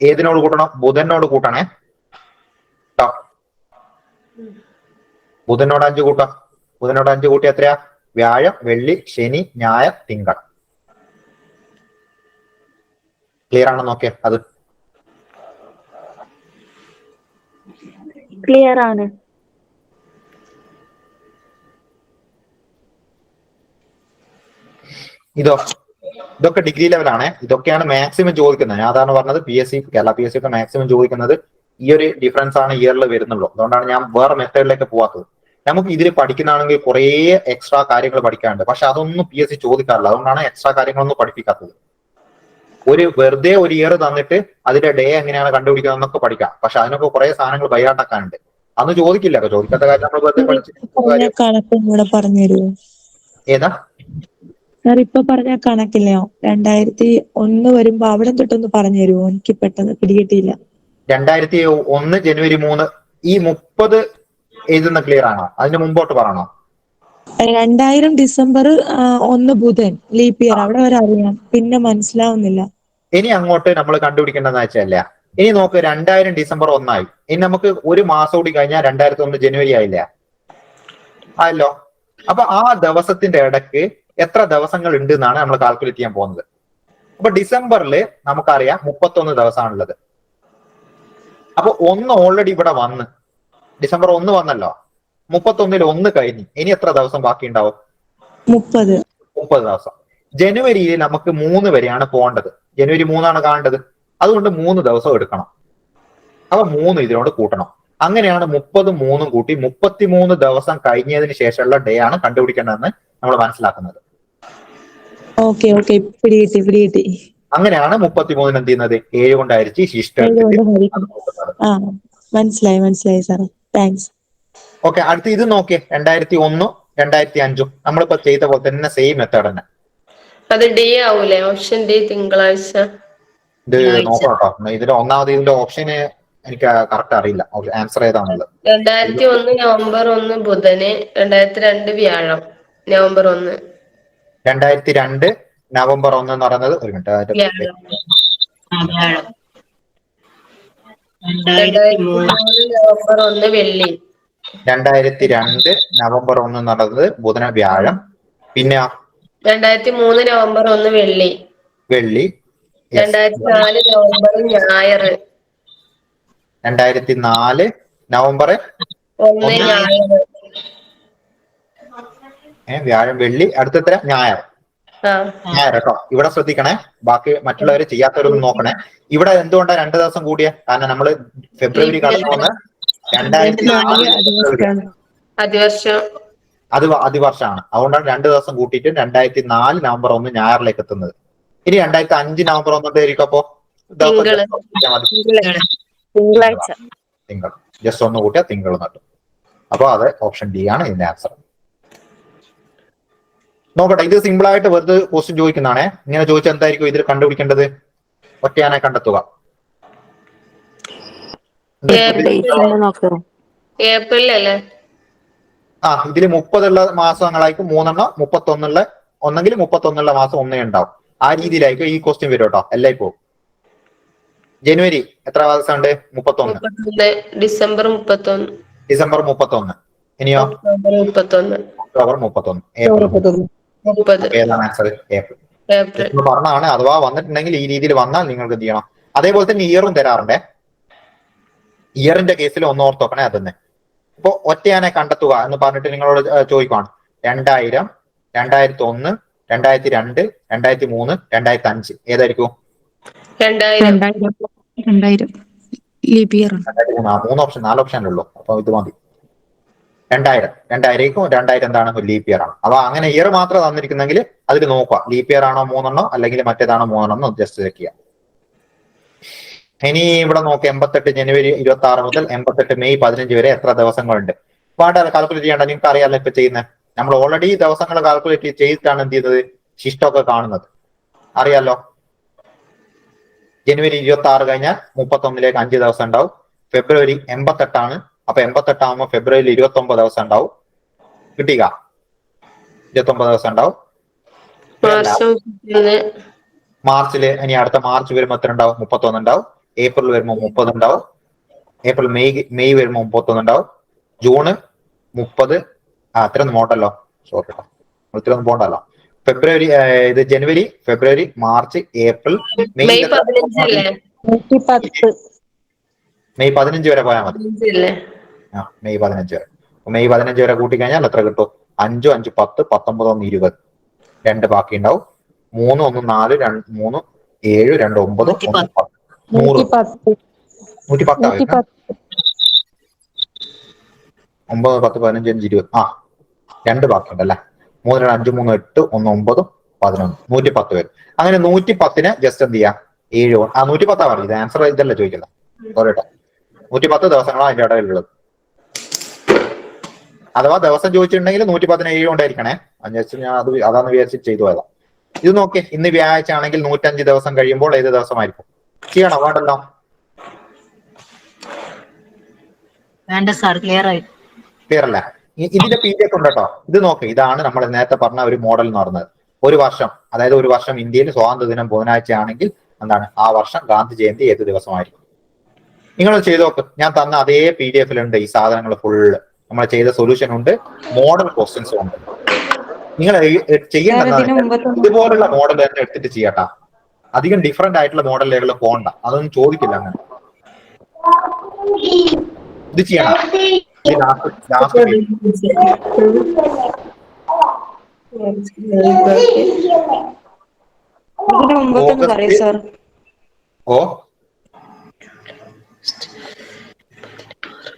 ഏതിനോട് കൂട്ടണം? ബുധനോട് കൂട്ടണേ. ബുധനോട് 5 കൂട്ടാം. ബുധനോട് 5 കൂട്ടി എത്രയാ? വ്യാഴം, വെള്ളി, ശനി, ഞായർ, തിങ്കൾ. ക്ലിയർ ആണെന്ന് നോക്കിയാ അത്? ക്ലിയർ ആണ്. ഇതൊക്കെ ഡിഗ്രി ലെവലാണ്. ഇതൊക്കെയാണ് മാക്സിമം ചോദിക്കുന്നത്. ഞാൻ അതാണ് പറഞ്ഞത്, കേരള PSC ഒക്കെ മാക്സിമം ചോദിക്കുന്നത് ഈ ഒരു ഡിഫറൻസ് ആണ് ഇയറിൽ വരുന്നുള്ളൂ. അതുകൊണ്ടാണ് ഞാൻ വേറെ മെത്തേഡിലേക്ക് പോവാത്തത്. നമുക്ക് ഇതിൽ പഠിക്കുന്നതാണെങ്കിൽ കുറേ എക്സ്ട്രാ കാര്യങ്ങൾ പഠിക്കാനുണ്ട്. പക്ഷെ അതൊന്നും PSC ചോദിക്കാറില്ല. അതുകൊണ്ടാണ് എക്സ്ട്രാ കാര്യങ്ങളൊന്നും പഠിപ്പിക്കാത്തത്. വെറുതെ ഒരു ഇയർ തന്നിട്ട് അതിന്റെ ഡേ എങ്ങനെയാണ് കണ്ടുപിടിക്കുക എന്നൊക്കെ പഠിക്കാം. പക്ഷെ അതിനൊക്കെ കുറെ സാധനങ്ങൾ ബൈഹാർട്ടാക്കാനുണ്ട്. അന്ന് ചോദിക്കില്ല. ചോദിക്കാത്ത കാര്യം നമ്മൾ വെറുതെ പറഞ്ഞു. ഏതാ സാർ ഇപ്പൊ പറഞ്ഞ കണക്കില്ലയോ? 2001 വരുമ്പോ അവിടെ തൊട്ടൊന്ന് പറഞ്ഞു തരുമോ? എനിക്ക് പെട്ടെന്ന് പിടികിട്ടിയില്ല. 2001 ജനുവരി 3 ഈ 30 എഴുതുന്ന ക്ലിയർ ആണോ? അതിന് മുമ്പോട്ട് പറയണോ? 2000 ഡിസംബർ 1 ബുധൻ ലീപ് ഇയർ, അവിടെ വരെ അറിയാം. പിന്നെ മനസ്സിലാവുന്നില്ല. ഇനി അങ്ങോട്ട് നമ്മൾ കണ്ടുപിടിക്കേണ്ടതെന്ന് വെച്ചല്ല. ഇനി നോക്ക്, 2000 ഡിസംബർ 1 ഇനി നമുക്ക് ഒരു മാസം കൂടി കഴിഞ്ഞാൽ 2001 ജനുവരി ആയില്ല? ആയല്ലോ. അപ്പൊ ആ ദിവസത്തിന്റെ ഇടയ്ക്ക് എത്ര ദിവസങ്ങൾ ഉണ്ട് എന്നാണ് നമ്മൾ കാൽക്കുലേറ്റ് ചെയ്യാൻ പോകുന്നത്. അപ്പൊ ഡിസംബറിൽ നമുക്കറിയാം 31 ദിവസമാണുള്ളത്. അപ്പൊ 1 ഓൾറെഡി ഇവിടെ വന്ന്, ഡിസംബർ 1 വന്നല്ലോ. 31 1 കഴിഞ്ഞ് ഇനി എത്ര ദിവസം ബാക്കി ഉണ്ടാവും? 30 ദിവസം. ജനുവരിയിൽ നമുക്ക് 3 വരെയാണ് പോകേണ്ടത്. ജനുവരി 3 കാണേണ്ടത്. അതുകൊണ്ട് 3 ദിവസം എടുക്കണം. അപ്പൊ 3 ഇതിനോട് കൂട്ടണം. അങ്ങനെയാണ് 30 3 കൂട്ടി 33 ദിവസം കഴിഞ്ഞതിന് ശേഷമുള്ള ഡേ ആണ് കണ്ടുപിടിക്കേണ്ടതെന്ന് നമ്മൾ മനസ്സിലാക്കുന്നത്. ഓക്കെ ഓക്കെ പിടികിട്ടി. അങ്ങനെയാണ് 33 എന്ത് ചെയ്യുന്നത് 7 കൊണ്ട് ഹരിച്ച് ശിഷ്ടം അതുകൊണ്ട് എടുത്തിട്ട് ഹരിക്കണം. ആ മനസ്സിലായി സാറേ. താങ്ക്സ്. ഓക്കെ. അടുത്ത് ഇത് നോക്കിയേ 2001 2005 നമ്മളിപ്പോ ചെയ്ത പോലെ തന്നെ സെയിം മെത്തേഡ് തന്നെ. അത് ഡി ആവൂലേ? ഓപ്ഷൻ ഡി തിങ്കളാഴ്ച. ഇത് നോക്കണം കേട്ടോ. ഇതിന്റെ ഒന്നാമത് ഇതിന്റെ ഓപ്ഷന് എനിക്ക് കറക്റ്റ് അറിയില്ല ആൻസർ ഏതാണുള്ളത്. 2001 നവംബർ 1 ബുധന്, 2002 വ്യാഴം നവംബർ 1. 2002 നവംബർ 1 എന്ന് പറയുന്നത് ഒരു മിനിറ്റ്. വ്യാഴം. 2003 നവംബർ 1 വെള്ളി. 2002 നവംബർ 1 എന്ന് പറയുന്നത് ബുധന വ്യാഴം. പിന്നെ 2003 നവംബർ 1 വെള്ളി. വെള്ളി. 2004 നവംബർ ഞായർ. 2004 നവംബർ 1 ഞായർ. വ്യാഴം വെള്ളി. അടുത്ത ഞായർ. ഞായർ കേട്ടോ. ഇവിടെ ശ്രദ്ധിക്കണേ. ബാക്കി മറ്റുള്ളവര് ചെയ്യാത്തവരൊന്നും നോക്കണേ. ഇവിടെ എന്തുകൊണ്ടാണ് 2 ദിവസം കൂടിയ? കാരണം നമ്മള് ഫെബ്രുവരി കടന്നു വന്ന് 2004 അതിവർഷം. അത് അതിവർഷമാണ്. അതുകൊണ്ടാണ് 2 ദിവസം കൂട്ടിയിട്ട് 2004 നവംബർ 1 ഞായറിലേക്ക് എത്തുന്നത്. ഇനി 2005 നവംബർ 1 എന്തായിരിക്കും? അപ്പോ തിങ്കളാഴ്ച. തിങ്കൾ. ജസ്റ്റ് ഒന്ന് കൂട്ടിയാൽ തിങ്കൾ നട്ടു. അപ്പൊ അത് ഓപ്ഷൻ ഡി ആണ് ഇതിന്റെ ആൻസർ. നോക്കട്ടെ. ഇത് സിമ്പിൾ ആയിട്ട് വെറുതെ ക്വസ്റ്റ്യൻ ചോദിക്കുന്നതാണേ. ഇങ്ങനെ ചോദിച്ചാൽ എന്തായിരിക്കും ഇതിൽ കണ്ടുപിടിക്കേണ്ടത്? ഒറ്റയാനെ കണ്ടെത്തുക. ഏപ്രിൽ അല്ലേ? ഇതിൽ 30 മാസങ്ങളായിരിക്കും 3 31 ഒന്നെങ്കിൽ 31 മാസം 1 ഉണ്ടാവും. ആ രീതിയിലായിരിക്കും ഈ ക്വസ്റ്റ്യൻ വരും കേട്ടോ. എല്ലായ്പ്പോഴും. ജനുവരി എത്ര ദിവസം ഉണ്ട്? 31. ഡിസംബർ 31. ഡിസംബർ 31. ഇനിയോ? ഒക്ടോബർ 31. ഒക്ടോബർ 31. ഏപ്രിൽ 30. ഏതാണ് ആൻസർ? ഏപ്രിൽ പറഞ്ഞാണ്. അഥവാ വന്നിട്ടുണ്ടെങ്കിൽ ഈ രീതിയിൽ വന്നാൽ നിങ്ങൾക്ക് എന്ത് ചെയ്യണം? അതേപോലെ തന്നെ ഇയറും തരാറുണ്ടേ. ഇയറിന്റെ കേസിൽ ഒന്ന് ഓർത്ത് നോക്കണേ. അതന്നെ. ഇപ്പൊ ഒറ്റയാനെ കണ്ടെത്തുക എന്ന് പറഞ്ഞിട്ട് നിങ്ങളോട് ചോദിക്കുവാണ്. 2000 2001 2002 2003 2005 ഏതായിരിക്കും? 2000 ലീപ് ഇയർ. 3 ഓപ്ഷൻ 4 ഓപ്ഷനല്ലേ ഉള്ളൂ. അപ്പൊ ഇത് മതി. 2000 എന്താണ്? ലീപ് ഇയർ ആണ്. അപ്പൊ അങ്ങനെ ഇയർ മാത്രം തന്നിരിക്കുന്നെങ്കിൽ അതിൽ നോക്കുക. ലീപ് ഇയർ ആണോ 3 അല്ലെങ്കിൽ മറ്റേതാണോ 3 ജസ്റ്റ് ചെക്ക് ചെയ്യാം. ഇനി ഇവിടെ നോക്കാം. 88 ജനുവരി 26 മുതൽ 88 മെയ് 15 വരെ എത്ര ദിവസങ്ങളുണ്ട്? വേണ്ട കാൽക്കുലേറ്റ് ചെയ്യേണ്ട. നിങ്ങൾക്ക് അറിയാമല്ലോ ഇപ്പൊ ചെയ്യുന്നത്. നമ്മൾ ഓൾറെഡി ദിവസങ്ങൾ കാൽക്കുലേറ്റ് ചെയ്തിട്ടാണ് എന്ത് ചെയ്തത് ശിഷ്ടമൊക്കെ കാണുന്നത്. അറിയാലോ. ജനുവരി 26 കഴിഞ്ഞാൽ 31ലേക്ക് 5 ദിവസം ഉണ്ടാവും. ഫെബ്രുവരി 88 ആണ്. അപ്പൊ 88 ആകുമ്പോൾ ഫെബ്രുവരിയിൽ 29 ദിവസം ഉണ്ടാവും. കിട്ടിക? 29 ദിവസം ഉണ്ടാവും. മാർച്ചില് ഇനി അടുത്ത മാർച്ച് വരുമ്പോ എത്ര ഉണ്ടാവും? 31 ഉണ്ടാവും. ഏപ്രിൽ വരുമ്പോ 30 ഉണ്ടാവും. ഏപ്രിൽ മെയ് വരുമ്പോ 31 ഉണ്ടാവും. ജൂണ് 30. അത്രയൊന്നും പോണ്ടല്ലോ. സോറി കേട്ടോ. ഇത്രയൊന്നും പോണ്ടല്ലോ. ഫെബ്രുവരി ഇത് ജനുവരി ഫെബ്രുവരി മാർച്ച് ഏപ്രിൽ മെയ് 15 വരെ പോയാൽ മതി. മെയ് 15 വരെ. മെയ് 15 വരെ കൂട്ടിക്കഴിഞ്ഞാൽ എത്ര കിട്ടും? 5 5 10 19 1 20. 2 ബാക്കി ഉണ്ടാവും. 3 1 4 2 3 7 2 9 1 10 100. 110 9 10 15 5 20. 2 ബാക്കിയുണ്ടല്ലേ. 3 2 5 3 8 1 9 11 110 വരും. അങ്ങനെ 110നെ ജസ്റ്റ് എന്ത് ചെയ്യാം? 7 110 പറയും. ഇത് ആൻസർ ഇതല്ല ചോദിക്കുന്നത്. സോറി കേട്ടോ. 110 ദിവസങ്ങളാണ് അതിന്റെ ഇടയിലുള്ളത്. അഥവാ ദിവസം ചോദിച്ചിട്ടുണ്ടെങ്കിൽ 110നെ 7 കൊണ്ടായിരിക്കണേ. ജസ്റ്റ് ഞാൻ അതാന്ന് വിചാരിച്ച് ചെയ്തു പോയതാ. ഇത് നോക്കി. ഇന്ന് വ്യാഴാഴ്ച ആണെങ്കിൽ 105 ദിവസം കഴിയുമ്പോൾ ഏത് ദിവസമായിരിക്കും? ചെയ്യണോ? വേണ്ടല്ലോ. വേണ്ട സാർ. ക്ലിയർ അല്ലേ? ഇതിന്റെ PDF ഉണ്ട് കേട്ടോ. ഇത് നോക്ക്. ഇതാണ് നമ്മൾ നേരത്തെ പറഞ്ഞ ഒരു മോഡൽ എന്ന് പറയുന്നത്. ഒരു വർഷം, അതായത് ഒരു വർഷം ഇന്ത്യയിൽ സ്വാതന്ത്ര്യ ദിനം ബുധനാഴ്ച ആണെങ്കിൽ എന്താണ് ആ വർഷം ഗാന്ധി ജയന്തി ഏത് ദിവസമായിരിക്കും? നിങ്ങൾ ചെയ്ത് നോക്ക്. ഞാൻ തന്ന അതേ PDF-ലുണ്ട് ഈ സാധനങ്ങൾ ഫുള്ള്. നമ്മൾ ചെയ്ത സൊല്യൂഷൻ ഉണ്ട്, മോഡൽ ക്വസ്റ്റ്യൻസും ഉണ്ട്. നിങ്ങൾ ചെയ്യേണ്ടതാണ് ഇതുപോലുള്ള മോഡൽ തന്നെ എടുത്തിട്ട് ചെയ്യട്ടാ. അധികം ഡിഫറെന്റ് ആയിട്ടുള്ള മോഡലുകൾ പോകണ്ട. അതൊന്നും ചോദിക്കില്ല അങ്ങനെ. ഇത് ചെയ്യണം.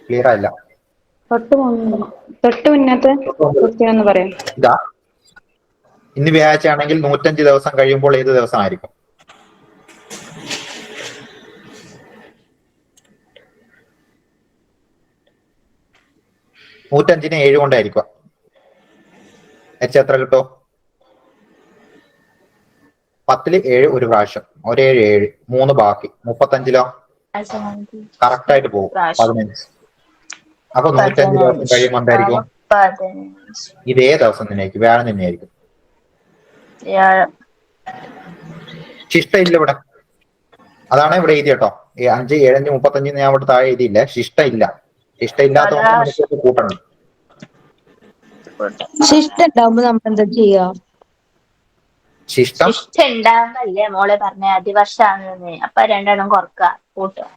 ക്ലിയർ ആയില്ല. തൊട്ട് മുന്നത്തെ പറയാം. ഇന്ന് വ്യാഴാഴ്ച ആണെങ്കിൽ 105 ദിവസം കഴിയുമ്പോൾ ഏത് ദിവസമായിരിക്കും? നൂറ്റഞ്ചിനെ 7 കൊണ്ടായിരിക്കും. എച്ച് എത്ര കിട്ടും? 10 7 ഒരു പ്രാവശ്യം, 1 7 7 3 ബാക്കി 35ലോ കറക്റ്റ് ആയിട്ട് പോകും 15. അപ്പൊ 105 ദിവസം കഴിയുമ്പോൾ എന്തായിരിക്കും? ഇതേ ദിവസം തന്നെയായിരിക്കും, വ്യാഴം തന്നെയായിരിക്കും. ശിഷ്ട ഇല്ല ഇവിടെ, അതാണ് ഇവിടെ എഴുതി കേട്ടോ. 5 7 35 ഞാൻ ഇവിടെ താഴെ എഴുതിയില്ല. ശിഷ്ട ഇല്ല, ശിഷ്ട ഇല്ലാത്തതുകൊണ്ട് കൂട്ടണം. ശിഷ്ടം ഉണ്ടാവുമ്പോ നമ്മൾ എന്താ ചെയ്യാ? ശിഷ്ടം ഉണ്ടാവുമ്പല്ലേ മോളെ പറഞ്ഞ അതിവർഷാണെന്ന്, അപ്പൊ രണ്ടെണ്ണം കുറക്ക കൂട്ടുക.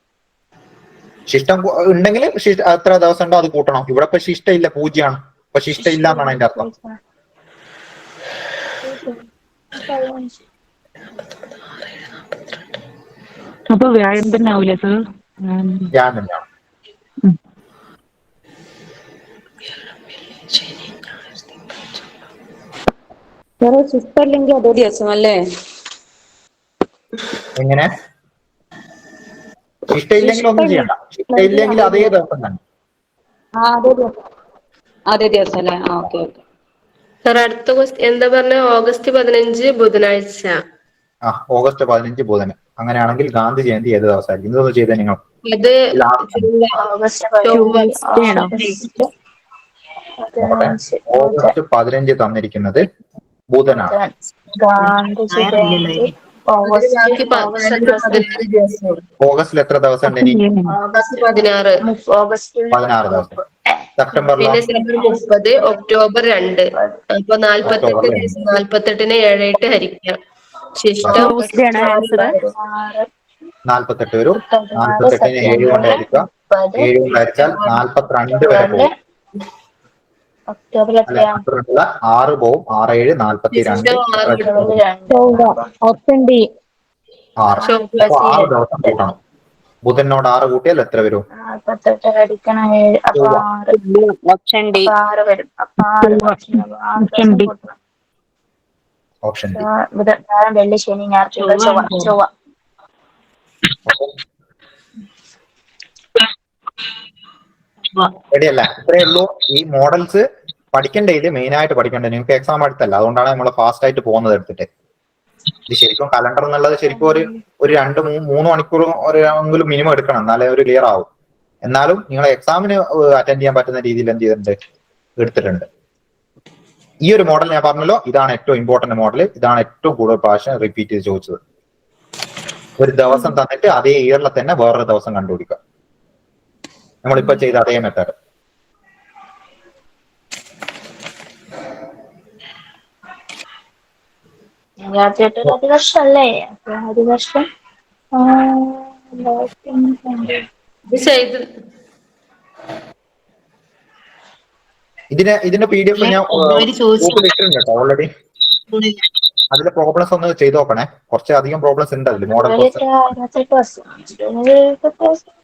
ശിഷ്ടം ഉണ്ടെങ്കിൽ എത്ര ദിവസം ഉണ്ടോ അത് കൂട്ടണം. ഇവിടെ ഇപ്പൊ ശിഷ്ട ഇല്ല, 0 അപ്പൊ ശിഷ്ട ഇല്ല എന്നാണ് അതിന്റെ അർത്ഥം. അപ്പൊ വ്യാഴം തന്നെ ആവൂലേ സർ? ഞാൻ തന്നെയാണ്. ശിഷ്ടല്ലെങ്കിൽ അതേ ദിവസം അല്ലേ? എങ്ങനെ? ശിഷ്ട ഇല്ലെങ്കിൽ ഒന്നും ചെയ്യണ്ട. ശിഷ്ട ഇല്ലെങ്കിൽ അതേ ദിവസം തന്നെ. അതേ ദിവസം അല്ലേ? Okay okay. സാർ അടുത്ത ക്വസ്റ്റ്യൻ എന്താ പറഞ്ഞ? ഓഗസ്റ്റ് 15 ബുധനാഴ്ച. ഓഗസ്റ്റ് 15 ബുധൻ. അങ്ങനെയാണെങ്കിൽ ഗാന്ധി ജയന്തി ഏത് ദിവസമായിരിക്കും? ഇതൊന്ന് ചെയ്തേ നിങ്ങൾ. ഇത് ഓഗസ്റ്റ് 15 തന്നിരിക്കുന്നത് ബുധനാണ്. ഓഗസ്റ്റിൽ എത്ര ദിവസം ഉണ്ട്? 16 ദിവസം. സെപ്റ്റംബറിൽ പിന്നെ സെപ്റ്റംബർ 30, ഒക്ടോബർ 2. അപ്പൊ 48 ദിവസം. 48നെ 7 ആയിട്ട് ഹരിക്കാം. ശിഷ്ടം 48 വരും. 48നെ 7 കൊണ്ട് ഹരിക്കാം. 7 കൊണ്ട് ഹരിച്ചാൽ 42 വരെ പോകും. ഒക്ടോബർ 6 പോവും. 6 7 42. 6. അപ്പൊ 6 ദിവസം കൂട്ടണം. ബുധനോട് 6 കൂട്ടിയാൽ എത്ര വരും? 48 അടിക്കണം 7, അപ്പൊ 6 വരും. Option D. ബുധൻ വെള്ളി ശനി ഞായർ ചൊവ്വ. റെഡിയല്ല? ഇത്രയേ ഉള്ളൂ. ഈ മോഡൽസ് പഠിക്കേണ്ടത് മെയിൻ ആയിട്ട് പഠിക്കേണ്ടത്. നിങ്ങൾക്ക് എക്സാം അടുത്തല്ല, അതുകൊണ്ടാണ് നമ്മൾ ഫാസ്റ്റ് ആയിട്ട് പോകുന്നത് എടുത്തിട്ട്. ഇത് ശരിക്കും കലണ്ടർ എന്നുള്ളത് ശരിക്കും ഒരു 2-3 മണിക്കൂർ എങ്കിലും മിനിമം എടുക്കണം, എന്നാലേ ഒരു ക്ലിയർ ആവും. എന്നാലും നിങ്ങൾ എക്സാമിന് അറ്റൻഡ് ചെയ്യാൻ പറ്റുന്ന രീതിയിൽ എന്ത് ചെയ്തിട്ടുണ്ട്, എടുത്തിട്ടുണ്ട്. ഈ ഒരു മോഡൽ ഞാൻ പറഞ്ഞല്ലോ, ഇതാണ് ഏറ്റവും ഇമ്പോർട്ടന്റ് മോഡൽ. ഇതാണ് ഏറ്റവും കൂടുതൽ പ്രാവശ്യം റിപ്പീറ്റ് ചെയ്ത് ചോദിച്ചത്. ഒരു ദിവസം തന്നിട്ട് അതേ ഇയറിൽ തന്നെ വേറൊരു ദിവസം കണ്ടുപിടിക്കുക. നമ്മളിപ്പോ ചെയ്ത അതേ മെത്തേഡ്. അതിവർഷല്ലേ? അതിവർഷം ഇതിന്റെ PDF ഞാൻ ഗ്രൂപ്പിൽ ഇട്ടിട്ടുണ്ട് കേട്ടോ ഓൾറെഡി. അതിലെ പ്രോബ്ലംസ് ഒന്ന് ചെയ്ത് നോക്കണേ. കുറച്ച് അധികം പ്രോബ്ലംസ് ഉണ്ട് അതിൽ. മോഡൽ